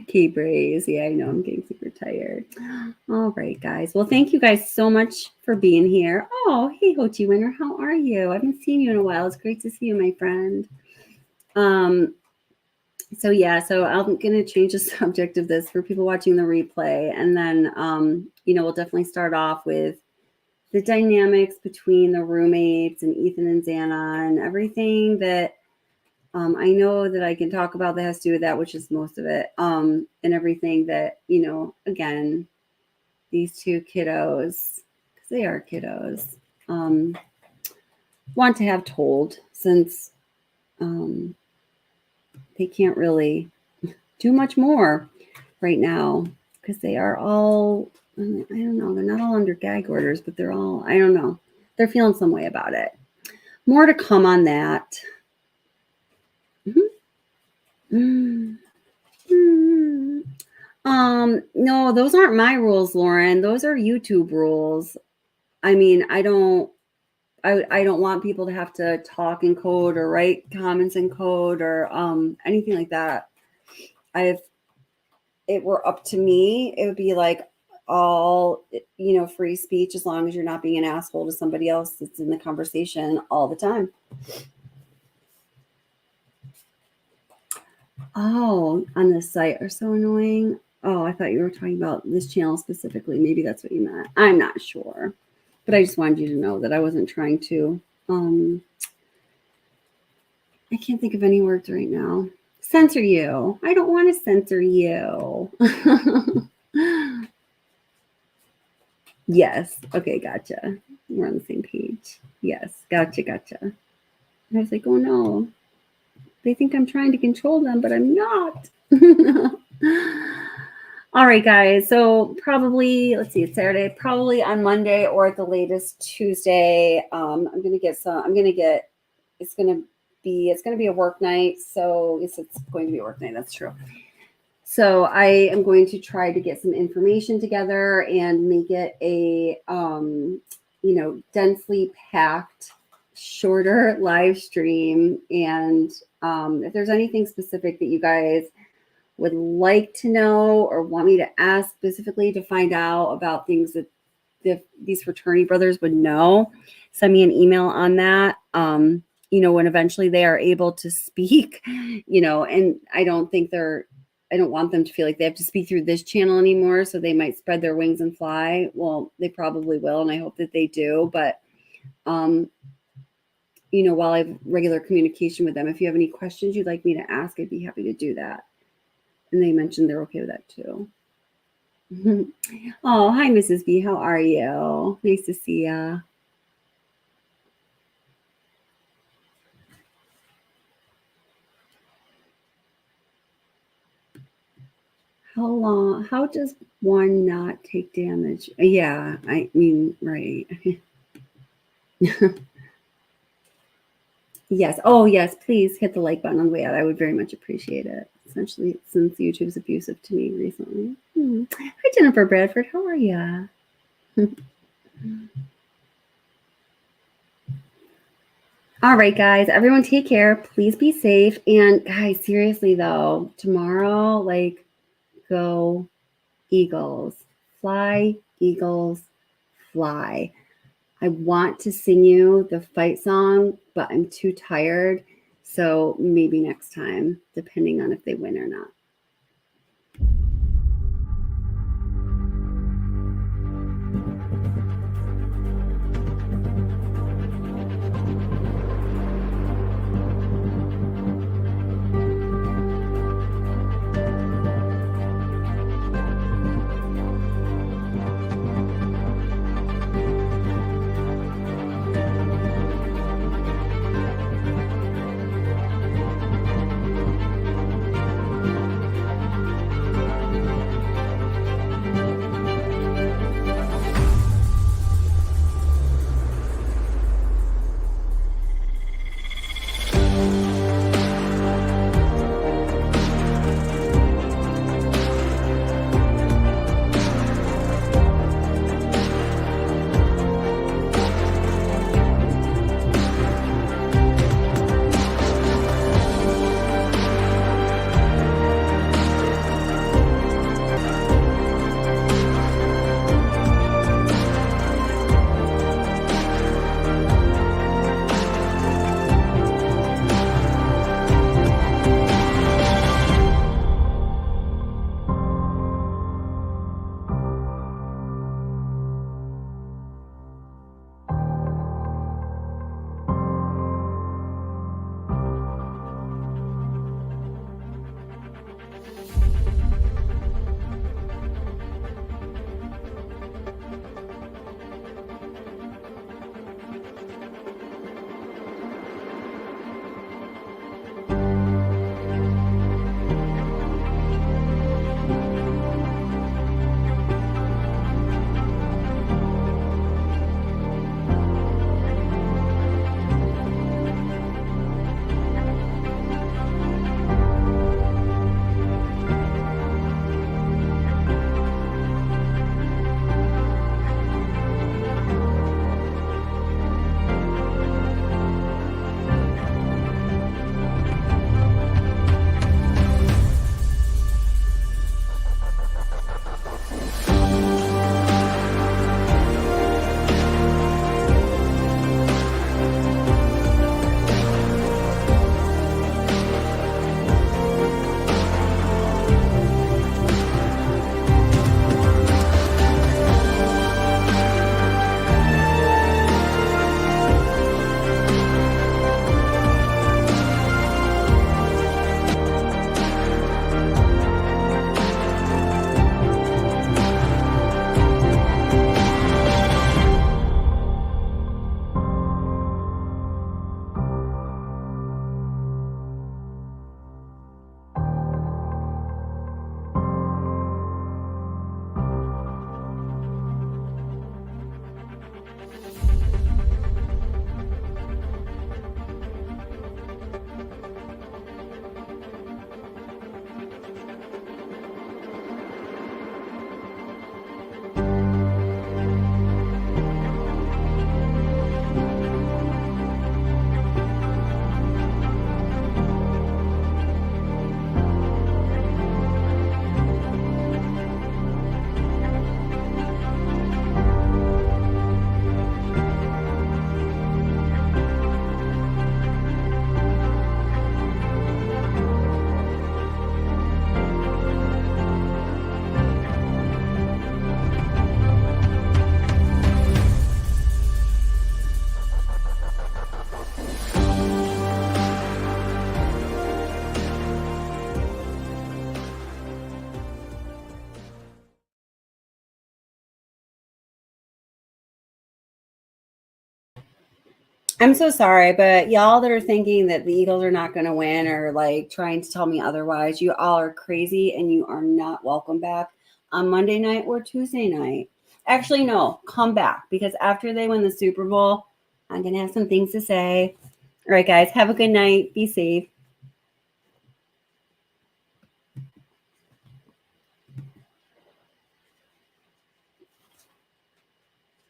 S3: Keep Rays. Yeah, I know I'm getting super tired. All right, guys. Well, thank you guys so much for being here. Oh, hey, Hoti Winner. How are you? I haven't seen you in a while. It's great to see you, my friend. So yeah, so I'm going to change the subject of this for people watching the replay. And then, we'll definitely start off with the dynamics between the roommates and Ethan and Xana and everything that I know that I can talk about that has to do with that, which is most of it, and everything that, again, these two kiddos, because they are kiddos, want to have told, since they can't really do much more right now, because they are all, I don't know, they're not all under gag orders, but they're all, I don't know, they're feeling some way about it. More to come on that. No, those aren't my rules, Lauren. Those are YouTube rules. I mean, I don't want people to have to talk in code or write comments in code or anything like that. If it were up to me, it would be like all, free speech, as long as you're not being an asshole to somebody else that's in the conversation all the time. Oh, on this site are so annoying. Oh, I thought you were talking about this channel specifically. Maybe that's what you meant. I'm not sure. But I just wanted you to know that I wasn't trying to. I can't think of any words right now. Censor you. I don't want to censor you. Yes. Okay, gotcha. We're on the same page. Yes. Gotcha. And I was like, oh no. They think I'm trying to control them, but I'm not. All right, guys. So probably, let's see, it's Saturday, probably on Monday or at the latest Tuesday. It's going to be a work night. So it's going to be a work night. That's true. So I am going to try to get some information together and make it a, densely packed, shorter live stream. And if there's anything specific that you guys would like to know or want me to ask specifically to find out about things that these fraternity brothers would know, send me an email on that. when eventually they are able to speak, and I don't want them to feel like they have to speak through this channel anymore. So they might spread their wings and fly. Well, they probably will. And I hope that they do. But, while I have regular communication with them, if you have any questions you'd like me to ask, I'd be happy to do that. And they mentioned they're okay with that too. Oh, hi, Mrs. B. How are you? Nice to see ya. How does one not take damage? Yeah, I mean, right. Yes. Oh, yes. Please hit the like button on the way out. I would very much appreciate it, especially since YouTube's abusive to me recently. Hi, Jennifer Bradford. How are you? All right, guys. Everyone take care. Please be safe. And guys, seriously, though, tomorrow, go Eagles. Fly, Eagles, fly. I want to sing you the fight song, but I'm too tired. So maybe next time, depending on if they win or not. I'm so sorry, but y'all that are thinking that the Eagles are not going to win or like trying to tell me otherwise, you all are crazy and you are not welcome back on Monday night or Tuesday night. Actually, no, come back because after they win the Super Bowl, I'm going to have some things to say. All right, guys, have a good night. Be safe.